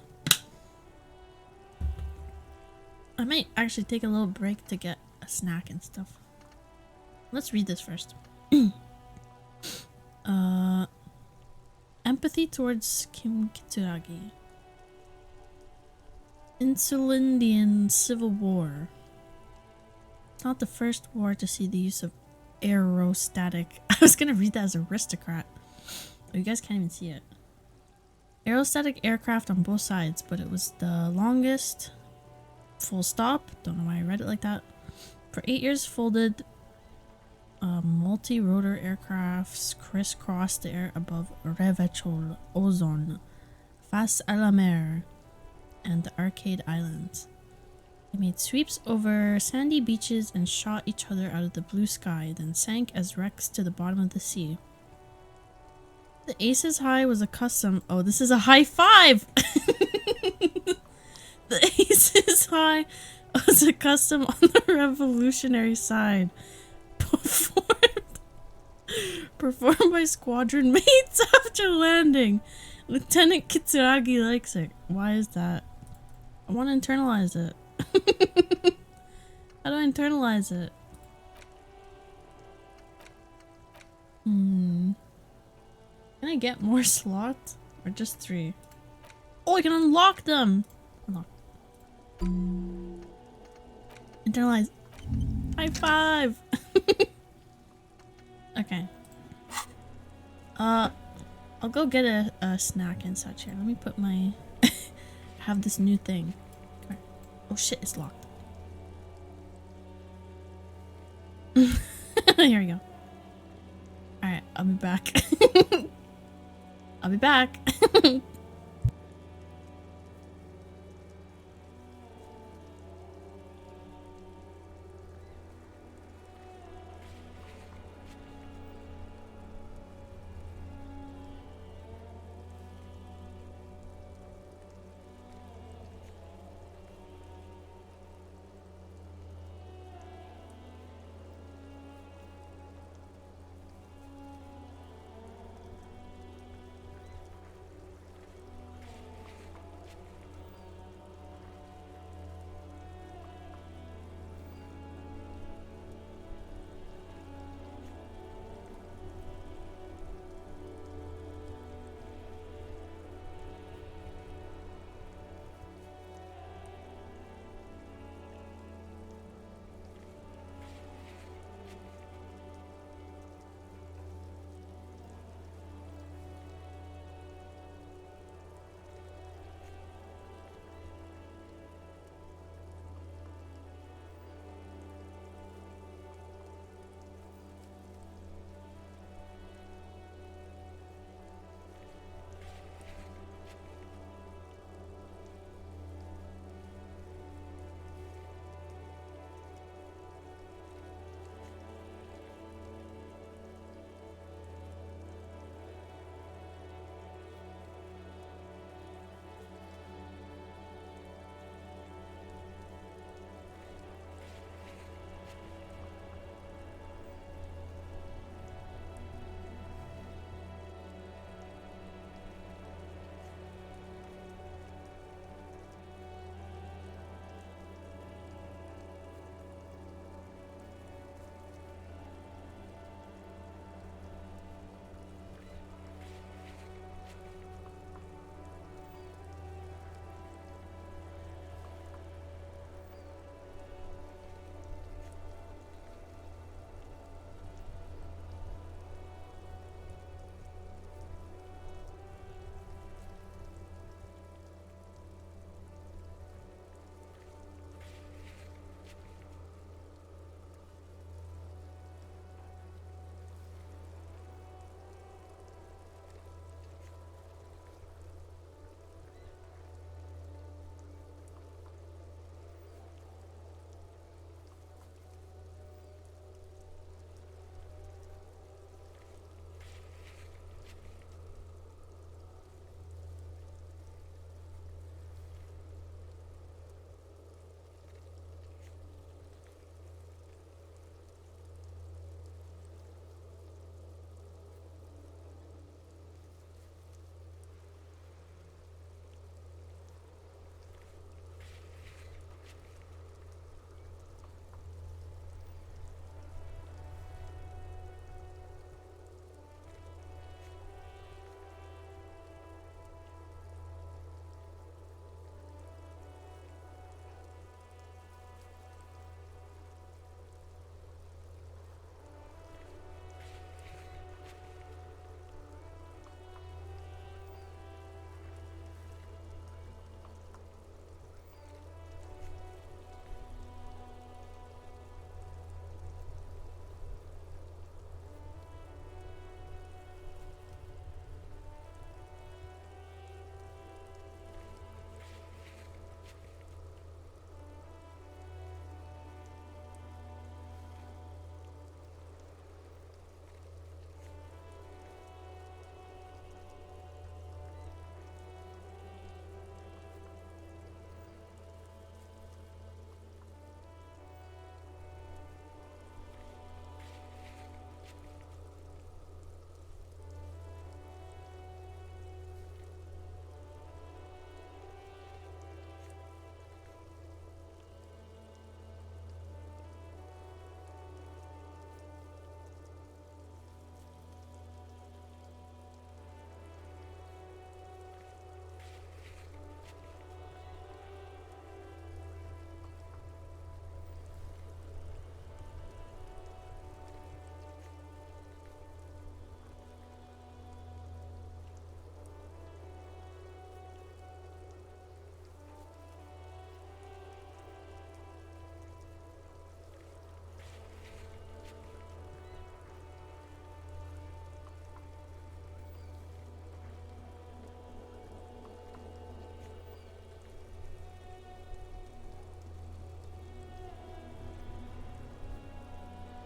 I might actually take a little break to get a snack and stuff. Let's read this first. Empathy towards Kim Kitsuragi. Insulindian Civil War. It's not the first war to see the use of aerostatic. I was gonna read that as aristocrat. Oh, you guys can't even see it. Aerostatic aircraft on both sides, but it was the longest. Full stop. Don't know why I read it like that. For 8 years, folded multi-rotor aircrafts crisscrossed the air above Revechol, Ozon, Face à la Mer, and the Arcade Islands. They made sweeps over sandy beaches and shot each other out of the blue sky, then sank as wrecks to the bottom of the sea. The Aces High was a custom. Oh, this is a high five! The Aces High was a custom on the revolutionary side. Performed by squadron mates after landing. Lieutenant Kitsuragi likes it. Why is that? I want to internalize it. How do I internalize it? Can I get more slots? Or just 3? Oh, I can unlock them! Unlock. Internalize. High five! Okay. I'll go get a snack and such here. Let me put my... have this new thing. Come here. Oh shit, it's locked. Here we go. Alright, I'll be back. I'll be back.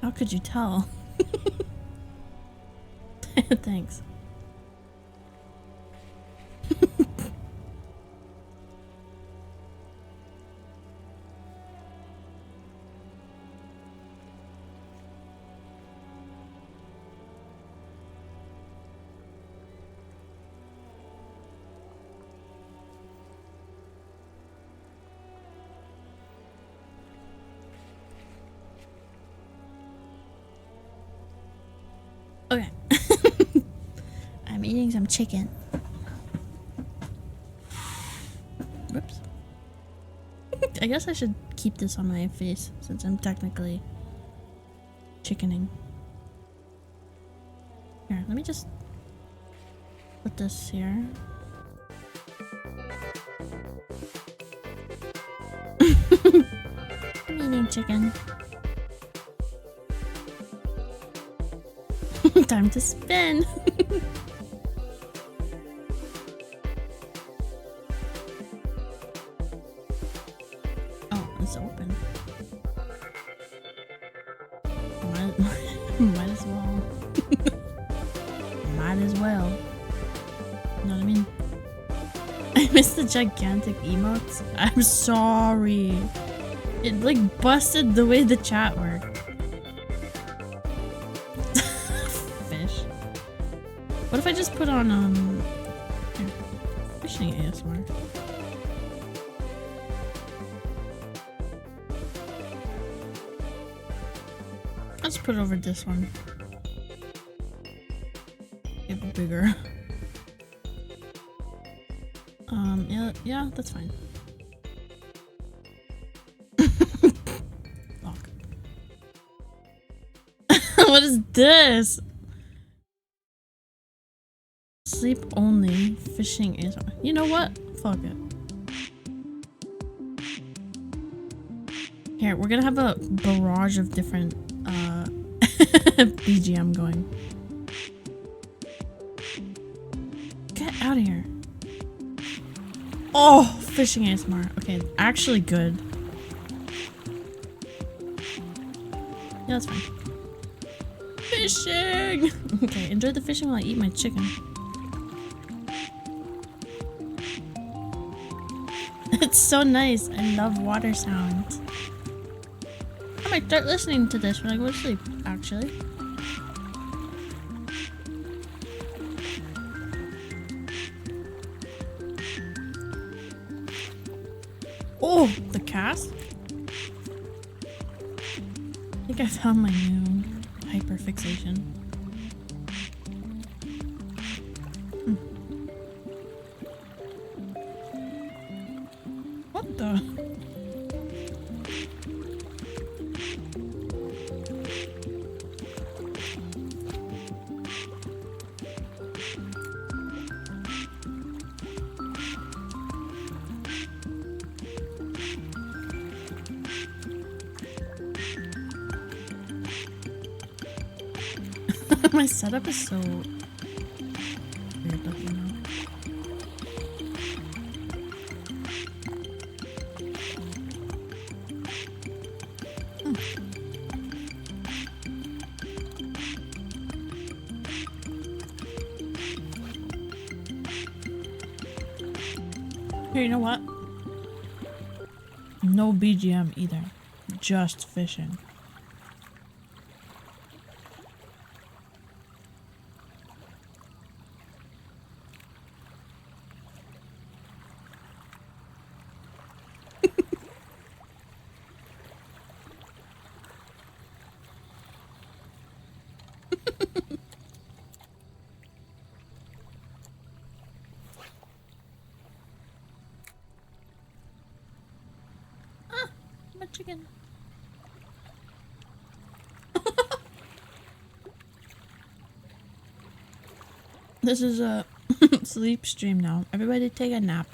How could you tell? Thanks. Okay. I'm eating some chicken. Whoops. I guess I should keep this on my face since I'm technically chickening. Here, let me just put this here. I'm eating chicken. Time to spin. Oh, it's open. Might as well. Might as well. You know what I mean? I missed the gigantic emotes. I'm sorry. It like busted the way the chat worked. What if I just put on, here, fishing ASMR? I'll just put it over this one. Get it bigger. Yeah, that's fine. Fuck. What is this? Sleep only, fishing is. You know what? Fuck it. Here, we're gonna have a barrage of different BGM going. Get out of here. Oh, fishing ASMR. Okay, actually good. Yeah, that's fine. Fishing! Okay, enjoy the fishing while I eat my chicken. It's so nice. I love water sounds. I might start listening to this when I go to sleep, actually. Oh, the cast? I think I found my new hyperfixation. What the? My setup is so weird looking now. Here, you know what? No BGM either. Just fishing. My chicken. This is a sleep stream now. Everybody take a nap.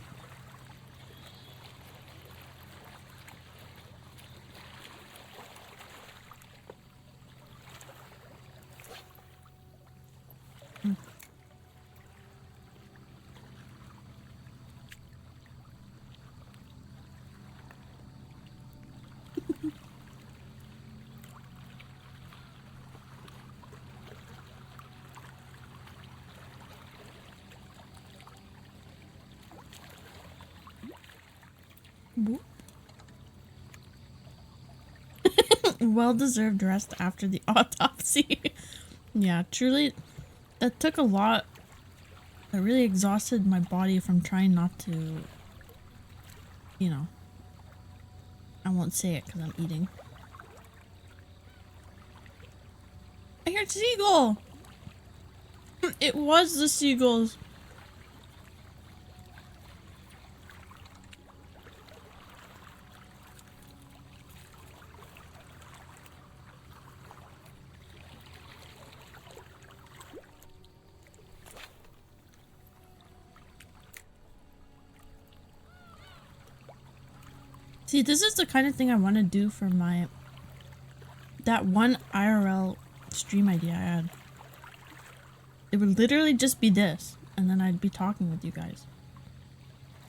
Whoop. Well-deserved rest after the autopsy. Yeah, truly, that took a lot. It really exhausted my body from trying not to, you know. I won't say it because I'm eating. I heard seagull! It was the seagulls. See, this is the kind of thing I want to do for my... that one IRL stream idea I had. It would literally just be this, and then I'd be talking with you guys.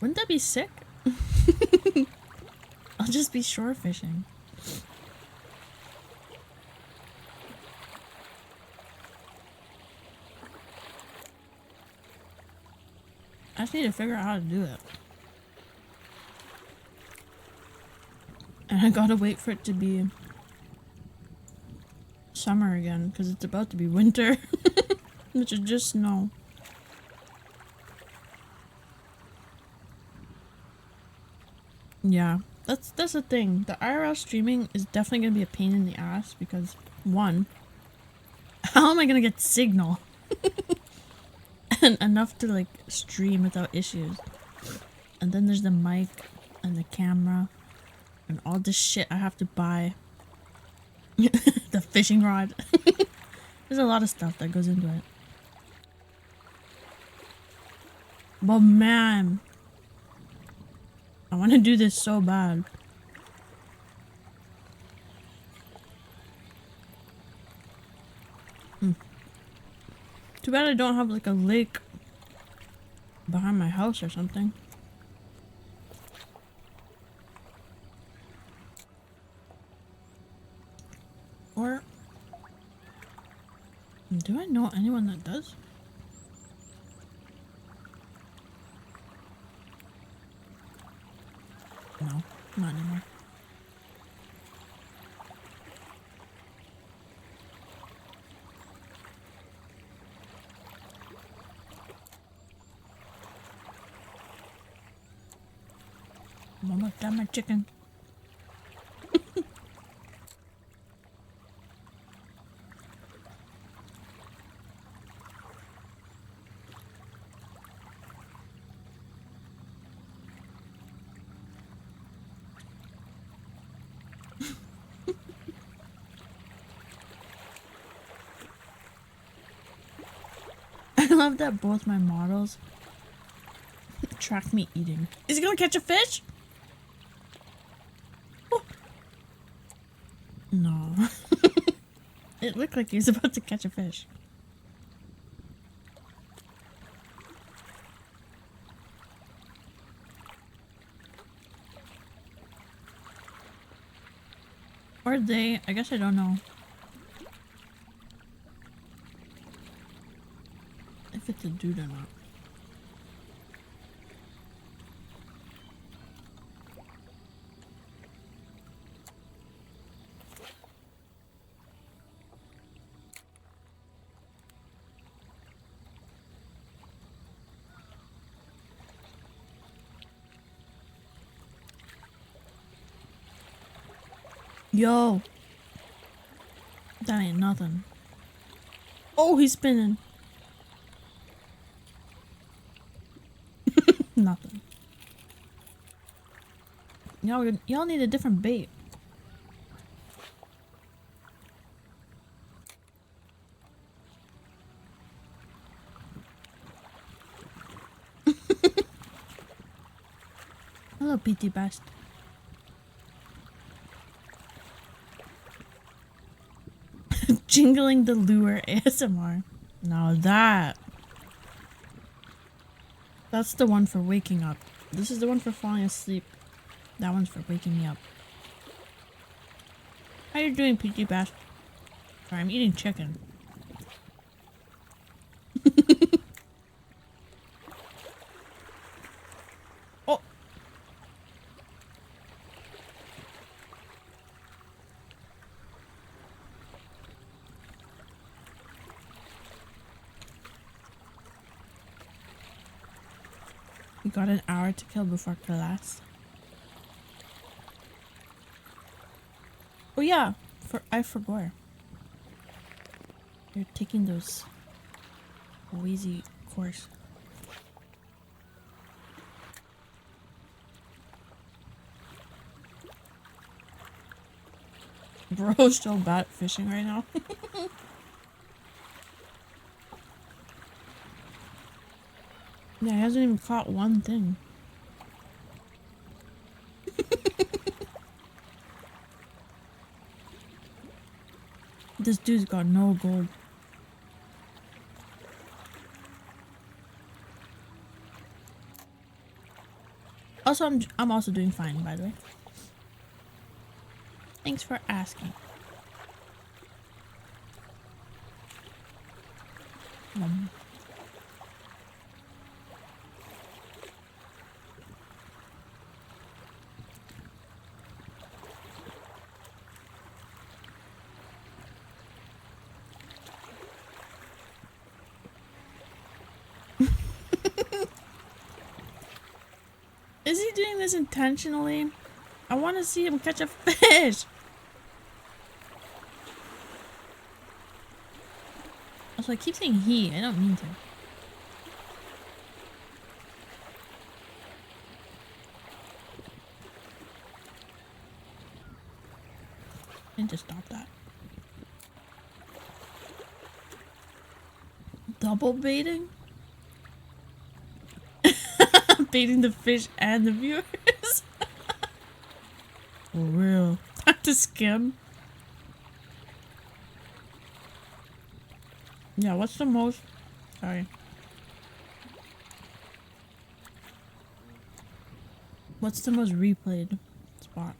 Wouldn't that be sick? I'll just be shore fishing. I just need to figure out how to do it. And I gotta wait for it to be summer again, because it's about to be winter. Which is just snow. Yeah, that's the thing. The IRL streaming is definitely gonna be a pain in the ass because, one, how am I gonna get signal? And enough to like stream without issues. And then there's the mic and the camera and all this shit I have to buy. The fishing rod. There's a lot of stuff that goes into it. But man, I want to do this so bad. Too bad I don't have like a lake behind my house or something. Or do I know anyone that does? No, not anymore. Mama got my chicken. I love that both my models track me eating. Is he gonna catch a fish? Oh. No. It looked like he was about to catch a fish. Or they, I guess I don't know. If it's a dude or not. Yo. That ain't nothing. Oh, he's spinning. Nothing. Y'all need a different bait. Hello, PT Best. Jingling the lure ASMR. Now that's the one for waking up. This is the one for falling asleep. That one's for waking me up. How you doing, PG Bash? Sorry, I'm eating chicken. Oh! got an hour to kill before class. Oh yeah, I forgot. You're taking those wheezy course. Bro's still bad at fishing right now. Yeah, he hasn't even caught one thing. This dude's got no gold. Also, I'm also doing fine, by the way. Thanks for asking. Is he doing this intentionally? I want to see him catch a fish. Also, I keep saying he. I don't mean to. I need to stop that. Double baiting? Baiting the fish and the viewers. For real. Time to skim. Yeah, what's the most... Sorry. What's the most replayed spot?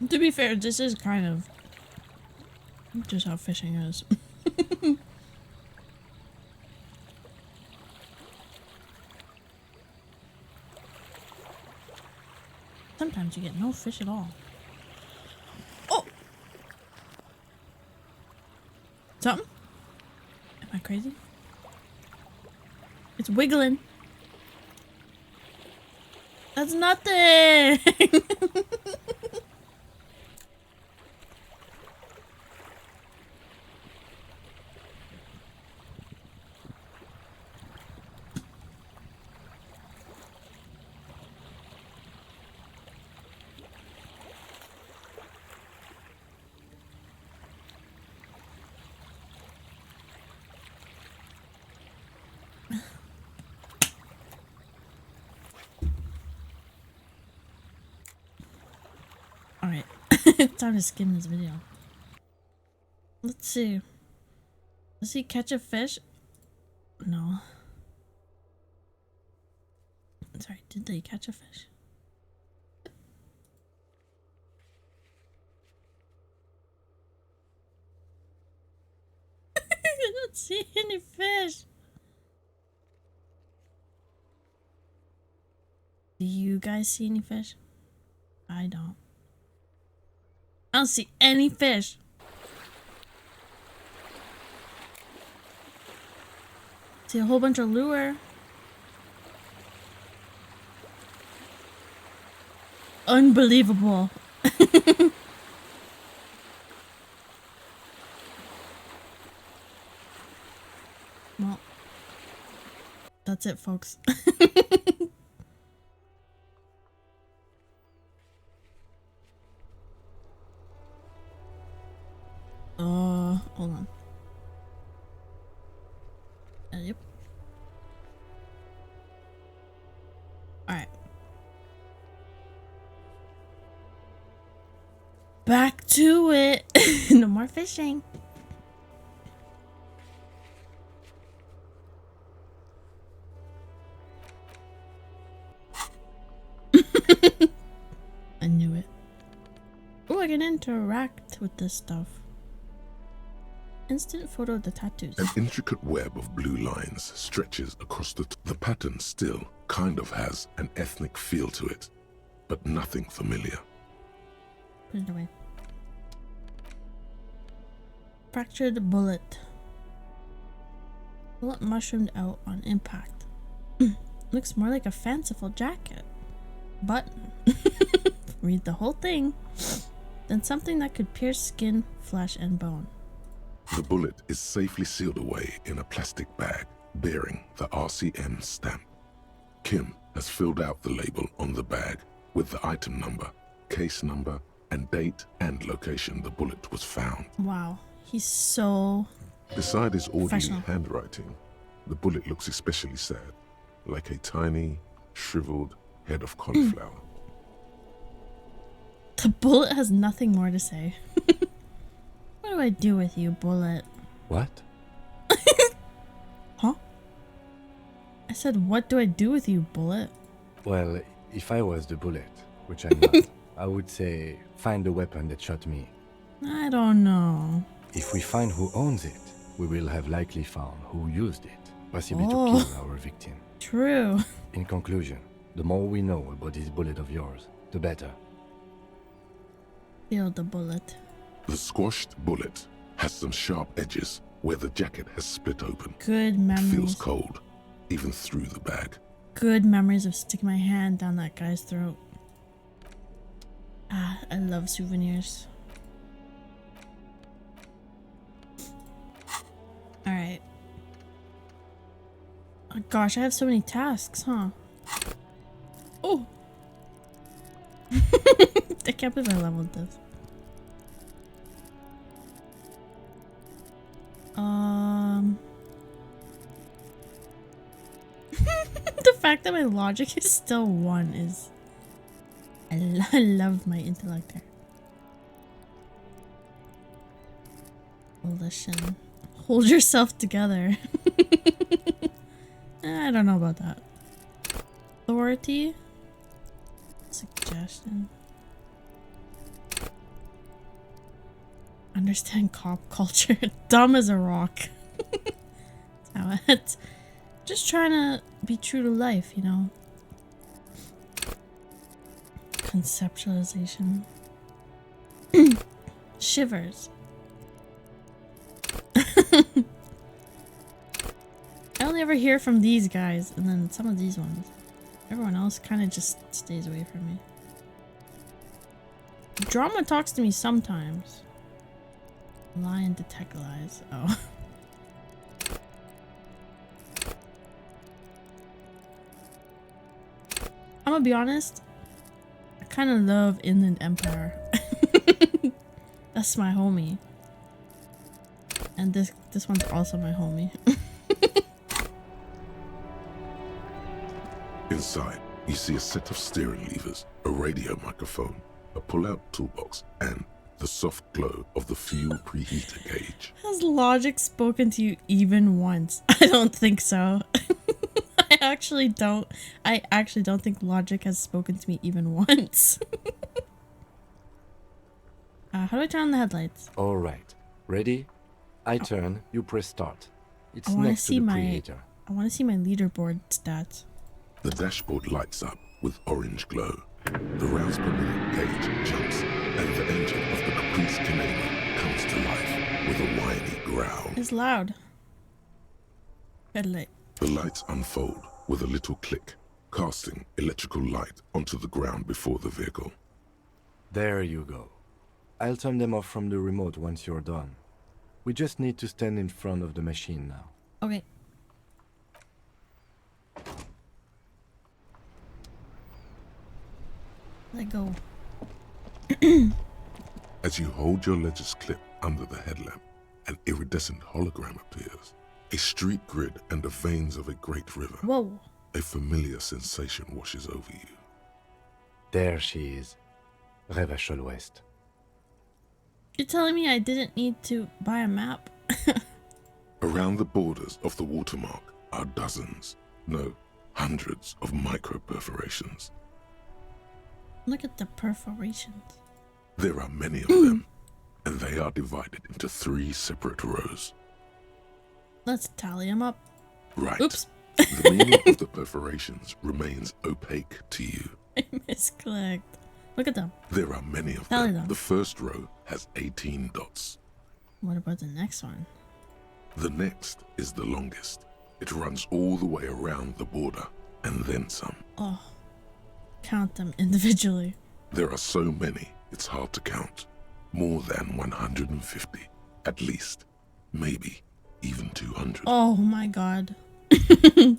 To be fair, this is kind of just how fishing is. Sometimes you get no fish at all. Oh! Something? Am I crazy? It's wiggling. That's nothing! Alright, time to skim this video. Let's see. Does he catch a fish? No. Sorry, did they catch a fish? I don't see any fish. Do you guys see any fish? I don't. I don't see any fish. See a whole bunch of lure. Unbelievable. Well, that's it, folks. Hold on. Yep. Alright. Back to it. No more fishing. I knew it. Oh, I can interact with this stuff. Instant photo of the tattoos. An intricate web of blue lines stretches across the pattern still kind of has an ethnic feel to it. but nothing familiar. Put it away. Fractured bullet. Bullet mushroomed out on impact. Looks more like a fanciful jacket. Button. Read the whole thing. Then something that could pierce skin, flesh, and bone. The bullet is safely sealed away in a plastic bag bearing the RCM stamp. Kim has filled out the label on the bag with the item number, case number, and date and location the bullet was found. Wow, he's so Beside his orderly professional. handwriting, the bullet looks especially sad, like a tiny, shriveled head of cauliflower. The bullet has nothing more to say. What do I do with you, bullet? What? Huh? I said, what do I do with you, bullet? Well, if I was the bullet, which I'm not, I would say find the weapon that shot me. I don't know. If we find who owns it, we will have likely found who used it, possibly to Oh. kill our victim. True. In conclusion, the more we know about this bullet of yours, the better. Feel the bullet. The squashed bullet has some sharp edges where the jacket has split open. Good It feels memories. cold, even through the bag. Good memories of sticking my hand down that guy's throat. Ah, I love souvenirs. Alright. Oh gosh, I have so many tasks, huh? Oh! I can't believe I leveled this. The fact that my logic is still 1 is... I love my intellect there. Volition. Hold yourself together. I don't know about that. Authority. Suggestion. Understand cop culture. Dumb as a rock. That's how it's. Just trying to be true to life, you know. Conceptualization. Shivers. I only ever hear from these guys, and then some of these ones. Everyone else kind of just stays away from me. Drama talks to me sometimes. Lie and detect lies. Oh. I'm gonna be honest. I kind of love Inland Empire. That's my homie. And this one's also my homie. Inside, you see a set of steering levers, a radio microphone, a pull-out toolbox, and the soft glow of the fuel preheater gauge. Has Logic spoken to you even once? I don't think so. I actually don't think Logic has spoken to me even once. How do I turn on the headlights? All right. Ready? I turn, you press start. It's I want to next to see the my preheater. leaderboard stats. The dashboard lights up with orange glow. The rounds per minute gauge jumps, and the engine of the Caprice Canadian comes to life with a whiny growl. It's loud. Headlight. The lights unfold with a little click, casting electrical light onto the ground before the vehicle. There you go. I'll turn them off from the remote once you're done. We just need to stand in front of the machine now. Okay. Let go. As you hold your ledger's clip under the headlamp, an iridescent hologram appears. A street grid and the veins of a great river. Whoa. A familiar sensation washes over you. There she is. Revachol West. You're telling me I didn't need to buy a map? Around the borders of the watermark are dozens, no, hundreds of micro-perforations. Look at the perforations. There are many of them, and they are divided into 3 separate rows. Let's tally them up. Right. Oops. The meaning of the perforations remains opaque to you. I misclicked. Look at them. There are many of Tally them. them. The first row has 18 dots. What about the next one? The next is the longest. It runs all the way around the border, and then some. Oh. Count them individually. There are so many, it's hard to count. More than 150, at least. Maybe even 200. Oh my god. The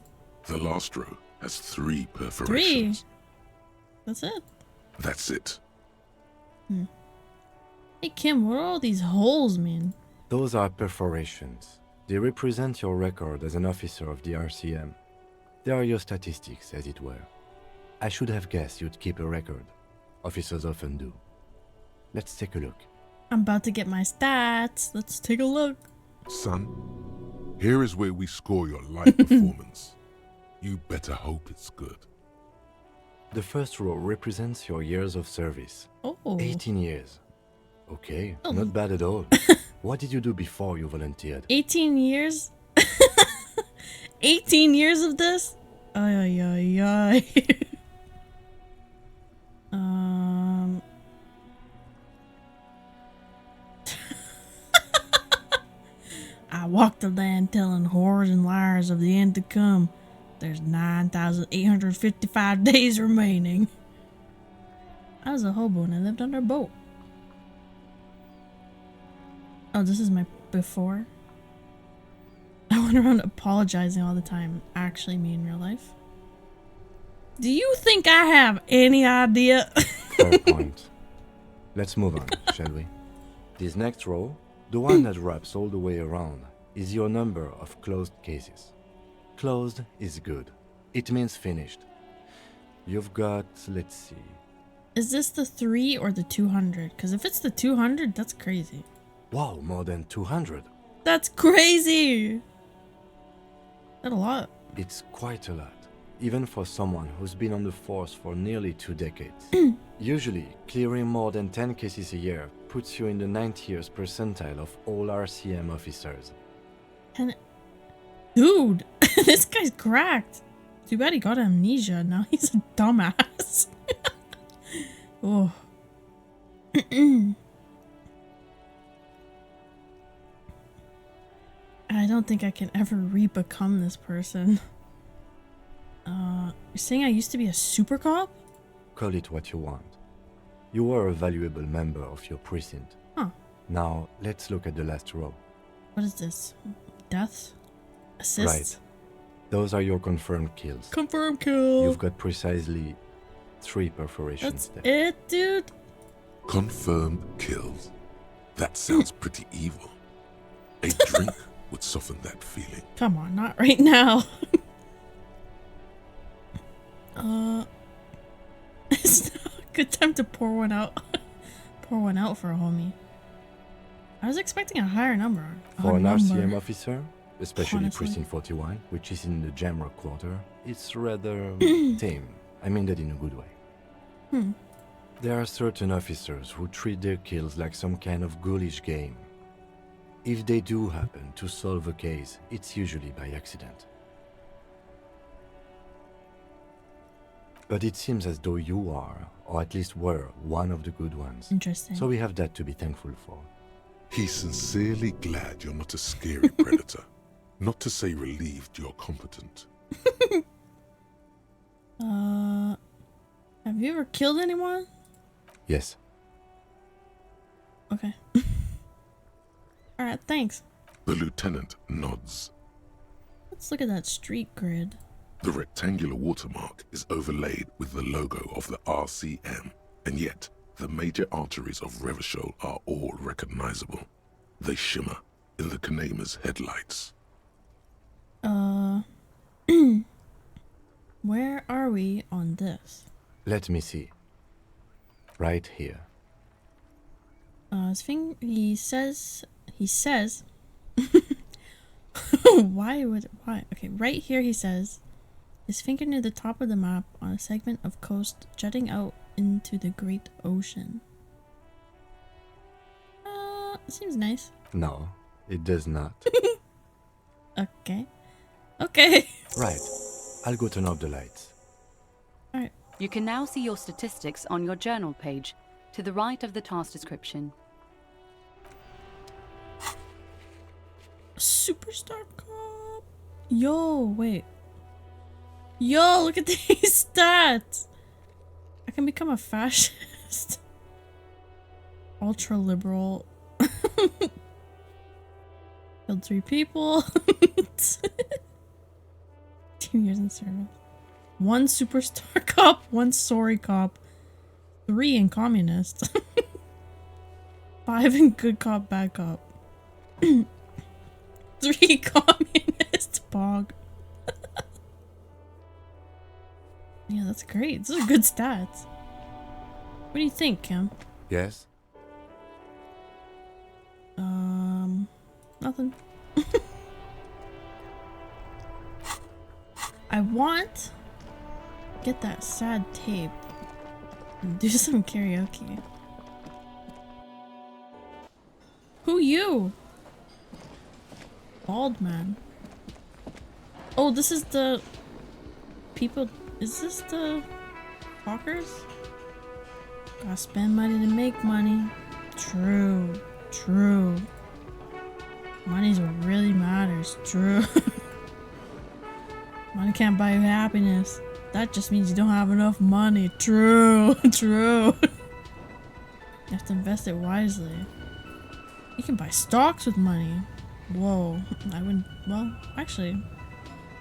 last row has 3 perforations. 3? That's it? That's it. Hey Kim, what are all these holes mean? Those are perforations. They represent your record as an officer of the RCM. They are your statistics, as it were. I should have guessed you'd keep a record. Officers often do. Let's take a look. I'm about to get my stats. Let's take a look. Son, here is where we score your life performance. You better hope it's good. The first row represents your years of service. Oh. 18 years. Okay, Oh. not bad at all. What did you do before you volunteered? 18 years? 18 years of this? Ay, ay, ay. I walk the land telling whores and liars of the end to come. There's 9,855 days remaining. I was a hobo and I lived under a boat. Oh, this is my before? I went around apologizing all the time. Actually, me in real life. Do you think I have any idea? Fair point. Let's move on, shall we? This next row, the one that wraps all the way around, is your number of closed cases. Closed is good. It means finished. You've got, let's see. Is this the 3 or the 200? Because if it's the 200, that's crazy. Wow, more than 200. That's crazy! That's a lot. It's quite a lot, even for someone who's been on the force for nearly 2 decades. Usually, clearing more than 10 cases a year puts you in the 90th percentile of all RCM officers. And dude, this guy's cracked. Too bad he got amnesia. Now he's a dumbass. Oh. I don't think I can ever re-become this person. You're saying I used to be a super cop? Call it what you want. You were a valuable member of your precinct. Huh. Now, let's look at the last row. What is this? Deaths? Assists? Right. Those are your confirmed kills. Confirm kill. You've got precisely 3 perforations That's there. it, dude. Confirmed kills. That sounds pretty evil. A drink would soften that feeling. Come on, not right now. It's not a good time to pour one out. Pour one out for a homie. I was expecting a higher number. For an RCM officer, especially Honestly. Precinct 41, which is in the Jamrock quarter, it's rather tame. I mean that in a good way. There are certain officers who treat their kills like some kind of ghoulish game. If they do happen to solve a case, it's usually by accident. But it seems as though you are, or at least were, one of the good ones. Interesting. So we have that to be thankful for. He's sincerely glad you're not a scary predator. Not to say relieved you're competent. Have you ever killed anyone? Yes. Okay. Alright, thanks. The lieutenant nods. Let's look at that street grid. The rectangular watermark is overlaid with the logo of the RCM, and yet the major arteries of Revachol are all recognizable. They shimmer in the Kanema's headlights. Where are we on this? Let me see. Right here. He says why? Okay, right here he says his finger near the top of the map on a segment of coast jutting out into the great ocean. Seems nice. No, it does not. Okay. Okay. Right. I'll go turn off the lights. Alright. You can now see your statistics on your journal page, to the right of the task description. Superstar cop. Yo, wait. Yo, look at these stats. I can become a fascist. Ultra liberal. Killed 3 people. 2 years in service. 1 superstar cop, 1 sorry cop, 3 in communist. 5 in good cop, bad cop. 3 communist bog. Yeah, that's great. These are good stats. What do you think, Kim? Yes? Nothing. I want get that sad tape and do some karaoke. Who you? Bald man. Oh, this is the people. Is this the hawkers? Gotta spend money to make money. True. True. Money's what really matters. True. Money can't buy you happiness. That just means you don't have enough money. True. True. You have to invest it wisely. You can buy stocks with money. Whoa. I wouldn't. Well, actually,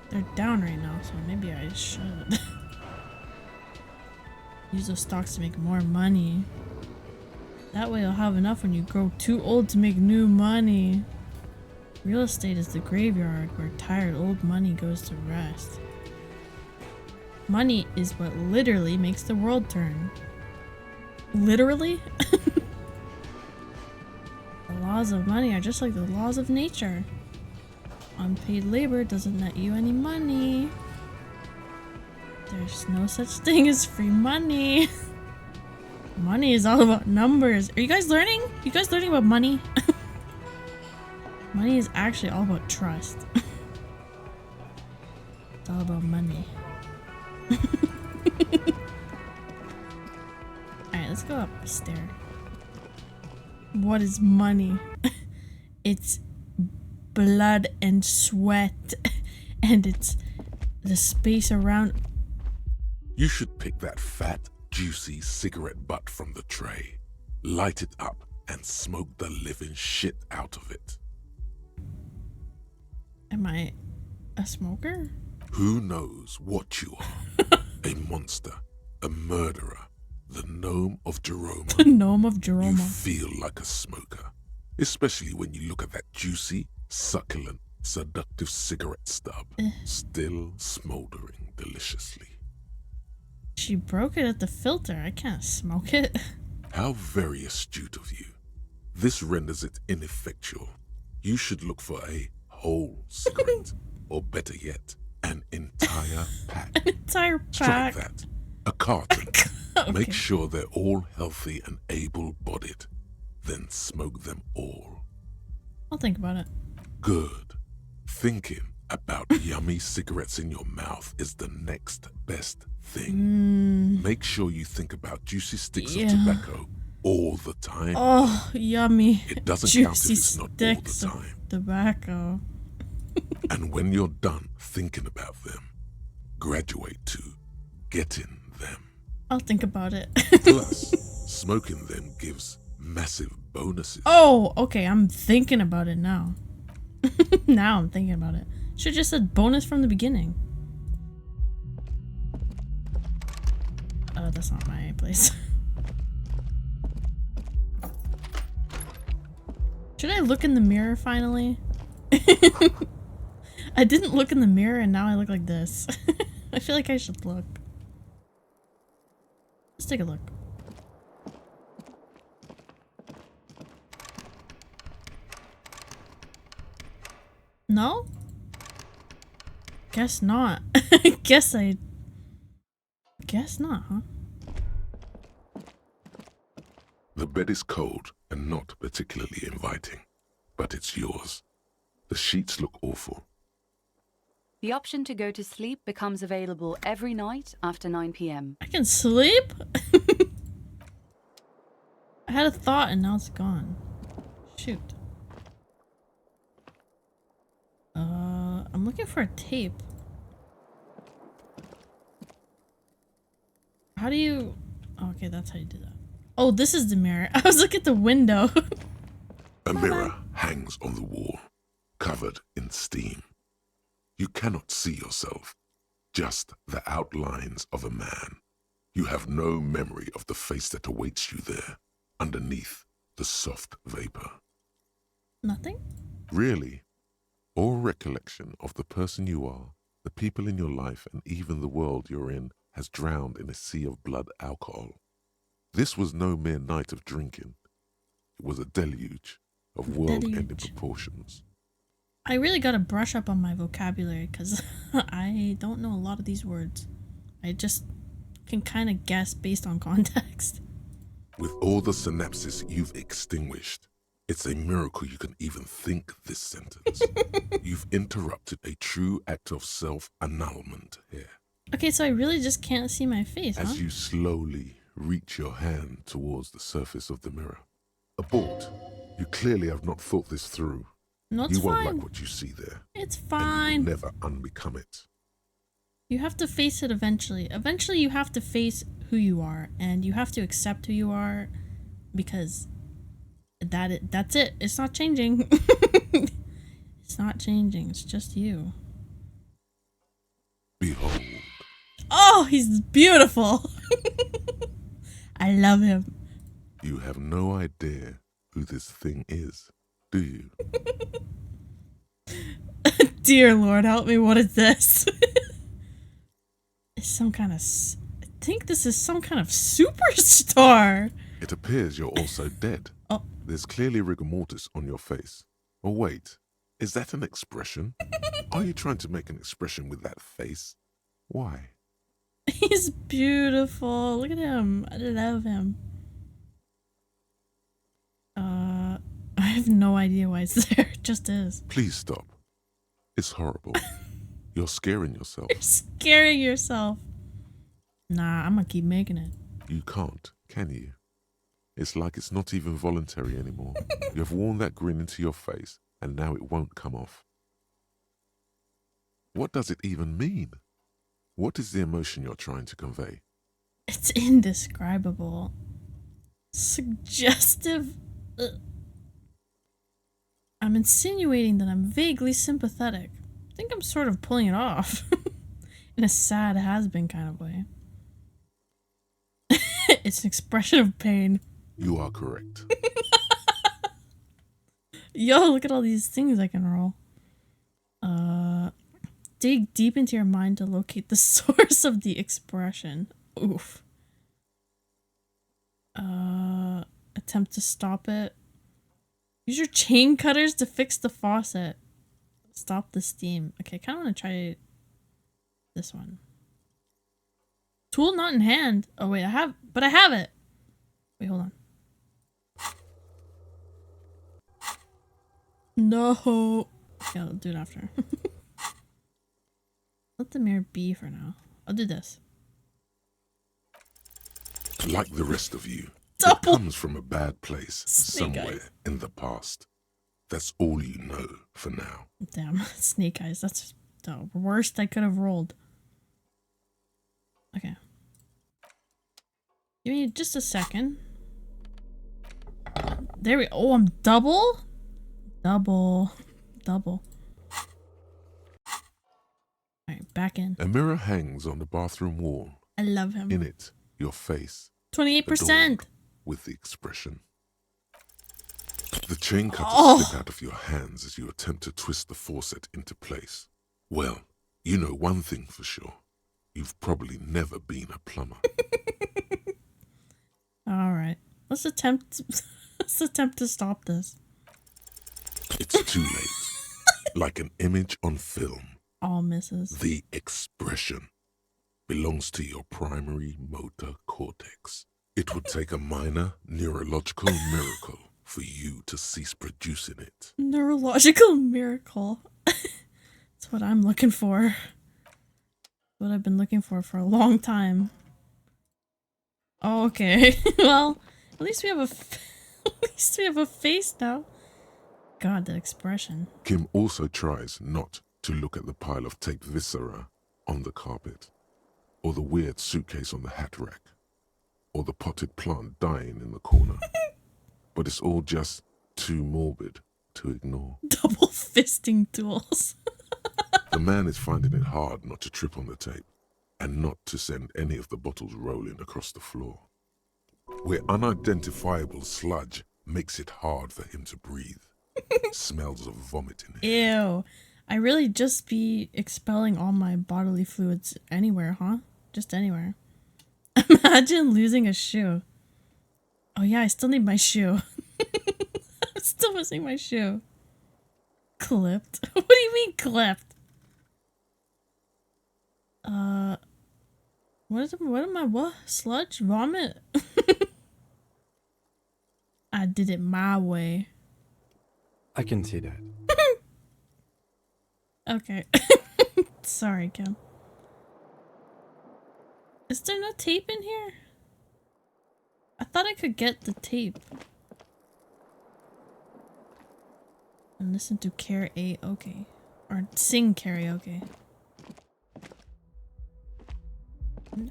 they're down right now, so maybe I should. Use those stocks to make more money. That way you'll have enough when you grow too old to make new money. Real estate is the graveyard where tired old money goes to rest. Money is what literally makes the world turn. Literally? The laws of money are just like the laws of nature. Unpaid labor doesn't net you any money. There's no such thing as free money. Money is all about numbers. Are you guys learning? You guys learning about money? Money is actually all about trust. It's all about money. Alright, let's go upstairs. What is money? It's blood and sweat. And it's the space around. You should pick that fat, juicy cigarette butt from the tray, light it up, and smoke the living shit out of it. Am I a smoker? Who knows what you are? A monster, a murderer, the gnome of Jeroma. The gnome of You Jeroma. feel like a smoker, especially when you look at that juicy, succulent, seductive cigarette stub, still smoldering deliciously. She broke it at the filter. I can't smoke it. How very astute of you. This renders it ineffectual. You should look for a whole cigarette, or better yet, an entire pack. An entire Strike pack. that. A carton. Okay. Make sure they're all healthy and able-bodied. Then smoke them all. I'll think about it. Good. Thinking about yummy cigarettes in your mouth is the next best thing. Make sure you think about juicy sticks of tobacco all the time. Oh, yummy. It doesn't Juicy count if it's not all the sticks time. of tobacco. And when you're done thinking about them, graduate to getting them. I'll think about it. Plus, smoking them gives massive bonuses. Oh, okay. I'm thinking about it now. Now I'm thinking about it. Should just said bonus from the beginning. Oh, that's not my place. Should I look in the mirror finally? I didn't look in the mirror and now I look like this. I feel like I should look. Let's take a look. No? Guess not. Guess not, huh? The bed is cold and not particularly inviting, but it's yours. The sheets look awful. The option to go to sleep becomes available every night after 9 p.m. I can sleep? I had a thought and now it's gone. Shoot. I'm looking for a tape. How do you... Okay, that's how you do that. Oh, this is the mirror. I was looking at the window. A mirror hangs on the wall, covered in steam. You cannot see yourself, just the outlines of a man. You have no memory of the face that awaits you there, underneath the soft vapor. Nothing? Really, all recollection of the person you are, the people in your life, and even the world you're in has drowned in a sea of blood alcohol. This was no mere night of drinking. It was a deluge of world-ending proportions. I really gotta brush up on my vocabulary because I don't know a lot of these words. I just can kind of guess based on context. With all the synapses you've extinguished, it's a miracle you can even think this sentence. You've interrupted a true act of self-annulment here. Okay, so I really just can't see my face, huh? As you slowly reach your hand towards the surface of the mirror. Abort. You clearly have not thought this through. No, it's you fine. won't like what you see there. It's And fine. you will never unbecome it. You have to face it eventually. Eventually you have to face who you are and you have to accept who you are because that's it. It's not changing. It's not changing. It's just you. Behold. Oh, he's beautiful. I love him. You have no idea who this thing is, do you? Dear Lord, help me. What is this? It's some kind of... I think this is some kind of superstar. It appears you're also dead. Oh. There's clearly rigor mortis on your face. Oh, wait. Is that an expression? Are you trying to make an expression with that face? Why? He's beautiful. Look at him. I love him. I have no idea why it's there. It just is. Please stop. It's horrible. You're scaring yourself. You're scaring yourself. Nah, I'm gonna keep making it. You can't, can you? It's like it's not even voluntary anymore. You have worn that grin into your face, and now it won't come off. What does it even mean? What is the emotion you're trying to convey? It's indescribable. Suggestive. I'm insinuating that I'm vaguely sympathetic. I think I'm sort of pulling it off. In a sad has-been kind of way. It's an expression of pain. You are correct. Yo, look at all these things I can roll. Dig deep into your mind to locate the source of the expression. Oof. Attempt to stop it. Use your chain cutters to fix the faucet. Stop the steam. Okay, I kind of want to try this one. Tool not in hand. Oh wait, I have it. Wait, hold on. No. Okay, I'll do it after. Let the mirror be for now. I'll do this. Like the rest of you, Double. it comes from a bad place Snake somewhere eyes. in the past. That's all you know for now. Damn, snake eyes. That's the worst I could have rolled. Okay. Give me just a second. There we go. Oh, I'm double? Double. Alright, back in. A mirror hangs on the bathroom wall. I love him. In it, your face. 28%. adorned with the expression. The chain cutters slip out of your hands as you attempt to twist the faucet into place. Well, you know one thing for sure. You've probably never been a plumber. Alright. Let's attempt to stop this. It's too late. Like an image on film. All misses. The expression belongs to your primary motor cortex. It would take a minor neurological miracle for you to cease producing it. Neurological miracle. That's what I'm looking for. What I've been looking for a long time. Oh, okay. Well, at least we have at least we have a face now. God, that expression. Kim also tries not to look at the pile of taped viscera on the carpet, or the weird suitcase on the hat rack, or the potted plant dying in the corner. But it's all just too morbid to ignore. Double fisting tools. The man is finding it hard not to trip on the tape and not to send any of the bottles rolling across the floor, where unidentifiable sludge makes it hard for him to breathe. Smells of vomit in here. Ew. I really just be expelling all my bodily fluids anywhere, huh? Just anywhere. Imagine losing a shoe. Oh yeah, I still need my shoe. I'm still missing my shoe. Clipped? What do you mean clipped? What? Sludge? Vomit? I did it my way. I can see that. Okay. Sorry, Kim. Is there no tape in here? I thought I could get the tape. And listen to karaoke. Or sing karaoke. No.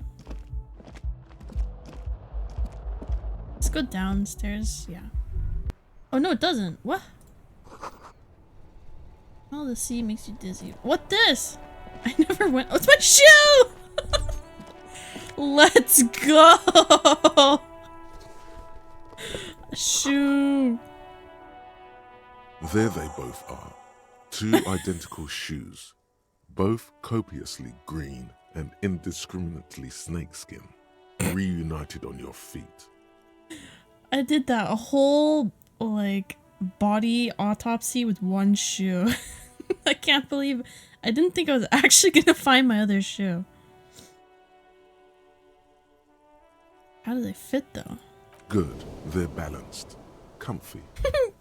Let's go downstairs. Yeah. Oh no, it doesn't. What? Oh, the sea makes you dizzy. What this? I never went. Oh, it's my shoe! Let's go! A shoe. There they both are. Two identical shoes, both copiously green and indiscriminately snakeskin, reunited on your feet. I did that. A whole, like, body autopsy with one shoe. I can't believe... I didn't think I was actually gonna find my other shoe. How do they fit, though? Good. They're balanced. Comfy.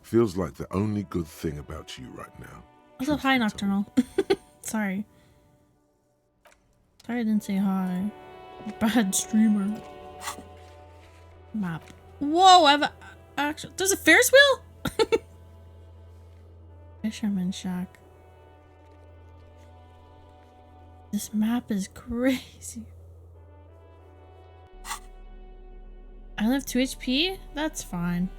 Feels like the only good thing about you right now. Also, hi, Nocturnal. Sorry. Sorry I didn't say hi. Bad streamer. Map. Whoa, I have a... Actually, there's a Ferris wheel? Fisherman shack. This map is crazy. I only have 2 HP? That's fine.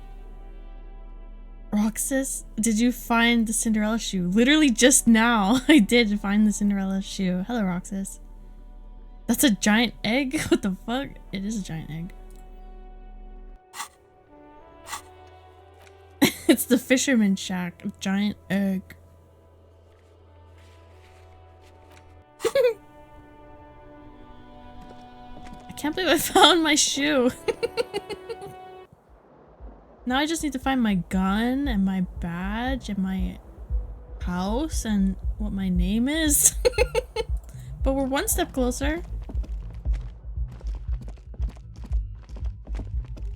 Roxas, did you find the Cinderella shoe? Literally just now, I did find the Cinderella shoe. Hello, Roxas. That's a giant egg? What the fuck? It is a giant egg. It's the fisherman shack. A giant egg. I can't believe I found my shoe. Now I just need to find my gun and my badge and my house and what my name is. But we're one step closer.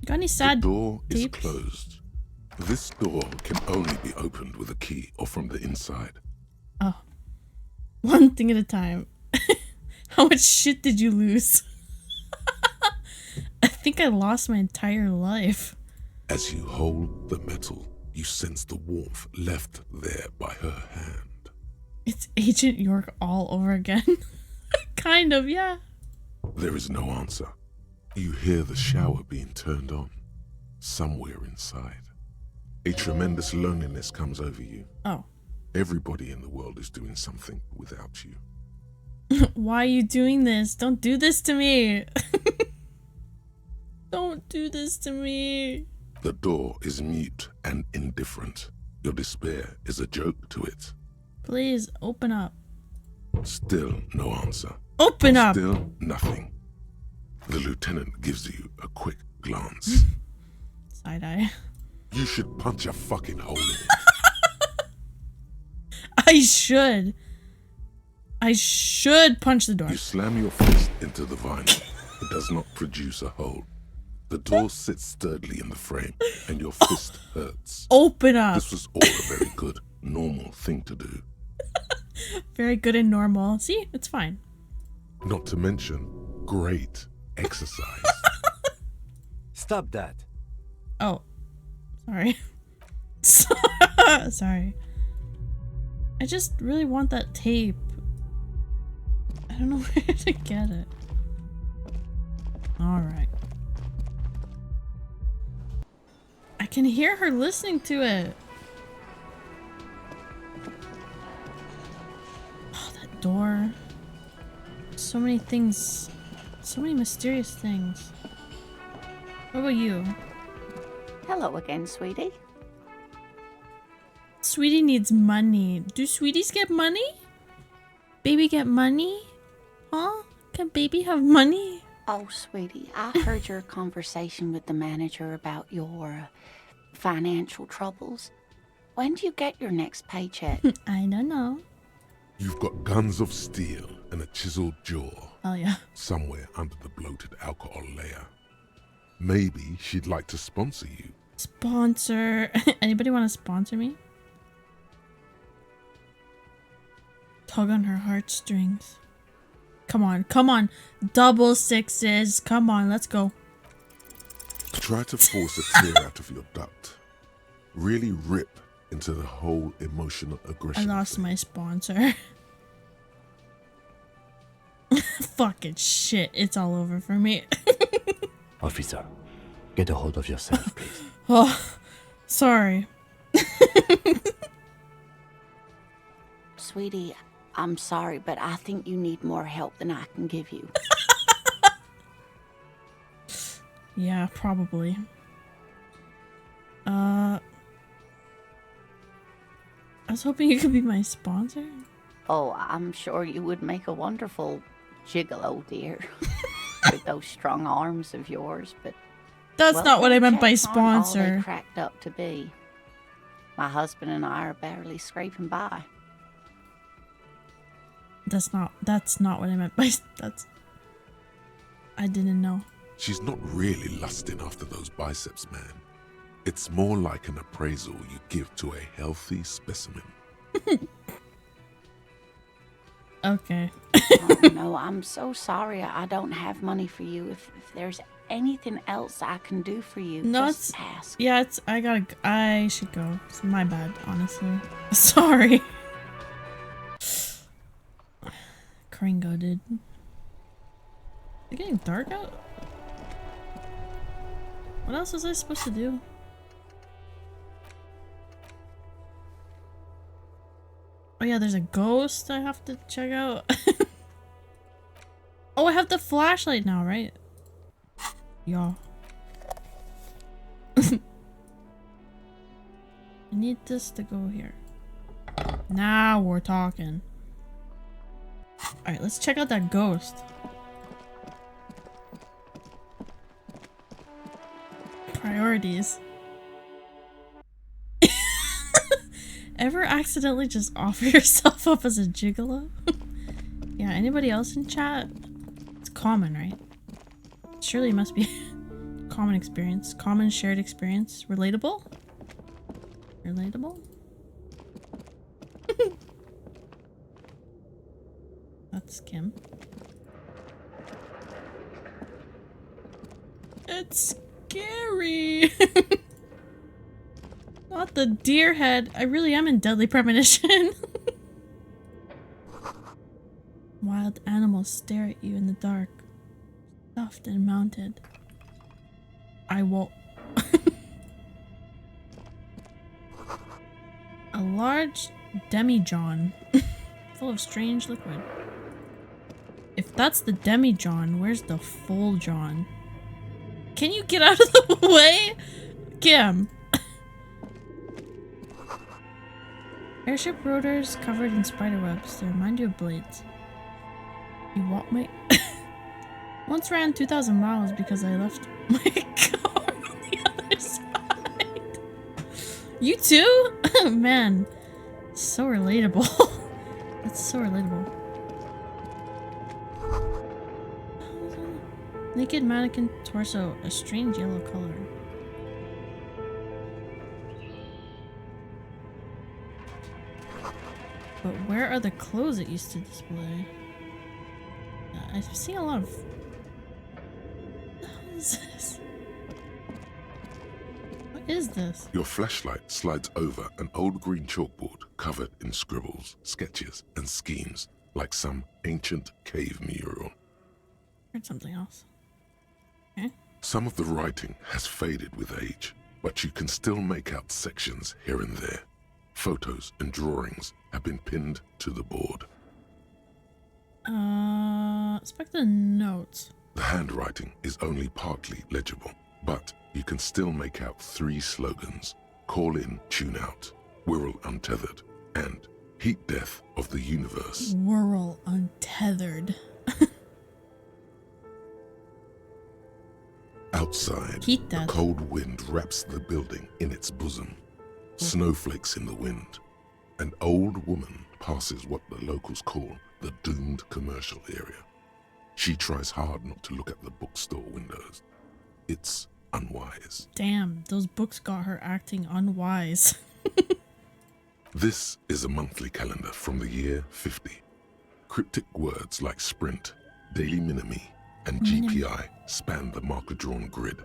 Got any sad The door is tapes? closed. This door can only be opened with a key or from the inside. Oh. One thing at a time. How much shit did you lose? I think I lost my entire life. As you hold the metal, you sense the warmth left there by her hand. It's Agent York all over again. Kind of, yeah. There is no answer. You hear the shower being turned on, somewhere inside. A tremendous loneliness comes over you. Oh. Everybody in the world is doing something without you. Why are you doing this? Don't do this to me. Don't do this to me. The door is mute and indifferent. Your despair is a joke to it. Please, open up. Still no answer. Open up! Still nothing. The lieutenant gives you a quick glance. Side-eye. You should punch a fucking hole in it. I should. I should punch the door. You slam your fist into the vinyl. It does not produce a hole. The door sits sturdily in the frame, and your fist hurts. Open up. This was all a very good, normal thing to do. Very good and normal. See, it's fine. Not to mention, great exercise. Stop that. Oh, sorry. Sorry. I just really want that tape. I don't know where to get it. Alright. I can hear her listening to it. Oh, that door. So many things. So many mysterious things. What about you? Hello again, sweetie. Sweetie needs money. Do sweeties get money? Baby get money? Huh? Can baby have money? Oh, sweetie, I heard your conversation with the manager about your financial troubles. When do you get your next paycheck? I don't know. You've got guns of steel and a chiseled jaw Oh yeah. somewhere under the bloated alcohol layer. Maybe she'd like to sponsor you. Sponsor. Anybody want to sponsor me? Tug on her heartstrings. Come on, come on. Double sixes. Come on, let's go. Try to force a tear out of your duct. Really rip into the whole emotional I aggression. lost thing. my sponsor. Fucking shit. It's all over for me. Officer, get a hold of yourself, please. Oh, sorry. Sweetie, I'm sorry, but I think you need more help than I can give you. Yeah, probably. I was hoping you could be my sponsor. Oh, I'm sure you would make a wonderful gigolo, dear. With those strong arms of yours, but... That's well, not what I meant by paychecks aren't all sponsor. they cracked up to be. My husband and I are barely scraping by. That's not what I meant by I didn't know. She's not really lusting after those biceps, man. It's more like an appraisal you give to a healthy specimen. Okay. Oh, no, I'm so sorry. I don't have money for you. If there's anything else I can do for you, No, just ask. Yeah, I should go. It's my bad, honestly. Sorry. Kringo, dude. It's getting dark out? What else was I supposed to do? Oh yeah, there's a ghost I have to check out. Oh, I have the flashlight now, right? Yeah. I need this to go here. Now we're talking. Alright, let's check out that ghost. Priorities. Ever accidentally just offer yourself up as a gigolo? Yeah, anybody else in chat? It's common, right? Surely it must be common experience. Common shared experience. Relatable? Relatable? That's Kim. It's scary! Not the deer head. I really am in deadly premonition. Wild animals stare at you in the dark. Stuffed and mounted. I won't. A large demijohn. Full of strange liquid. If that's the demijohn, where's the full John? Can you get out of the way? Kim. Airship rotors covered in spiderwebs. They remind you of blades. You want my... Once ran 2,000 miles because I left my car on the other side. You too? Man. So relatable. That's so relatable. Naked mannequin torso. A strange yellow color. But where are the clothes it used to display? I've seen a lot of... What is this? What is this? Your flashlight slides over an old green chalkboard covered in scribbles, sketches, and schemes like some ancient cave mural. Heard something else. Okay. Some of the writing has faded with age, but you can still make out sections here and there. Photos and drawings have been pinned to the board. Inspect the notes. The handwriting is only partly legible, but you can still make out 3 slogans: Call in, Tune out, Wirral Untethered, and Heat Death of the Universe. Whirl untethered. Outside, Heat the death. cold wind wraps the building in its bosom. Snowflakes in the wind. An old woman passes what the locals call the doomed commercial area. She tries hard not to look at the bookstore windows. It's unwise. Damn, those books got her acting unwise. This is a monthly calendar from the year 50. Cryptic words like sprint, daily minimi, and GPI span the marker-drawn grid,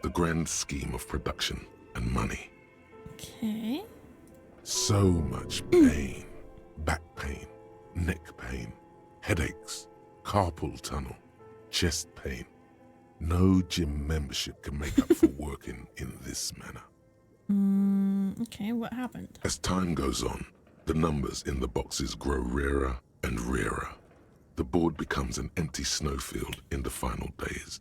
the grand scheme of production and money. Okay. So much pain, back pain, neck pain, headaches, carpal tunnel, chest pain. No gym membership can make up for working in this manner. Okay, what happened? As time goes on, the numbers in the boxes grow rarer and rarer. The board becomes an empty snowfield in the final days.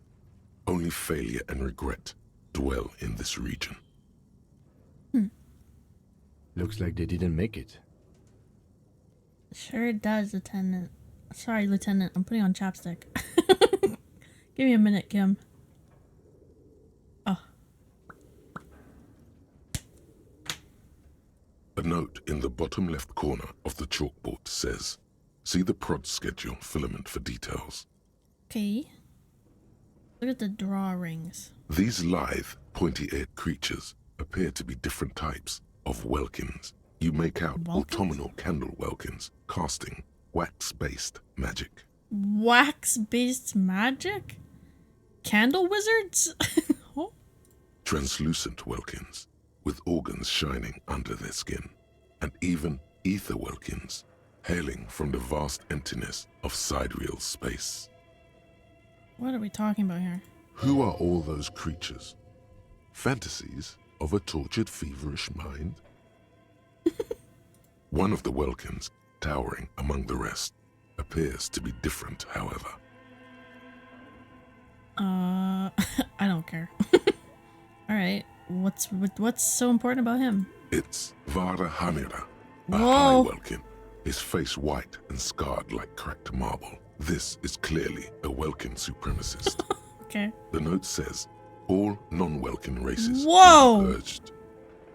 Only failure and regret dwell in this region. Looks like they didn't make it. Sure it does, Lieutenant. Sorry, Lieutenant, I'm putting on chapstick. Give me a minute, Kim. Oh. A note in the bottom left corner of the chalkboard says, "See the prod schedule filament for details." Okay. Look at the drawings. These lithe, pointy-eared creatures appear to be different types of welkins. You make out Welkins? autumnal candle welkins, casting wax-based magic. Wax-based magic? Candle wizards? Oh. Translucent welkins, with organs shining under their skin, and even ether welkins, hailing from the vast emptiness of sidereal space. What are we talking about here? Who are all those creatures? Fantasies of a tortured, feverish mind? One of the welkins, towering among the rest, appears to be different, however. I don't care. Alright, what's so important about him? It's Vara Hamira, a Whoa. high welkin, his face white and scarred like cracked marble. This is clearly a welkin supremacist. Okay. The note says, all non-welkin races Whoa. will be purged.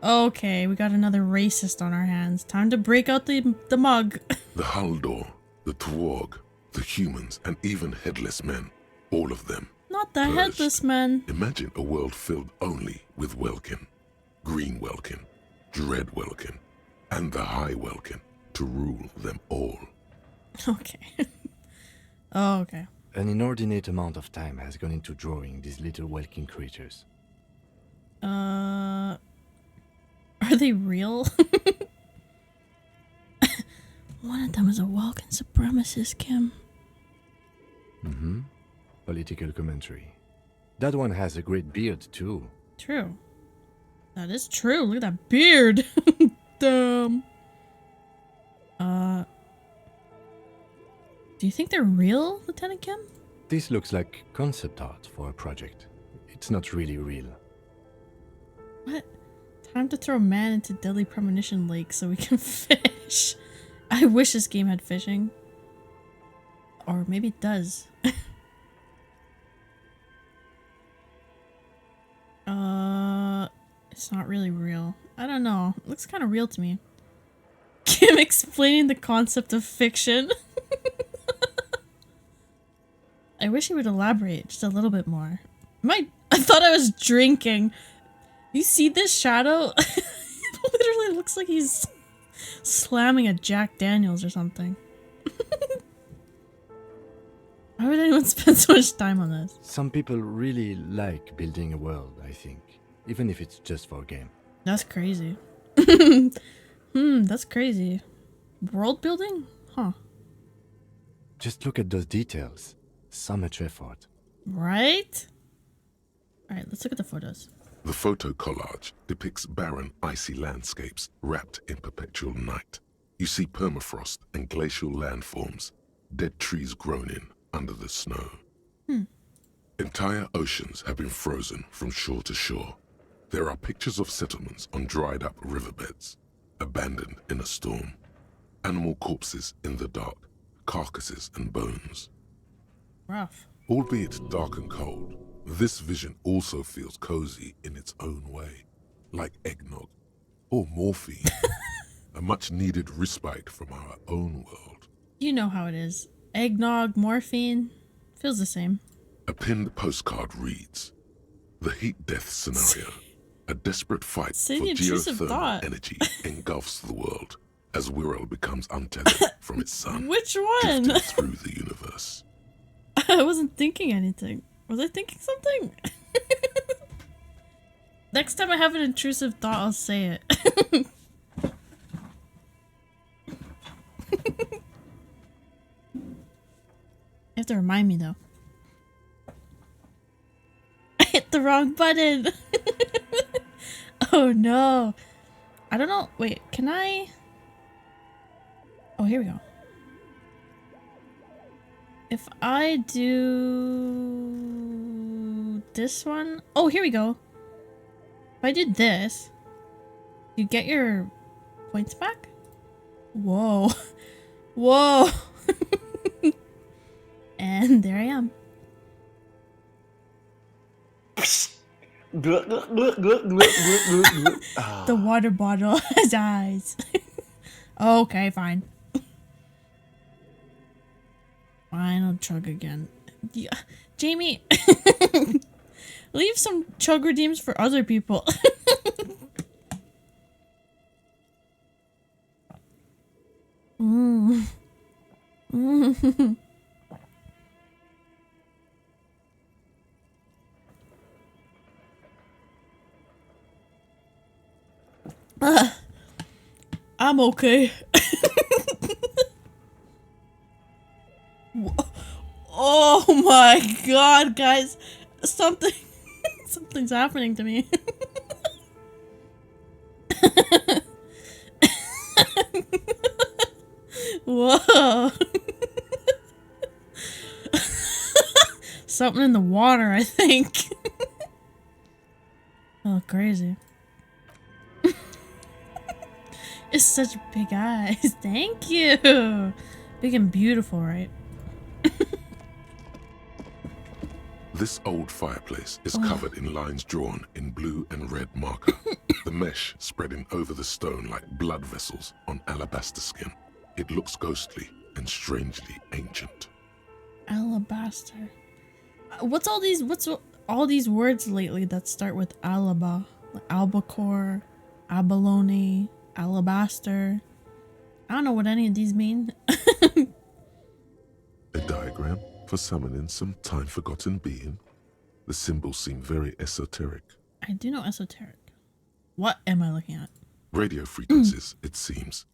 Okay, we got another racist on our hands. Time to break out the mug. The Haldor, the Twarg, the humans, and even headless men, all of them. Not the Purged. headless man. Imagine a world filled only with Welkin, Green Welkin, Dread Welkin, and the High Welkin to rule them all. Okay. Oh, okay. An inordinate amount of time has gone into drawing these little welkin creatures. Are they real? One of them is a Welkin supremacist, Kim. Mm-hmm. Political commentary. That one has a great beard, too. True. That is true. Look at that beard. Dumb. Do you think they're real, Lieutenant Kim? This looks like concept art for a project. It's not really real. What? Time to throw man into deadly premonition lake so we can fish. I wish this game had fishing. Or maybe it does. It's not really real. I don't know. It looks kind of real to me. Kim explaining the concept of fiction. I wish he would elaborate just a little bit more. I thought I was drinking. You see this shadow? It literally looks like he's Slamming a Jack Daniels or something. Why would anyone spend so much time on this? Some people really like building a world, I think. Even if it's just for a game. That's crazy. That's crazy. World building? Huh. Just look at those details. So much effort. Right? Alright, let's look at the photos. The photo collage depicts barren, icy landscapes wrapped in perpetual night. You see permafrost and glacial landforms, dead trees grown in under the snow. Entire oceans have been frozen from shore to shore. There are pictures of settlements on dried up riverbeds, abandoned in a storm. Animal corpses in the dark, carcasses and bones. Rough. Albeit dark and cold, this vision also feels cozy in its own way, like eggnog or morphine, a much-needed respite from our own world. You know how it is. Eggnog, morphine, feels the same. A pinned postcard reads, "The heat-death scenario, a desperate fight Say for the intrusive geothermal thought. energy engulfs the world as Wirral becomes untethered from its sun, Which one? drifting through the universe." I wasn't thinking anything. Was I thinking something? Next time I have an intrusive thought, I'll say it. You have to remind me though. I hit the wrong button. Oh no. I don't know. Wait, can I? Oh, here we go. If I do this one. Oh, here we go. If I do this, you get your points back? Whoa. Whoa. And there I am. The water bottle has eyes. Okay, fine. Fine, I'll chug again. Yeah. Jamie, leave some chug redeems for other people. I'm okay. Oh my god, guys. Something's happening to me. Whoa. Something in the water, I think. Oh, crazy. It's such big eyes. Thank you. Big and beautiful, right? This old fireplace is covered in lines drawn in blue and red marker, the mesh spreading over the stone like blood vessels on alabaster skin. It looks ghostly and strangely ancient. Alabaster. What's all these words lately that start with alaba? Like albacore, abalone, alabaster. I don't know what any of these mean. A diagram for summoning some time-forgotten being. The symbols seem very esoteric. I do know esoteric. What am I looking at? Radio frequencies, it seems.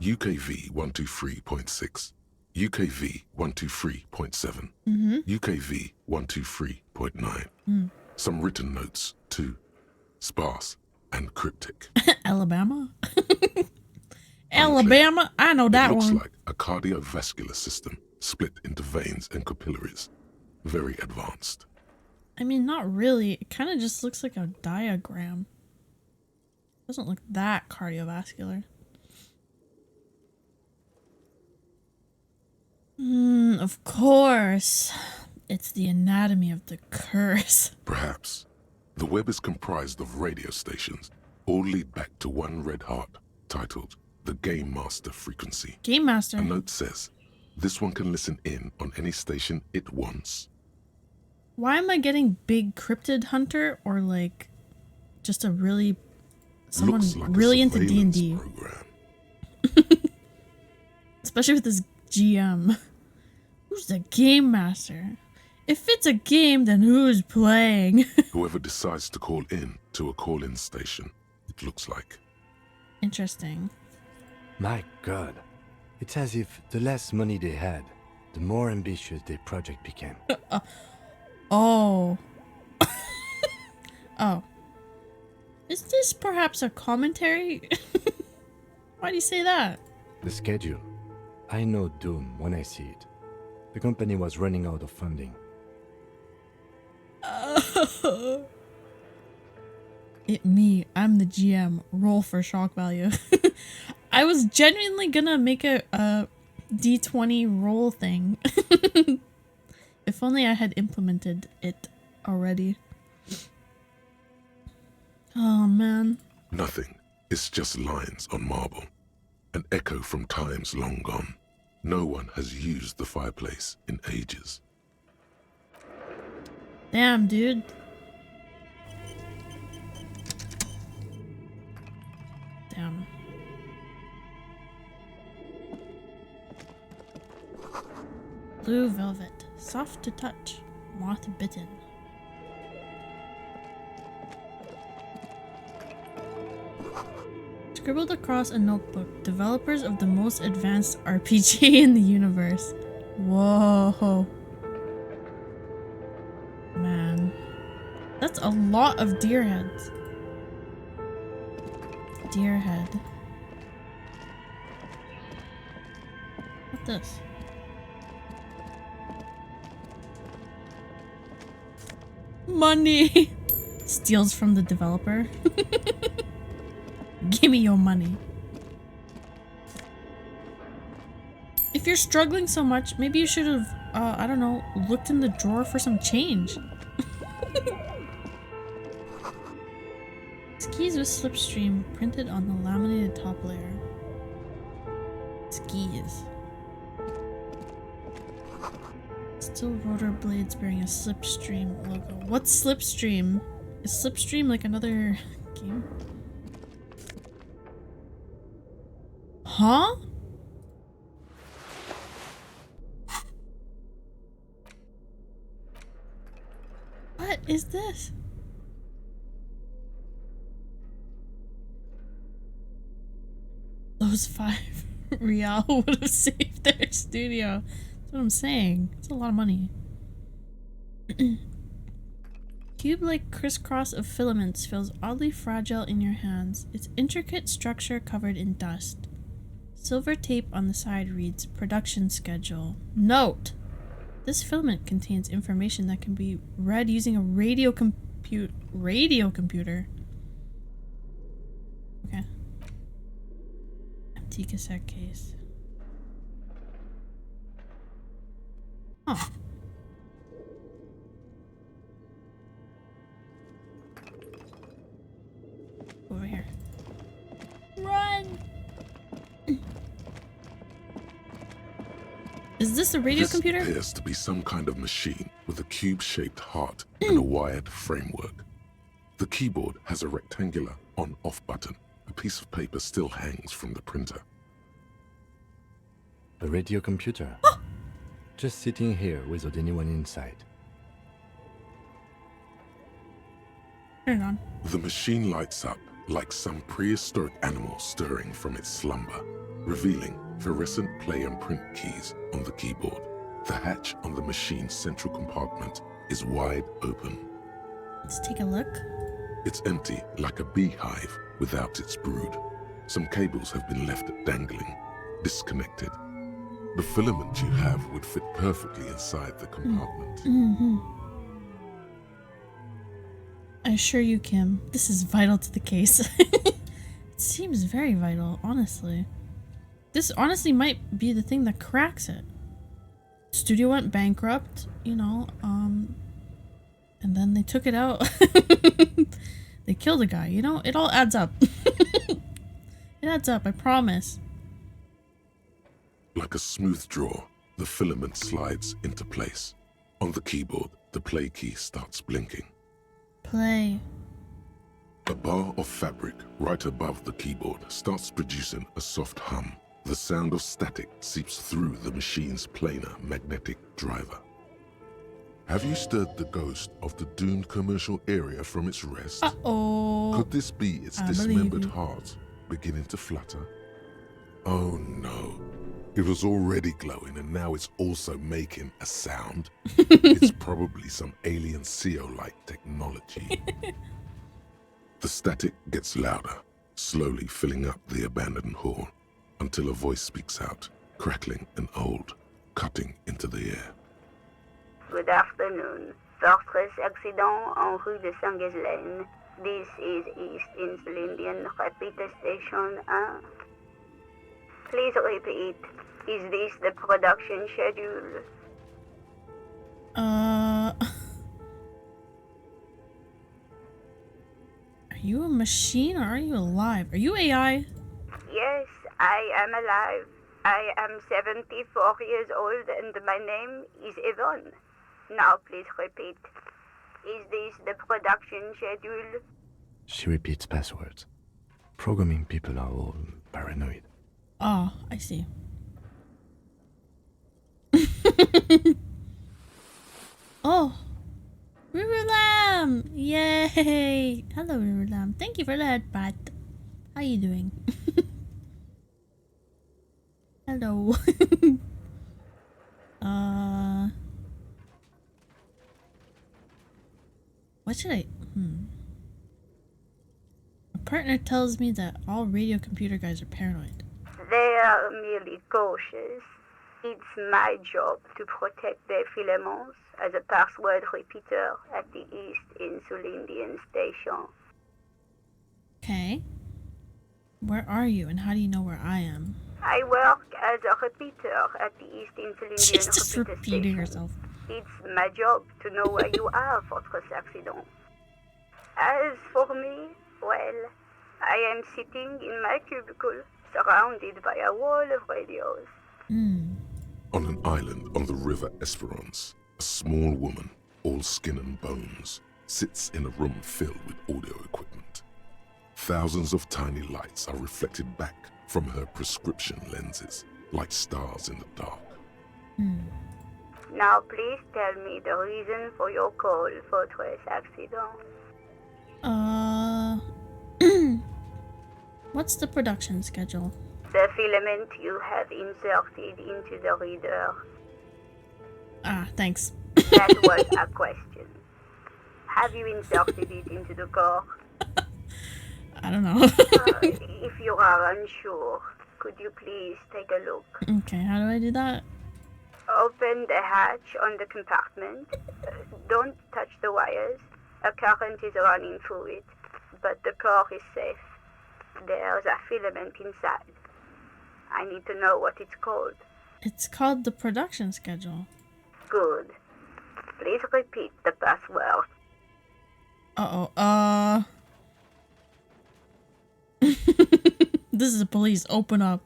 UKV 123.6, UKV 123.7, UKV 123.9. Some written notes, too. Sparse and cryptic. Alabama? Alabama? I know that it looks one. like a cardiovascular system split into veins and capillaries. Very advanced. I mean, not really. It kind of just looks like a diagram. Doesn't look that cardiovascular. Of course. It's the anatomy of the curse. Perhaps. The web is comprised of radio stations, all lead back to one red heart, titled the Game Master frequency. Game Master. A note says, this one can listen in on any station it wants. Why am I getting big cryptid hunter or like just a really someone Looks like really a into surveillance D&D? program. Especially with this GM. Who's the game master? If it's a game, then who's playing? Whoever decides to call in to a call-in station, it looks like. Interesting. My god. It's as if the less money they had, the more ambitious their project became. Oh. Oh. Is this perhaps a commentary? Why do you say that? The schedule. I know doom when I see it. The company was running out of funding. I'm the GM. Roll for shock value. I was genuinely gonna make a D20 roll thing. If only I had implemented it already. Oh man. Nothing. It's just lines on marble. An echo from times long gone. No one has used the fireplace in ages. Damn, dude. Damn. Blue velvet. Soft to touch. Moth bitten. Scribbled across a notebook. Developers of the most advanced RPG in the universe. Whoa. Man. That's a lot of deer heads. Deer head. What's this? Money! Steals from the developer. Give me your money. If you're struggling so much, maybe you should have, I don't know, looked in the drawer for some change. Skis with slipstream printed on the laminated top layer. Skis. Still rotor blades bearing a slipstream logo. What's slipstream? Is slipstream like another game? Huh? What is this? Those 5 real would have saved their studio. That's what I'm saying. It's a lot of money. Cube-like crisscross of filaments feels oddly fragile in your hands, its intricate structure covered in dust. Silver tape on the side reads, production schedule. Note! This filament contains information that can be read using a radio computer. Okay. Empty cassette case. Huh. Over here. Run! Is this a radio computer? This appears to be some kind of machine with a cube-shaped heart and a wired framework. The keyboard has a rectangular on-off button. A piece of paper still hangs from the printer. A radio computer. Just sitting here without anyone inside. Turn it on. The machine lights up like some prehistoric animal stirring from its slumber, revealing fluorescent play and print keys on the keyboard. The hatch on the machine's central compartment is wide open. Let's take a look. It's empty like a beehive without its brood. Some cables have been left dangling, disconnected. The filament you have would fit perfectly inside the compartment. I assure you, Kim, this is vital to the case. It seems very vital, honestly. This honestly might be the thing that cracks it. Studio went bankrupt, you know, and then they took it out. They killed a guy, you know? It all adds up. It adds up, I promise. Like a smooth draw, the filament slides into place. On the keyboard, the play key starts blinking. Play. A bar of fabric right above the keyboard starts producing a soft hum. The sound of static seeps through the machine's planar magnetic driver. Have you stirred the ghost of the doomed commercial area from its rest? Uh-oh. Could this be its I believe dismembered you. heart beginning to flutter? Oh no. It was already glowing and now it's also making a sound. It's probably some alien CO-like technology. The static gets louder, slowly filling up the abandoned hall, until a voice speaks out, crackling and old, cutting into the air. Good afternoon. Fortress accident en rue de Saint-Ghislaine. This is East Insulindian Repeater Station 1. Please repeat. Is this the production schedule? Are you a machine or are you alive? Are you AI? Yes, I am alive. I am 74 years old and my name is Yvonne. Now please repeat. Is this the production schedule? She repeats passwords. Programming people are all paranoid. Oh, I see. Oh, River Lamb! Yay! Hello, River Lamb. Thank you for that, Pat. How you doing? Hello. What should I? A partner tells me that all radio computer guys are paranoid. They are merely cautious. It's my job to protect their filaments as a password repeater at the East Insulindian Station. Okay. Where are you and how do you know where I am? I work as a repeater at the East Insulindian She's just Repeater repeating Station. herself. It's my job to know where you are, Fortress Accident. As for me, well, I am sitting in my cubicle, surrounded by a wall of radios. On an island on the River Esperance, a small woman, all skin and bones, sits in a room filled with audio equipment. Thousands of tiny lights are reflected back from her prescription lenses, like stars in the dark. Now please tell me the reason for your call, Fortress Accident. What's the production schedule? The filament you have inserted into the reader. Ah, thanks. That was a question. Have you inserted it into the core? I don't know. If you are unsure, could you please take a look? Okay, how do I do that? Open the hatch on the compartment. Don't touch the wires. A current is running through it, but the core is safe. There's a filament inside. I need to know what it's called. It's called the production schedule. Good. Please repeat the password. Uh-oh, This is the police. Open up.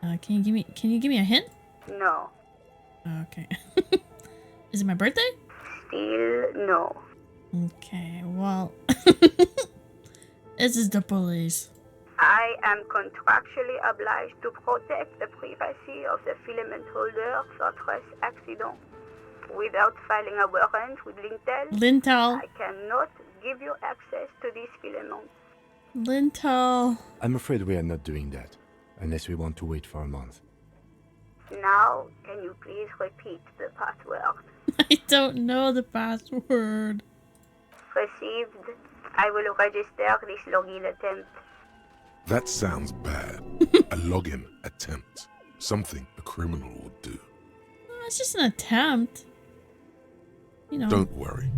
Can you give me a hint? No. Okay. Is it my birthday? Still no. Okay, well. This is the police. I am contractually obliged to protect the privacy of the filament holder Fortress Accident. Without filing a warrant with Lintel. I cannot give you access to this filament. Lintel. I'm afraid we are not doing that, unless we want to wait for a month. Now, can you please repeat the password? I don't know the password. Received. I will register this login attempt. That sounds bad. A login attempt. Something a criminal would do. It's just an attempt. You know. Don't worry.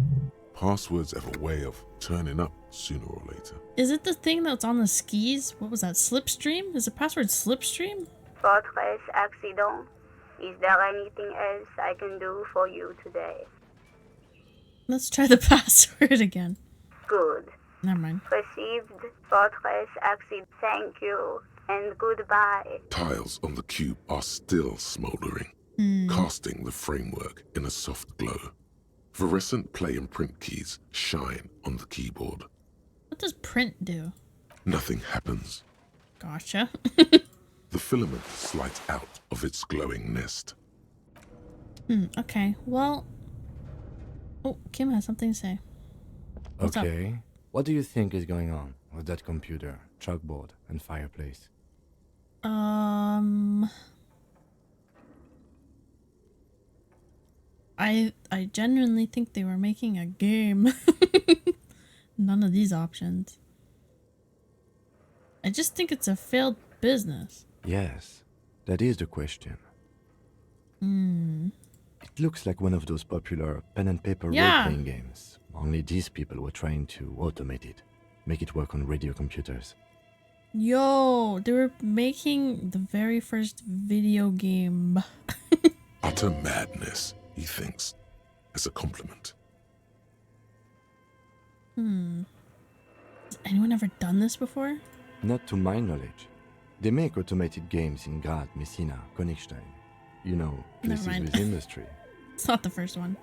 Passwords have a way of turning up sooner or later. Is it the thing that's on the skis? What was that? Slipstream? Is the password Slipstream? Fortress Accident. Is there anything else I can do for you today? Let's try the password again. Good. Never mind. Received. Fortress Accident. Thank you. And goodbye. Tiles on the cube are still smoldering, casting the framework in a soft glow. Fluorescent play and print keys shine on the keyboard. What does print do? Nothing happens. Gotcha. The filament slides out of its glowing nest. Okay, well... Oh, Kim has something to say. What's up? Okay. What do you think is going on with that computer, chalkboard, and fireplace? I genuinely think they were making a game. None of these options. I just think it's a failed business. Yes, that is the question. It looks like one of those popular pen and paper role-playing games. Only these people were trying to automate it, make it work on radio computers. Yo, they were making the very first video game. Utter madness, he thinks, as a compliment. Has anyone ever done this before? Not to my knowledge. They make automated games in Graz, Messina, Königstein. You know, places mind. with industry. It's not the first one.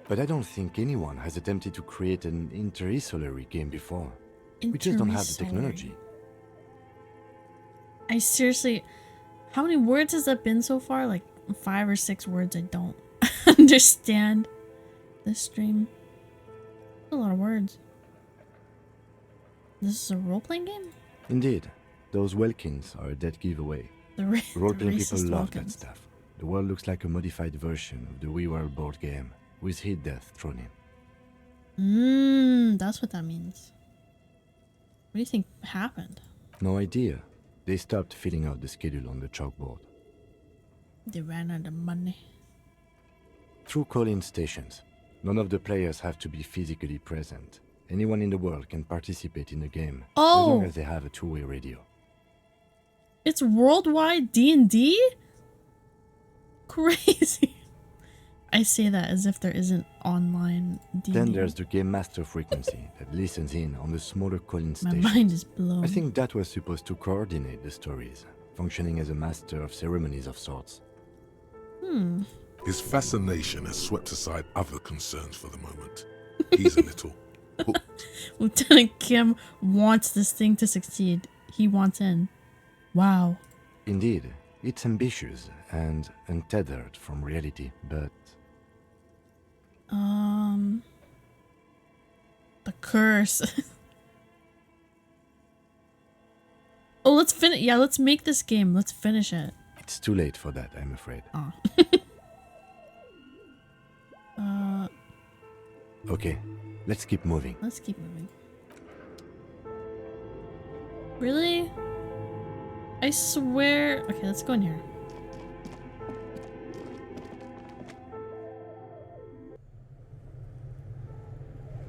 But I don't think anyone has attempted to create an interinsulary game before. We just don't have the technology. I seriously... How many words has that been so far? Like 5 or 6 words I don't understand this stream. A lot of words. This is a role-playing game? Indeed. Those Welkins are a dead giveaway. The Role-playing people racist love that Welkins. stuff. The world looks like a modified version of the We Were board game, with hit death thrown in. That's what that means. What do you think happened? No idea. They stopped filling out the schedule on the chalkboard. They ran out of money. Through call-in stations, none of the players have to be physically present. Anyone in the world can participate in the game, as long as they have a two-way radio. It's worldwide D&D? Crazy. I say that as if there isn't online D&D. Then there's the Game Master frequency that listens in on the smaller call-in My stations. mind is blown. I think that was supposed to coordinate the stories, functioning as a master of ceremonies of sorts. His fascination has swept aside other concerns for the moment. He's a little hooked. Lieutenant Kim wants this thing to succeed. He wants in. Wow. Indeed, it's ambitious and untethered from reality, but The curse. Oh, let's finish. Yeah, let's make this game. Let's finish it. it's too late for that, I'm afraid. Oh. Okay, let's keep moving. Let's keep moving. Really? I swear. Okay, let's go in here.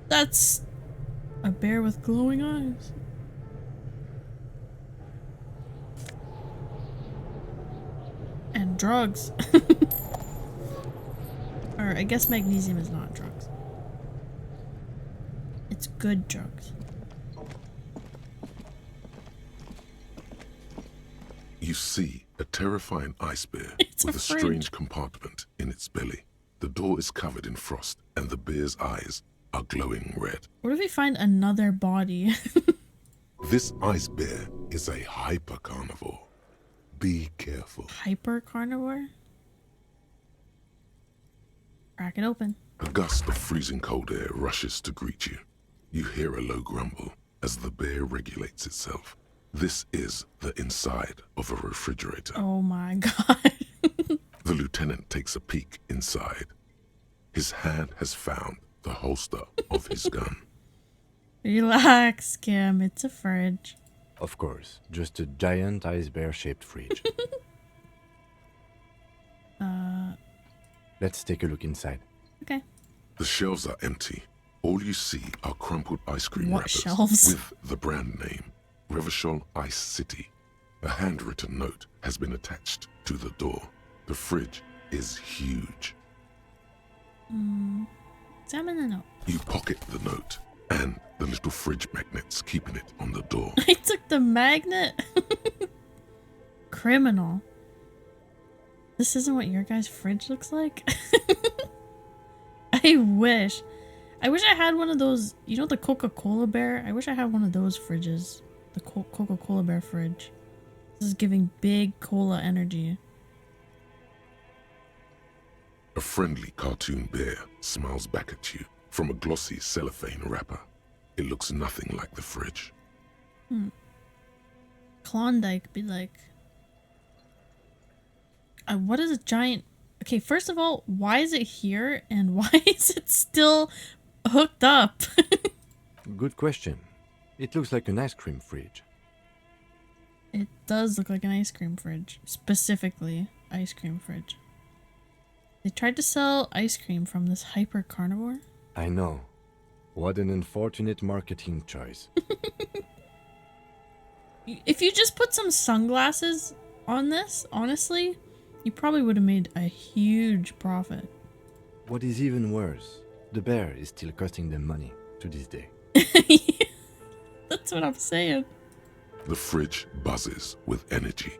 That's a bear with glowing eyes. And drugs. Or I guess magnesium is not drugs. It's good drugs. You see a terrifying ice bear It's with a a fridge. strange compartment in its belly. The door is covered in frost, and the bear's eyes are glowing red. What if we find another body? This ice bear is a hyper carnivore. Be careful. Hyper carnivore? Crack it open. A gust of freezing cold air rushes to greet you. You hear a low grumble as the bear regulates itself. This is the inside of a refrigerator. Oh my god. The lieutenant takes a peek inside. His hand has found the holster of his gun. Relax, Kim. It's a fridge. Of course, just a giant ice bear-shaped fridge. Let's take a look inside. Okay. The shelves are empty. All you see are crumpled ice cream What wrappers shelves? with the brand name, Revachol Ice City. A handwritten note has been attached to the door. The fridge is huge. Examine the note. You pocket the note and the little fridge magnets keeping it on the door. I took the magnet. Criminal. This isn't what your guys' fridge looks like? I wish. I wish I had one of those, you know, the Coca-Cola bear? I wish I had one of those fridges. The Coca-Cola bear fridge. This is giving big cola energy. A friendly cartoon bear smiles back at you from a glossy cellophane wrapper. It looks nothing like the fridge. Klondike be like... what is a giant... Okay, first of all, why is it here? And why is it still hooked up? Good question. It looks like an ice cream fridge. It does look like an ice cream fridge. Specifically, ice cream fridge. They tried to sell ice cream from this hyper carnivore. I know. What an unfortunate marketing choice. If you just put some sunglasses on this, honestly, you probably would have made a huge profit. What is even worse, the bear is still costing them money to this day. That's what I'm saying. The fridge buzzes with energy.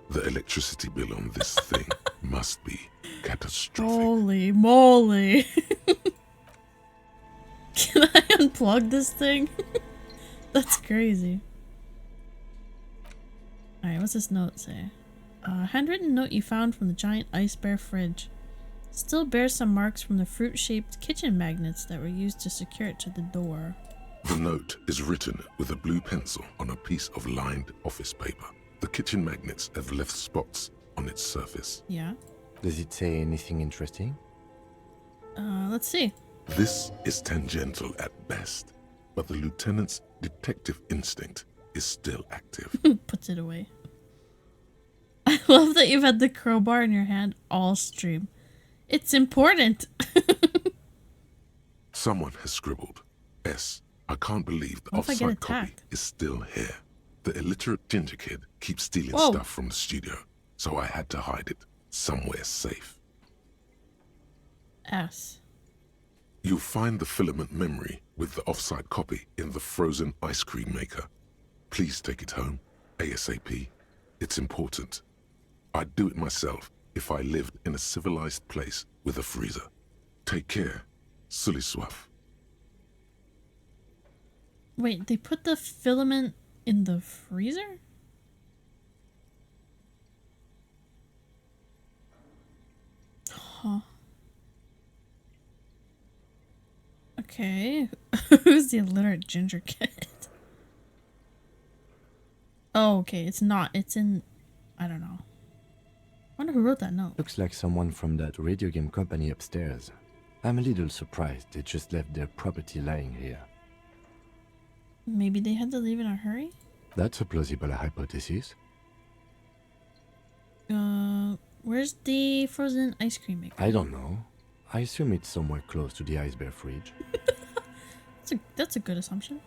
The electricity bill on this thing must be catastrophic. Holy moly. Can I unplug this thing? That's crazy. Alright, what's this note say? Handwritten note you found from the giant ice bear fridge. Still bears some marks from the fruit-shaped kitchen magnets that were used to secure it to the door. The note is written with a blue pencil on a piece of lined office paper. The kitchen magnets have left spots on its surface. Yeah. Does it say anything interesting? Let's see. This is tangential at best, but the lieutenant's detective instinct is still active. Puts it away. I love that you've had the crowbar in your hand all stream. It's important. Someone has scribbled, S. I can't believe the What if I get offsite copy attacked? is still here. The illiterate ginger kid keeps stealing Whoa. stuff from the studio, so I had to hide it somewhere safe. S. You'll find the filament memory with the offsite copy in the frozen ice cream maker. Please take it home, ASAP. It's important. I'd do it myself if I lived in a civilized place with a freezer. Take care, Sully Swaff. Wait, they put the filament in the freezer? Huh. Okay. Who's the illiterate ginger kid? Oh, okay. It's not. It's in... I don't know. I wonder who wrote that note. Looks like someone from that radio game company upstairs. I'm a little surprised they just left their property lying here. Maybe they had to leave in a hurry? That's a plausible hypothesis. Where's the frozen ice cream maker? I don't know. I assume it's somewhere close to the ice bear fridge. That's a good assumption.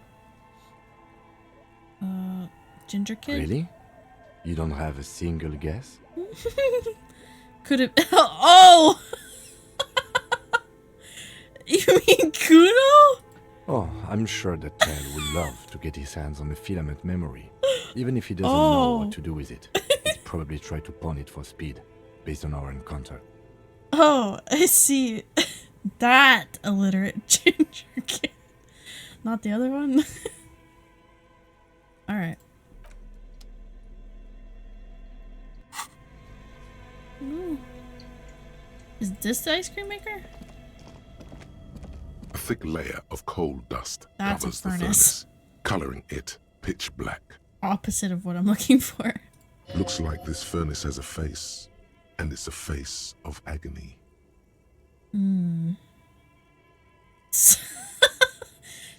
Ginger kid? Really? You don't have a single guess? Could it... Oh! You mean Kuno? Oh, I'm sure that child would love to get his hands on the filament memory. Even if he doesn't know what to do with it. He'd probably try to pawn it for speed, based on our encounter. Oh, I see. That illiterate ginger kid. Not the other one? Alright. Ooh. Is this the ice cream maker? A thick layer of coal dust That's a covers the furnace. furnace, coloring it pitch black. Opposite of what I'm looking for. Looks like this furnace has a face, and it's a face of agony.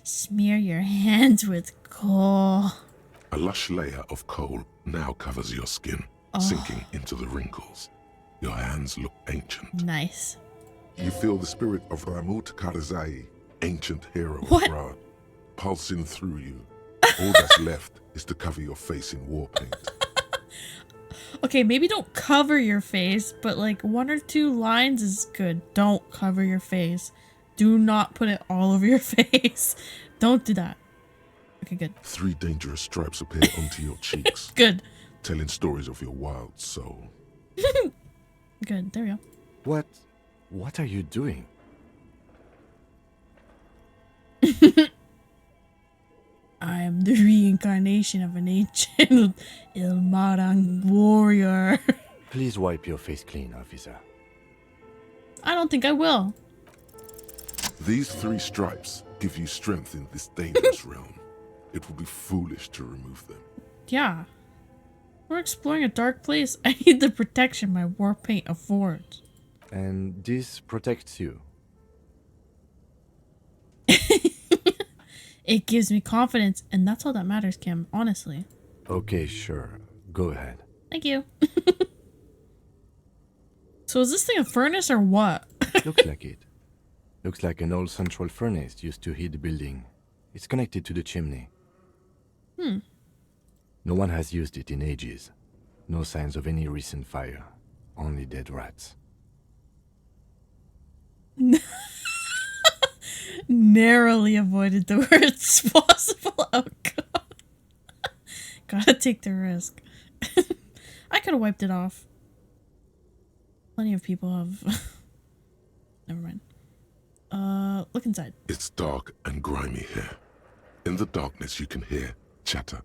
Smear your hands with coal. A lush layer of coal now covers your skin, sinking into the wrinkles. Your hands look ancient. Nice. You feel the spirit of Ramut Karzai, ancient hero What? of Ra, pulsing through you. All that's left is to cover your face in war paint. Okay, maybe don't cover your face, but like 1 or 2 lines is good. Don't cover your face. Do not put it all over your face. Don't do that. Okay, good. 3 dangerous stripes appear onto your cheeks, Good. telling stories of your wild soul. Good. There we go. What are you doing? I am the reincarnation of an ancient Ilmarang warrior. Please wipe your face clean, officer. I don't think I will. These 3 stripes give you strength in this dangerous realm. It would be foolish to remove them. Yeah. We're exploring a dark place. I need the protection my war paint affords. And this protects you. It gives me confidence, and that's all that matters, Kim, honestly. Okay, sure. Go ahead. Thank you. So is this thing a furnace or what? Looks like it. Looks like an old central furnace used to heat the building. It's connected to the chimney. No one has used it in ages. No signs of any recent fire. Only dead rats. Narrowly avoided the worst possible outcome. Gotta take the risk. I could have wiped it off. Plenty of people have. Never mind. Look inside. It's dark and grimy here. In the darkness you can hear chatter.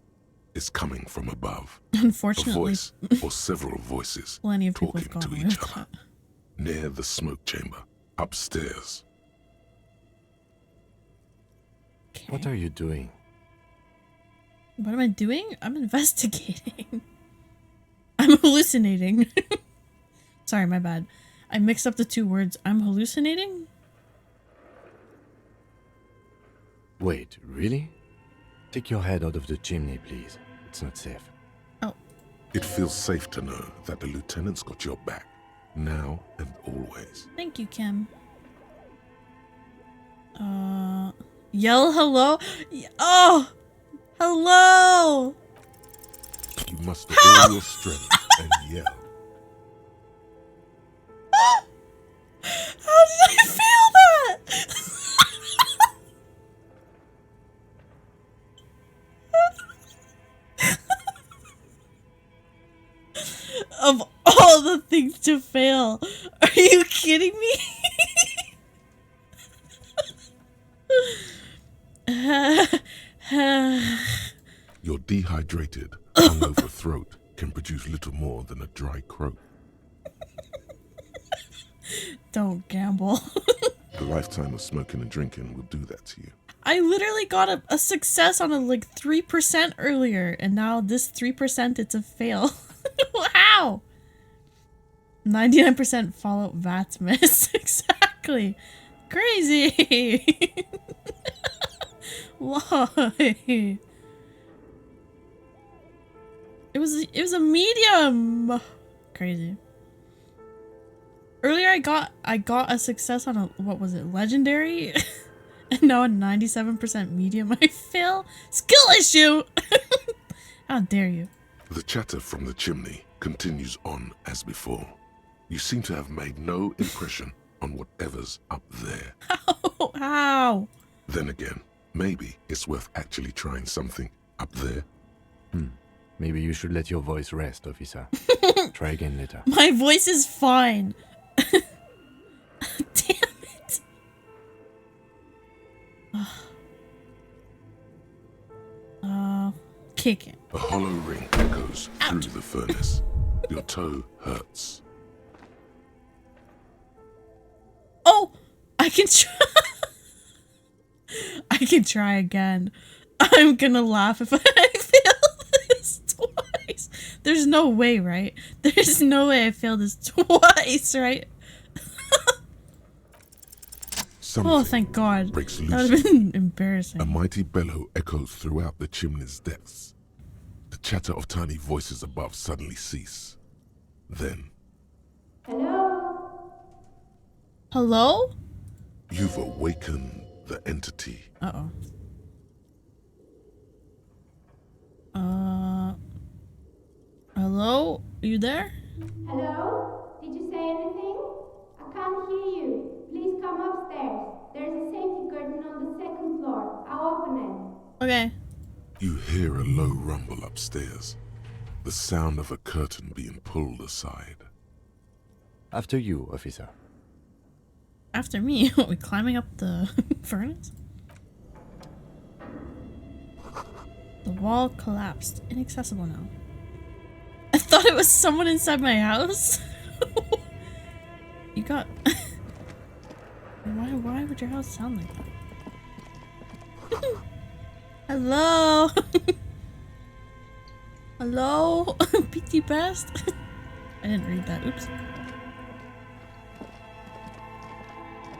It's coming from above. A Unfortunately, voice or several voices plenty of people have talking gone to away each with other. that. Near the smoke chamber, upstairs. Okay. What are you doing? What am I doing? I'm investigating. I'm hallucinating. Sorry, my bad. I mixed up the 2 words. I'm hallucinating? Wait, really? Take your head out of the chimney, please. It's not safe. Oh, It feels safe to know that the lieutenant's got your back, now and always. thank you, Kim. Yell hello? Oh! Hello! You muster all your strength and yell. How did I feel that? Of all the things to fail, are you kidding me? Your dehydrated, hungover throat can produce little more than a dry croak. Don't gamble. A lifetime of smoking and drinking will do that to you. I literally got a success on a like 3% earlier, and now this 3% it's a fail. How? 99% Fallout VATS miss. Exactly. Crazy. Why? It was a medium. Crazy. Earlier I got a success on a, what was it, legendary? And now a 97% medium. I fail? Skill issue! How dare you? The chatter from the chimney continues on as before. You seem to have made no impression on whatever's up there. How? Then again, maybe it's worth actually trying something up there. Maybe you should let your voice rest, officer. Try again later. My voice is fine. Damn it. Kick it. A hollow ring echoes through the furnace. Your toe hurts. Oh! I can try. I can try again. I'm gonna laugh if I fail this twice. There's no way, right? There's no way I failed this twice, right? Oh, thank God. Breaks That would loose. have been embarrassing. A mighty bellow echoes throughout the chimney's depths. The chatter of tiny voices above suddenly cease. Then, Hello? you've awakened the entity. Uh-oh. Hello? Are you there? Hello? Did you say anything? I can't hear you. Please come upstairs. There's a safety curtain on the second floor. I'll open it. Okay. You hear a low rumble upstairs. The sound of a curtain being pulled aside. After you, officer. After me? Are we climbing up the furnace? The wall collapsed. Inaccessible now. I thought it was someone inside my house. You got... Why would your house sound like that? Hello? Hello? PT Best? I didn't read that. Oops.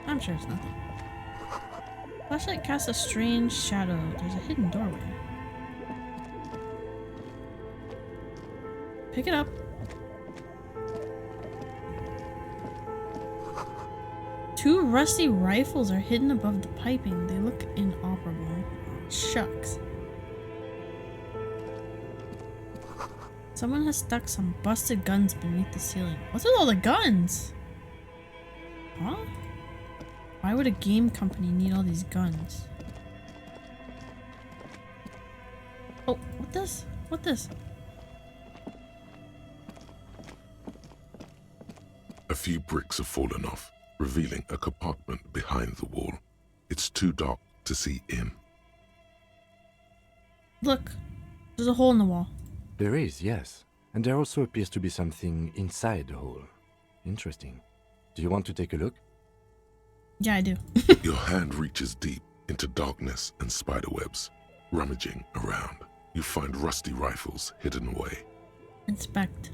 I'm sure it's nothing. Flashlight casts a strange shadow. There's a hidden doorway. Pick it up. Two rusty rifles are hidden above the piping. They look inoperable. Oh, shucks. Someone has stuck some busted guns beneath the ceiling. What's with all the guns? Huh? Why would a game company need all these guns? Oh, what this? What this? A few bricks have fallen off, revealing a compartment behind the wall. It's too dark to see in. Look, there's a hole in the wall. There is, yes. And there also appears to be something inside the hole. Interesting. Do you want to take a look? Yeah, I do. Your hand reaches deep into darkness and spiderwebs. Rummaging around, you find rusty rifles hidden away. Inspect.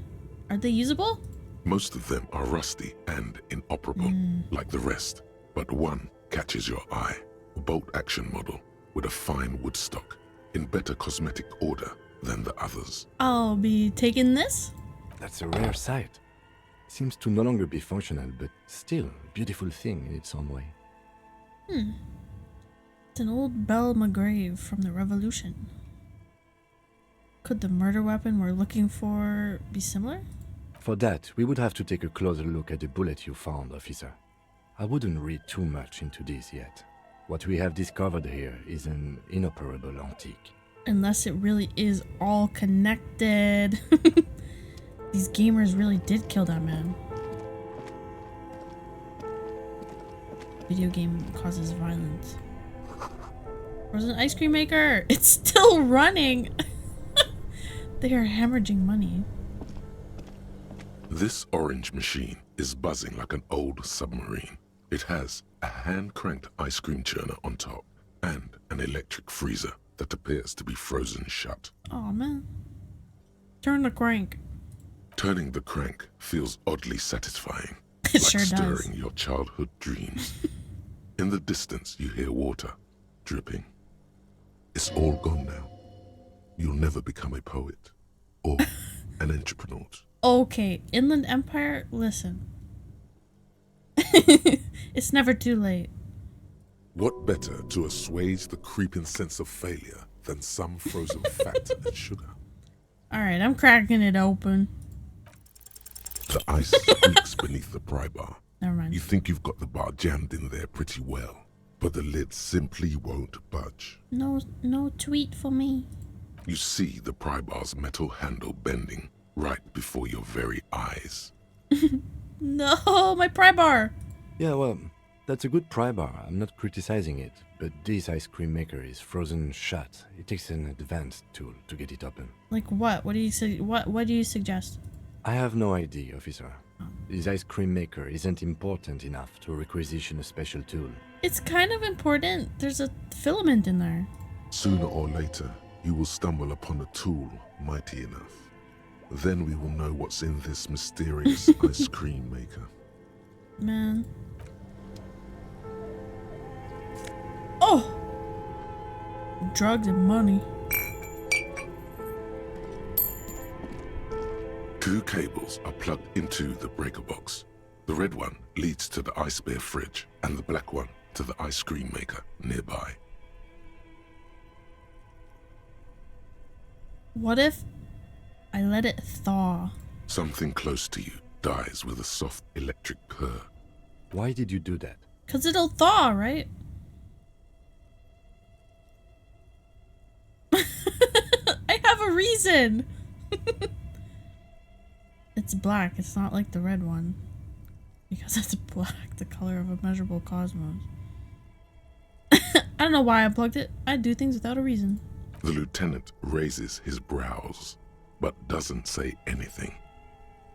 Are they usable? Most of them are rusty and inoperable, like the rest, but one catches your eye. A bolt-action model with a fine wood stock, in better cosmetic order than the others. I'll be taking this? That's a rare sight. Seems to no longer be functional, but still a beautiful thing in its own way. It's an old Belle McGrave from the Revolution. Could the murder weapon we're looking for be similar? For that, we would have to take a closer look at the bullet you found, officer. I wouldn't read too much into this yet. What we have discovered here is an inoperable antique. Unless it really is all connected. These gamers really did kill that man. Video game causes violence. Where's an ice cream maker? It's still running! They are hemorrhaging money. This orange machine is buzzing like an old submarine. It has a hand-cranked ice cream churner on top and an electric freezer that appears to be frozen shut. Oh man. Turn the crank. Turning the crank feels oddly satisfying, It like sure does. stirring your childhood dreams. In the distance, you hear water dripping. It's all gone now. You'll never become a poet or an entrepreneur. Okay, Inland Empire, listen. It's never too late. What better to assuage the creeping sense of failure than some frozen fat and sugar? Alright, I'm cracking it open. The ice squeaks beneath the pry bar. Never mind. You think you've got the bar jammed in there pretty well, but the lid simply won't budge. No tweet for me. You see the pry bar's metal handle bending right before your very eyes. No, my pry bar! Yeah, well, that's a good pry bar. I'm not criticizing it, but this ice cream maker is frozen shut. It takes an advanced tool to get it open. Like what? What do you suggest? I have no idea, officer. This ice cream maker isn't important enough to requisition a special tool. It's kind of important. There's a filament in there. Sooner or later, you will stumble upon a tool mighty enough. Then we will know what's in this mysterious ice cream maker. Man. Oh! Drugs and money. Two cables are plugged into the breaker box. The red one leads to the ice bear fridge, and the black one to the ice cream maker nearby. What if I let it thaw? Something close to you dies with a soft electric purr. Why did you do that? 'Cause it'll thaw, right? I have a reason! It's black, it's not like the red one. Because it's black, the color of a measurable cosmos. I don't know why I plugged it. I do things without a reason. The lieutenant raises his brows, but doesn't say anything.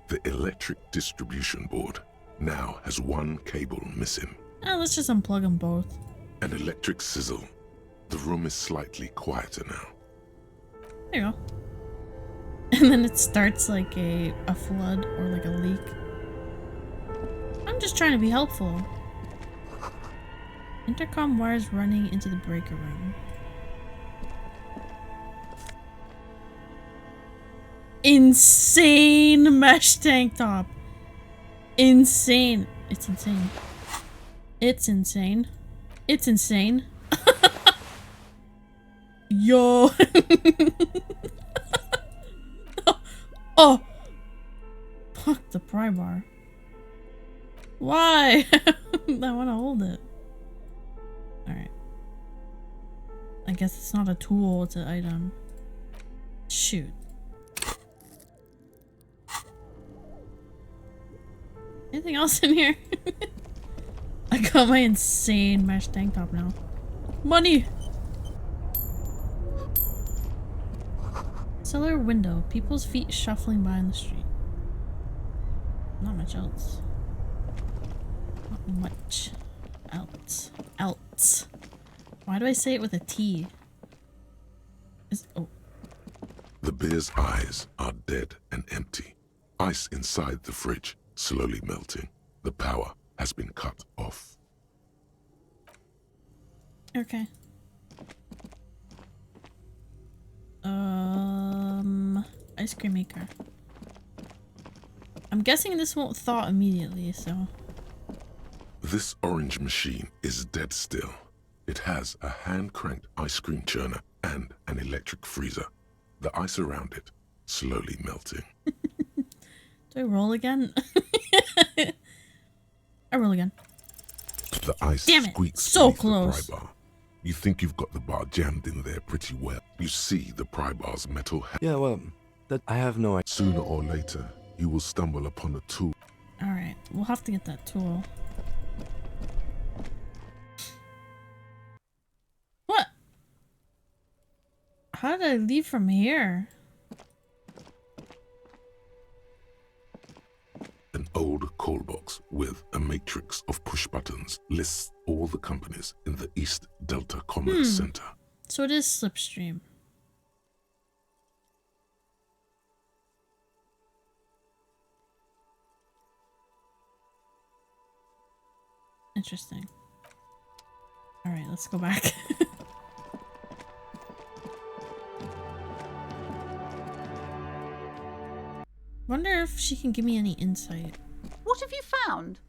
The electric distribution board now has one cable missing. Let's just unplug them both. An electric sizzle. The room is slightly quieter now. There you go. And then it starts like a flood or like a leak. I'm just trying to be helpful. Intercom wires running into the breaker room. Insane mesh tank top. Insane. It's insane. It's insane. It's insane. Yo. Oh. Fuck the pry bar. Why? I want to hold it. Alright. I guess it's not a tool, it's an item. Shoot. Anything else in here? I got my insane mesh tank top now. Money! Cellar window. People's feet shuffling by in the street. Not much else. Not much else. Else. Why do I say it with a T? Oh. The beer's eyes are dead and empty. Ice inside the fridge slowly melting. The power has been cut off. Okay. Ice cream maker. I'm guessing this won't thaw immediately, so. This orange machine is dead still. It has a hand-cranked ice cream churner and an electric freezer. The ice around it slowly melting. Do I roll again? I roll again. The ice Damn it, squeaks so beneath close. the pry bar. You think you've got the bar jammed in there pretty well. You see the pry bar's metal Yeah, well, that I have no idea. Sooner or later, you will stumble upon a tool. Alright, we'll have to get that tool. What? How did I leave from here? An old call box with a matrix of push buttons lists all the companies in the East Delta Commerce Center. So it is Slipstream. Interesting. Alright, let's go back. Wonder if she can give me any insight. What have you found?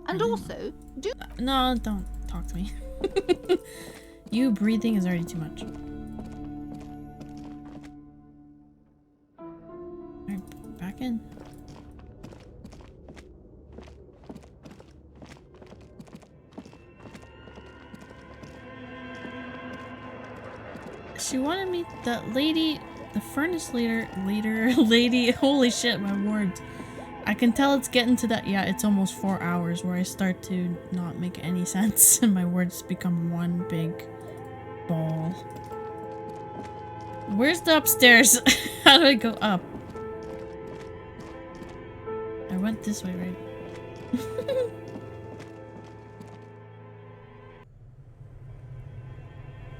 And also, do... No, don't talk to me. You breathing is already too much. Alright, back in. She wanted me, that lady, the furnace lady, holy shit, my words. I can tell it's getting to that, yeah, it's almost 4 hours where I start to not make any sense and my words become one big ball. Where's the upstairs? How do I go up? I went this way, right?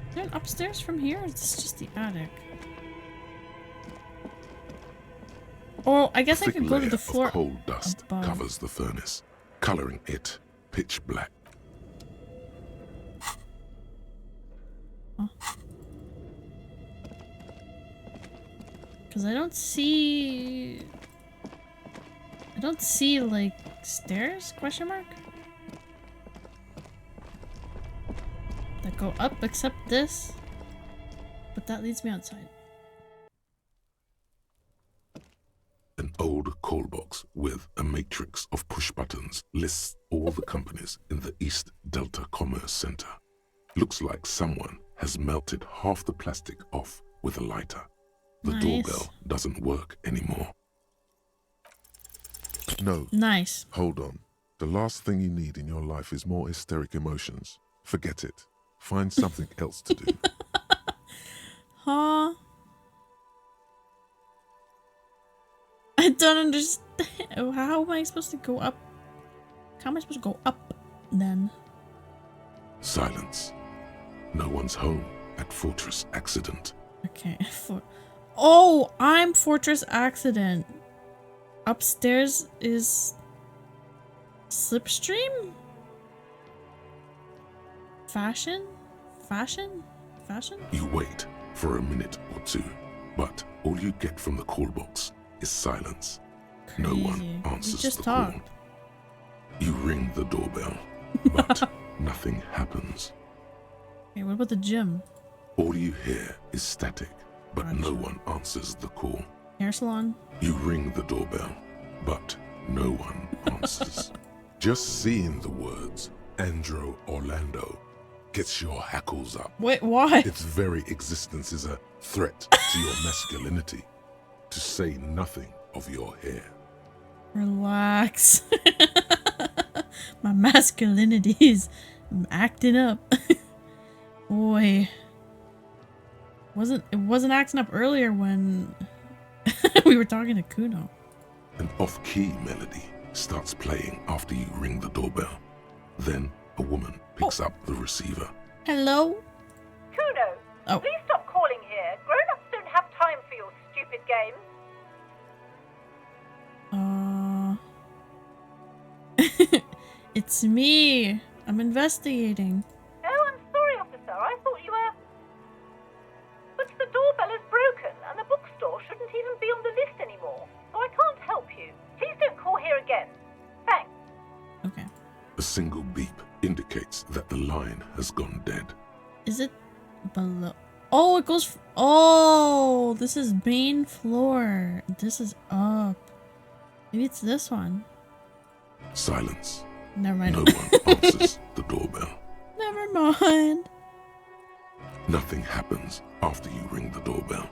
Is there an upstairs from here, or is this just the attic? Oh, I guess I could go to the floor. Of coal dust above. covers the furnace, coloring it pitch black. Because I don't see like stairs, question mark? That go up except this. But that leads me outside. An old call box with a matrix of push buttons lists all the companies in the East Delta Commerce Center. Looks like someone has melted half the plastic off with a lighter. The doorbell doesn't work anymore. No. Nice. Hold on. The last thing you need in your life is more hysteric emotions. Forget it. Find something else to do. Huh? I don't understand. How am I supposed to go up? How am I supposed to go up then? Silence. No one's home at Fortress Accident. Okay. Oh, I'm Fortress Accident. Upstairs is Slipstream? Fashion? Fashion? Fashion? You wait for a minute or two, but all you get from the call box is silence. Crazy. No one answers just the talked. call. You ring the doorbell, but nothing happens. Okay, what about the gym? All you hear is static, but Gotcha. no one answers the call. Hair salon? You ring the doorbell, but no one answers. Just seeing the words Andro Orlando gets your hackles up. Wait, why? Its very existence is a threat to your masculinity, to say nothing of your hair. Relax. My masculinity is acting up. Boy. It wasn't acting up earlier when we were talking to Kuno. An off-key melody starts playing after you ring the doorbell. Then a woman picks up the receiver. Hello? Kuno, Oh. please stop calling here. Grown-ups don't have time for your stupid games. It's me. I'm investigating. Oh, I'm sorry, officer. I thought you were... But the doorbell is broken, and the bookstore shouldn't even be on the list anymore. So I can't help you. Please don't call here again. Thanks. Okay. A single beep indicates that the line has gone dead. Is it below? Oh, it goes. Oh, this is main floor. This is up. Maybe it's this one. Silence. Never mind. No one answers the doorbell. Never mind. Nothing happens after you ring the doorbell.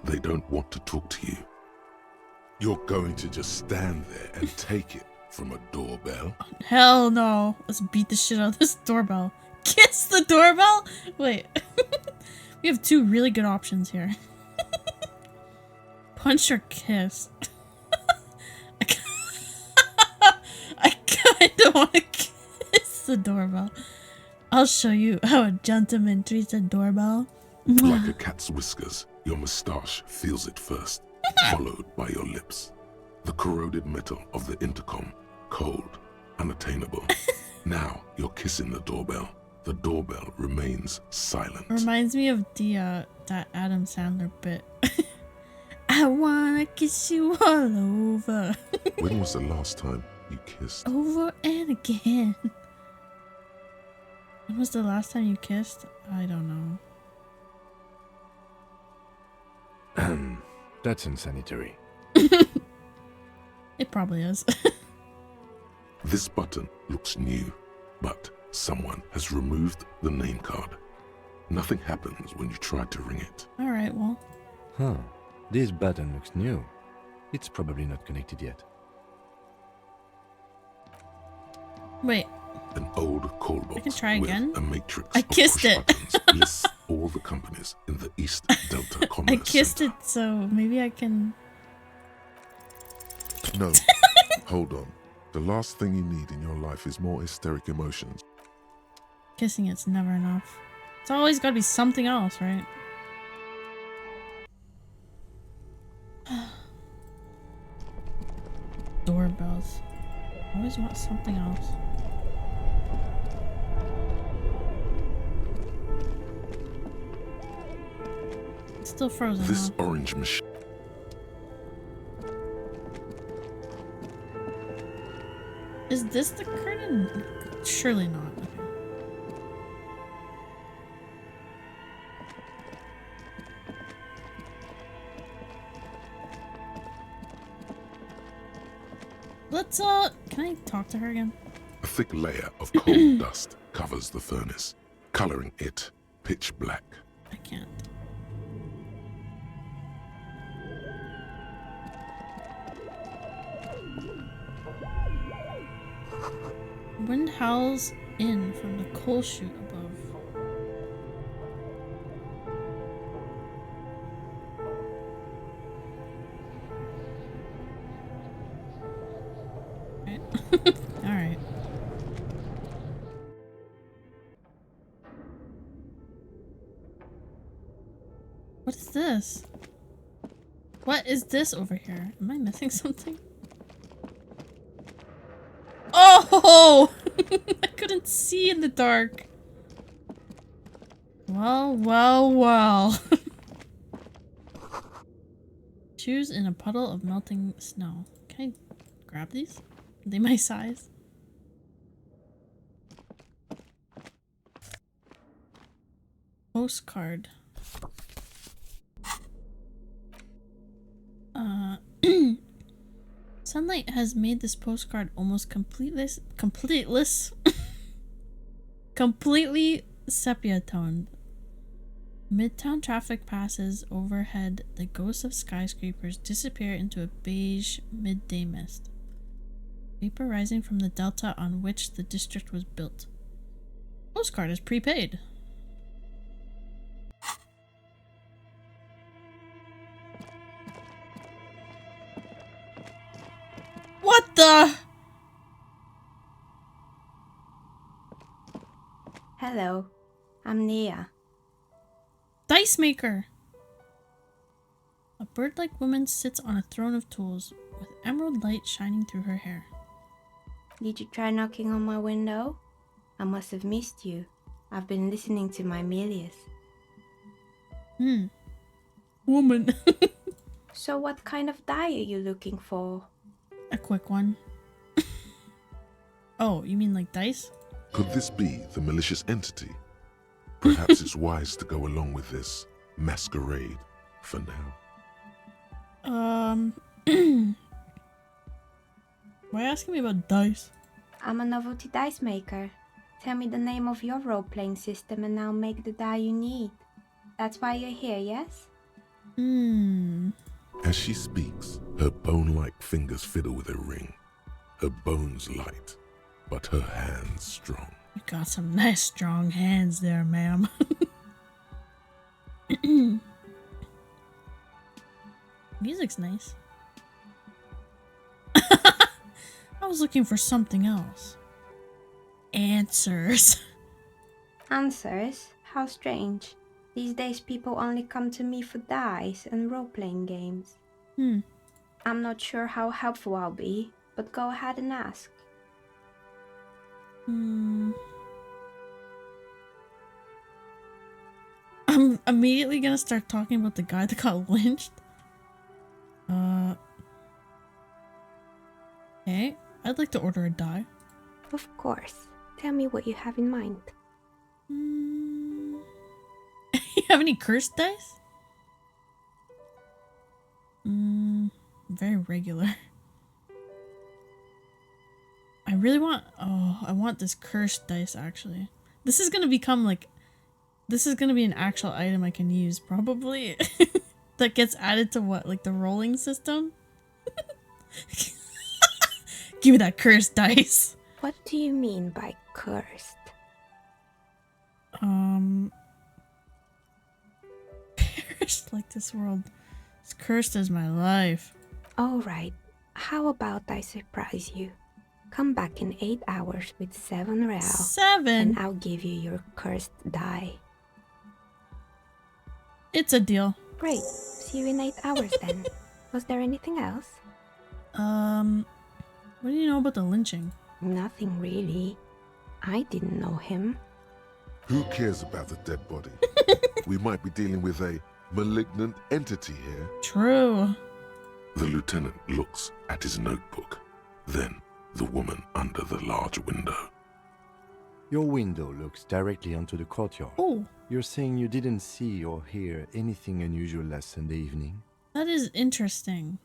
They don't want to talk to you. You're going to just stand there and take it from a doorbell? Hell no. Let's beat the shit out of this doorbell. Kiss the doorbell? Wait. We have two really good options here. Punch or kiss. I kinda want to kiss the doorbell. I'll show you how a gentleman treats a doorbell. Like a cat's whiskers, your moustache feels it first, followed by your lips. The corroded metal of the intercom, cold, unattainable. Now you're kissing the doorbell. The doorbell remains silent. Reminds me of the that Adam Sandler bit. I wanna kiss you all over. When was the last time you kissed? Over and again. When was the last time you kissed? I don't know. That's unsanitary. It probably is. This button looks new, but someone has removed the name card. Nothing happens when you try to ring it. Alright, well. Huh. This button looks new. It's probably not connected yet. Wait. An old call box I can try with again. a matrix I of kissed push it. buttons lists all the companies in the East Delta Commerce I kissed Center. it, so maybe I can... No, hold on. The last thing you need in your life is more hysteric emotions. Kissing it's never enough. It's always gotta be something else, right? Doorbells. I always want something else. It's still frozen. This huh? orange machine. Is this the curtain? Surely not. Okay. Let's can I talk to her again? A thick layer of coal dust covers the furnace, coloring it pitch black. I can't. Wind howls in from the coal chute above. Alright. What is this? What is this over here? Am I missing something? Oh! I couldn't see in the dark. Well, well, well. Shoes in a puddle of melting snow. Can I grab these? Are they my size? Postcard. Sunlight has made this postcard almost completely sepia-toned. Midtown traffic passes overhead. The ghosts of skyscrapers disappear into a beige midday mist. Vapor rising from the delta on which the district was built. Postcard is prepaid. What the? Hello, I'm Nia. Dice maker. A bird-like woman sits on a throne of tools with emerald light shining through her hair. Did you try knocking on my window? I must have missed you. I've been listening to my Milius. Woman. So what kind of die are you looking for? A quick one. Oh, you mean like dice? Could this be the malicious entity? Perhaps it's wise to go along with this masquerade for now. Why asking me about dice? I'm a novelty dice maker. Tell me the name of your role-playing system and I'll make the die you need. That's why you're here, yes? As she speaks, her bone-like fingers fiddle with a ring. Her bones light, but her hands strong. You got some nice strong hands there, ma'am. Music's nice. I was looking for something else. Answers. Answers? How strange. These days people only come to me for dice and role-playing games. I'm not sure how helpful I'll be, but go ahead and ask. I'm immediately gonna start talking about the guy that got lynched. Okay, I'd like to order a die. Of course. Tell me what you have in mind. You have any cursed dice? Very regular. I really want... Oh, I want this cursed dice, actually. This is gonna become, like... This is gonna be an actual item I can use, probably. That gets added to what? Like, the rolling system? Give me that cursed dice. What do you mean by cursed? Perished like this world. As cursed as my life. Alright, how about I surprise you? Come back in 8 hours with 7 real. 7? And I'll give you your cursed die. It's a deal. Great. See you in 8 hours then. Was there anything else? What do you know about the lynching? Nothing really. I didn't know him. Who cares about the dead body? We might be dealing with a malignant entity here. True. The lieutenant looks at his notebook, then the woman under the large window. Your window looks directly onto the courtyard. Oh. You're saying you didn't see or hear anything unusual last Sunday evening? That is interesting.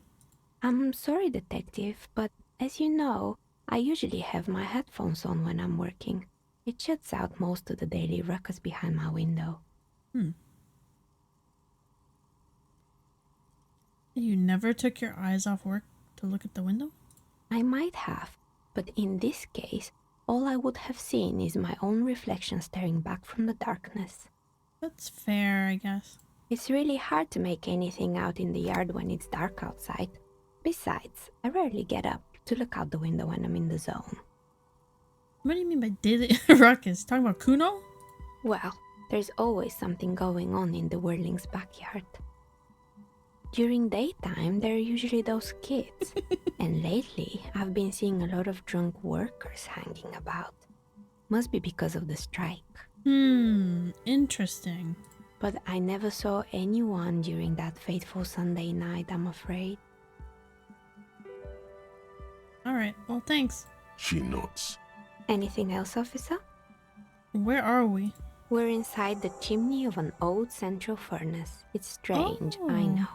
I'm sorry, detective, but as you know, I usually have my headphones on when I'm working. It shuts out most of the daily ruckus behind my window. You never took your eyes off work to look at the window? I might have, but in this case, all I would have seen is my own reflection staring back from the darkness. That's fair, I guess. It's really hard to make anything out in the yard when it's dark outside. Besides, I rarely get up to look out the window when I'm in the zone. What do you mean by daily ruckus? Talking about Kuno? Well, there's always something going on in the Whirling's backyard. During daytime, there are usually those kids. And lately, I've been seeing a lot of drunk workers hanging about. Must be because of the strike. Interesting. But I never saw anyone during that fateful Sunday night, I'm afraid. Alright, well thanks. She nods. Anything else, officer? Where are we? We're inside the chimney of an old central furnace. It's strange, I know.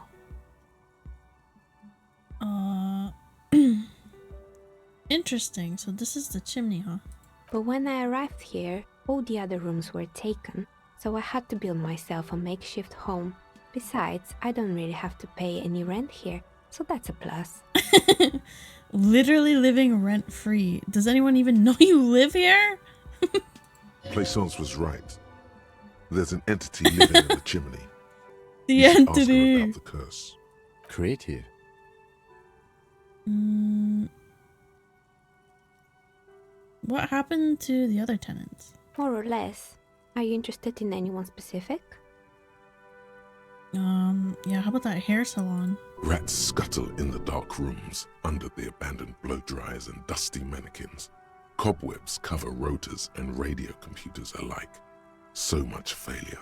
Interesting. So this is the chimney, huh? But when I arrived here, all the other rooms were taken, so I had to build myself a makeshift home. Besides, I don't really have to pay any rent here, so that's a plus. Literally living rent-free. Does anyone even know you live here? Plaisance was right. There's an entity living in the chimney. The You should ask her entity. about the curse. Creative. What happened to the other tenants? More or less. Are you interested in anyone specific? Yeah, how about that hair salon? Rats scuttle in the dark rooms under the abandoned blow dryers and dusty mannequins. Cobwebs cover rotors and radio computers alike. So much failure.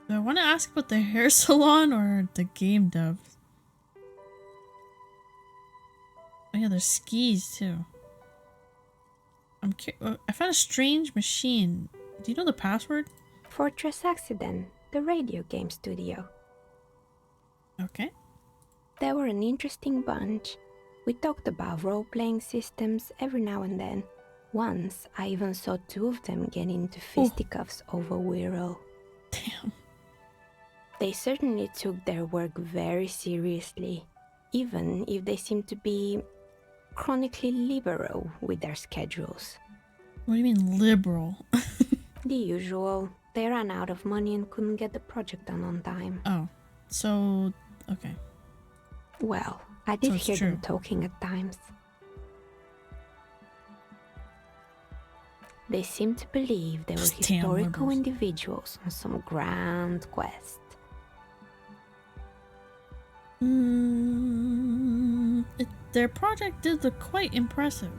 Do I want to ask about the hair salon or the game devs? Oh yeah, there's skis too. I found a strange machine. Do you know the password? Fortress Accident, the radio game studio. Okay. They were an interesting bunch. We talked about role-playing systems every now and then. Once, I even saw two of them get into fisticuffs over Wirral. Damn. They certainly took their work very seriously, even if they seemed to be chronically liberal with their schedules. What do you mean liberal? The usual. They ran out of money and couldn't get the project done on time. Oh, so okay. Well, I did So it's hear them true. talking at times. They seemed to believe they were Those damn historical liberals. individuals on some grand quest. Their project did look quite impressive.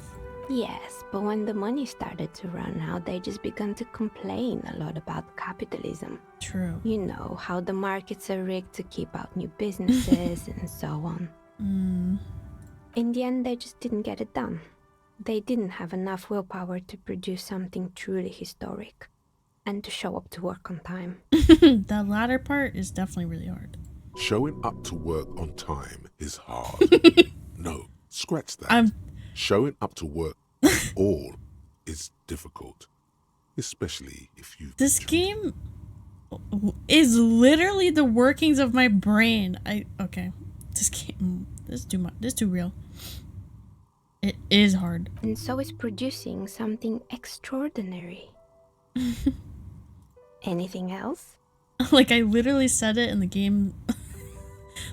Yes, but when the money started to run out, they just began to complain a lot about capitalism. True. You know, how the markets are rigged to keep out new businesses and so on. In the end, they just didn't get it done. They didn't have enough willpower to produce something truly historic and to show up to work on time. That latter part is definitely really hard. Showing up to work on time is hard. No, scratch that. Showing up to work at all is difficult. Especially if you... This game is literally the workings of my brain. Okay. This game, this is too much. This is too real. It is hard. And so it's producing something extraordinary. Anything else? Like I literally said it in the game.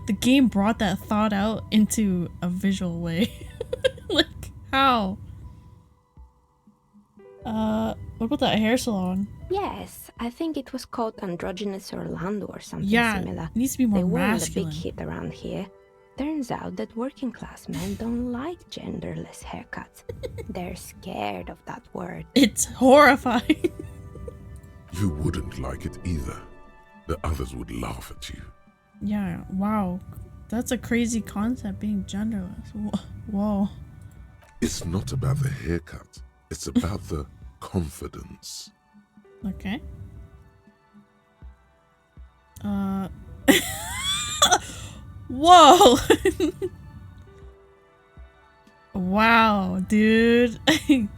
The game brought that thought out into a visual way. Like how? What about that hair salon? Yes, I think it was called Androgynous Orlando or something similar. It needs to be more they weren't masculine. a big hit around here. Turns out that working class men don't like genderless haircuts. They're scared of that word. It's horrifying. You wouldn't like it either. The others would laugh at you. Yeah, wow. That's a crazy concept, being genderless. Whoa. It's not about the haircut. It's about the confidence. Okay. Whoa. Wow, dude. You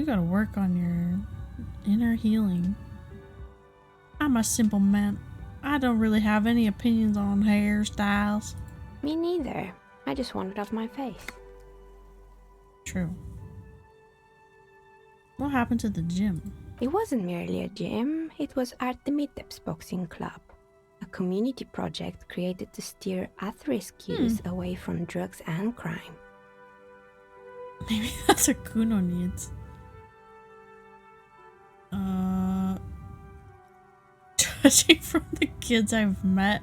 gotta work on your inner healing. I'm a simple man. I don't really have any opinions on hairstyles. Me neither. I just want it off my face. True. What happened to the gym? It wasn't merely a gym, it was Artemitep's boxing club. A community project created to steer at-risk youth away from drugs and crime. Maybe that's what Kuno needs. Judging from the kids I've met,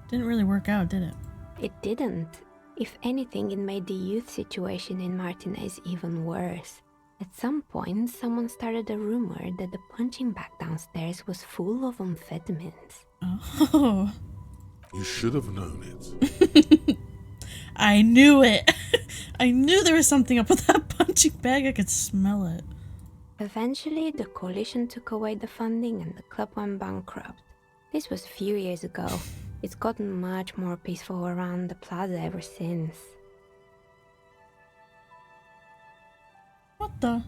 didn't really work out, did it? It didn't. If anything, it made the youth situation in Martinez even worse. At some point, someone started a rumor that the punching bag downstairs was full of amphetamines. Oh. You should have known it. I knew it. I knew there was something up with that punching bag. I could smell it. Eventually, the coalition took away the funding and the club went bankrupt. This was a few years ago. It's gotten much more peaceful around the plaza ever since. What the?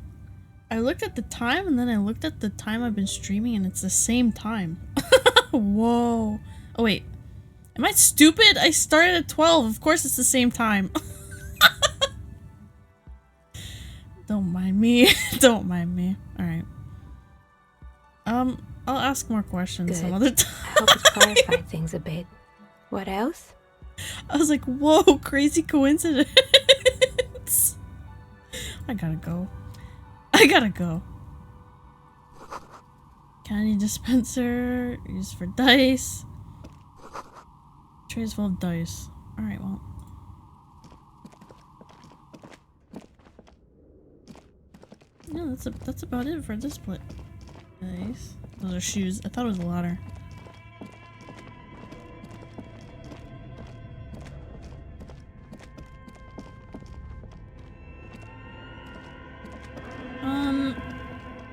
I looked at the time and then I looked at the time I've been streaming and it's the same time. Whoa. Oh wait. Am I stupid? I started at 12. Of course it's the same time. Don't mind me. Don't mind me. Alright. I'll ask more questions some other time. I hope it clarified things a bit. What else? I was like, whoa, crazy coincidence. I gotta go. I gotta go. Candy dispenser. Used for dice. Trays full of dice. Alright, well. Yeah, that's about it for this split. Nice. Those are shoes. I thought it was a ladder.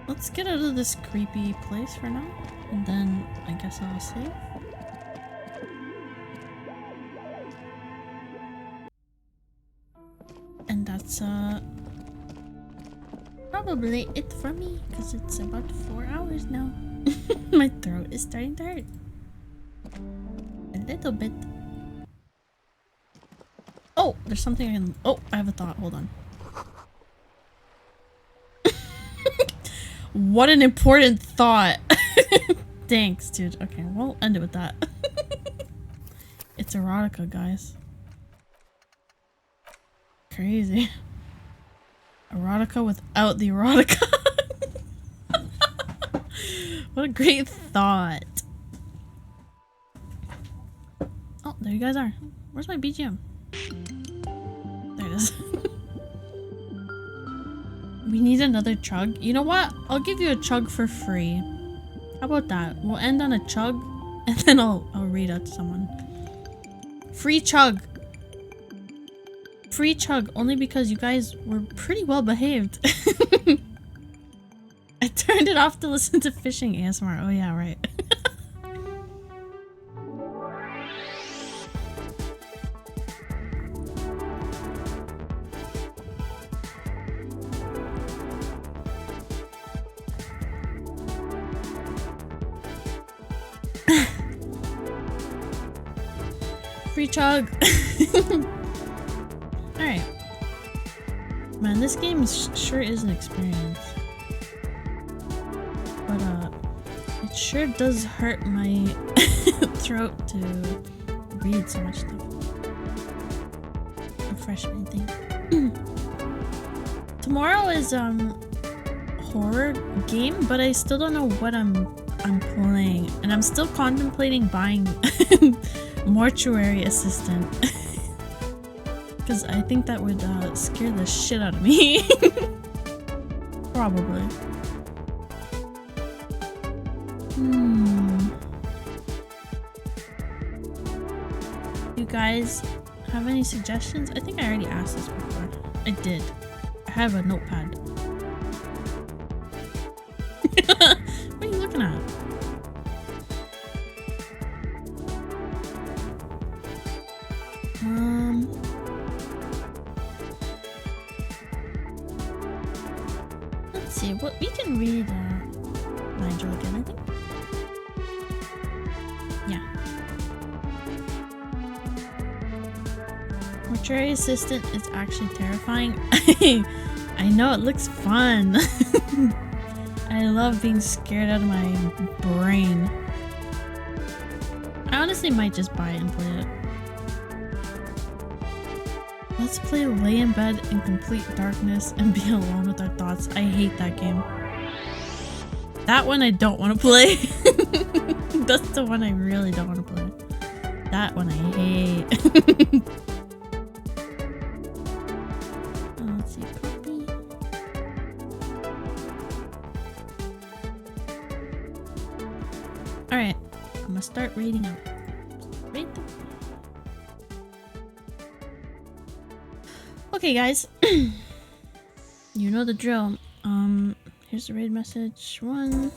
Let's get out of this creepy place for now, and then I guess I'll save. And that's probably it for me, because it's about 4 hours now. My throat is starting to hurt. A little bit. Oh, there's something I can... Oh, I have a thought. Hold on. What an important thought. Thanks, dude. Okay, we'll end it with that. It's erotica, guys. Crazy. Erotica without the erotica. What a great thought. Oh, there you guys are. Where's my BGM? There it is. We need another chug. You know what? I'll give you a chug for free. How about that? We'll end on a chug and then I'll read out to someone. Free chug. Free chug only because you guys were pretty well behaved. I turned it off to listen to fishing ASMR. Oh yeah, right. Free chug. Alright. Man, this game sure is an experience. But, it sure does hurt my throat to read so much stuff. Refreshment thing. Tomorrow is, horror game, but I still don't know what I'm playing. And I'm still contemplating buying Mortuary Assistant. Because I think that would scare the shit out of me. Probably. You guys have any suggestions? I think I already asked this before. I did. I have a notepad. What are you looking at? Let's see, what we can read Nigel again, I think. Yeah. Mortuary Assistant is actually terrifying. I know, it looks fun. I love being scared out of my brain. I honestly might just buy it and play it. Let's play Lay in Bed in Complete Darkness and Be Alone with Our Thoughts. I hate that game. That one I don't want to play. That's the one I really don't want to play. That one I hate. Let's see, copy. Alright, I'm gonna start rating out. Rate them. Okay, guys. You know the drill. Here's the raid message. 1.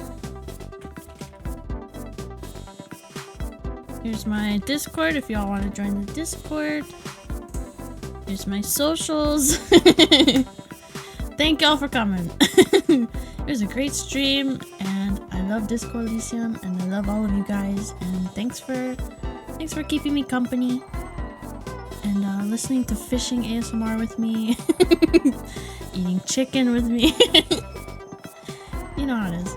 Here's my Discord if y'all want to join the Discord. Here's my socials. Thank y'all for coming. It was a great stream, and I love Disco Elysium, and I love all of you guys. And thanks for keeping me company and listening to fishing ASMR with me, eating chicken with me. You know how it is.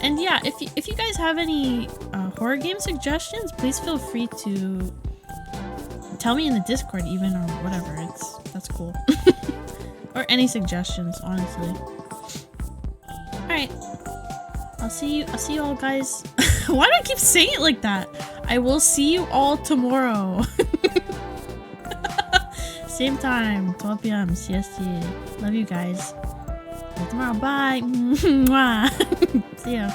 And yeah, if you guys have any horror game suggestions, please feel free to tell me in the Discord even, or whatever. That's cool. Or any suggestions, honestly. Alright. I'll see you all, guys. Why do I keep saying it like that? I will see you all tomorrow. Same time, 12 p.m. CST. Love you guys. See you tomorrow. Bye. See ya.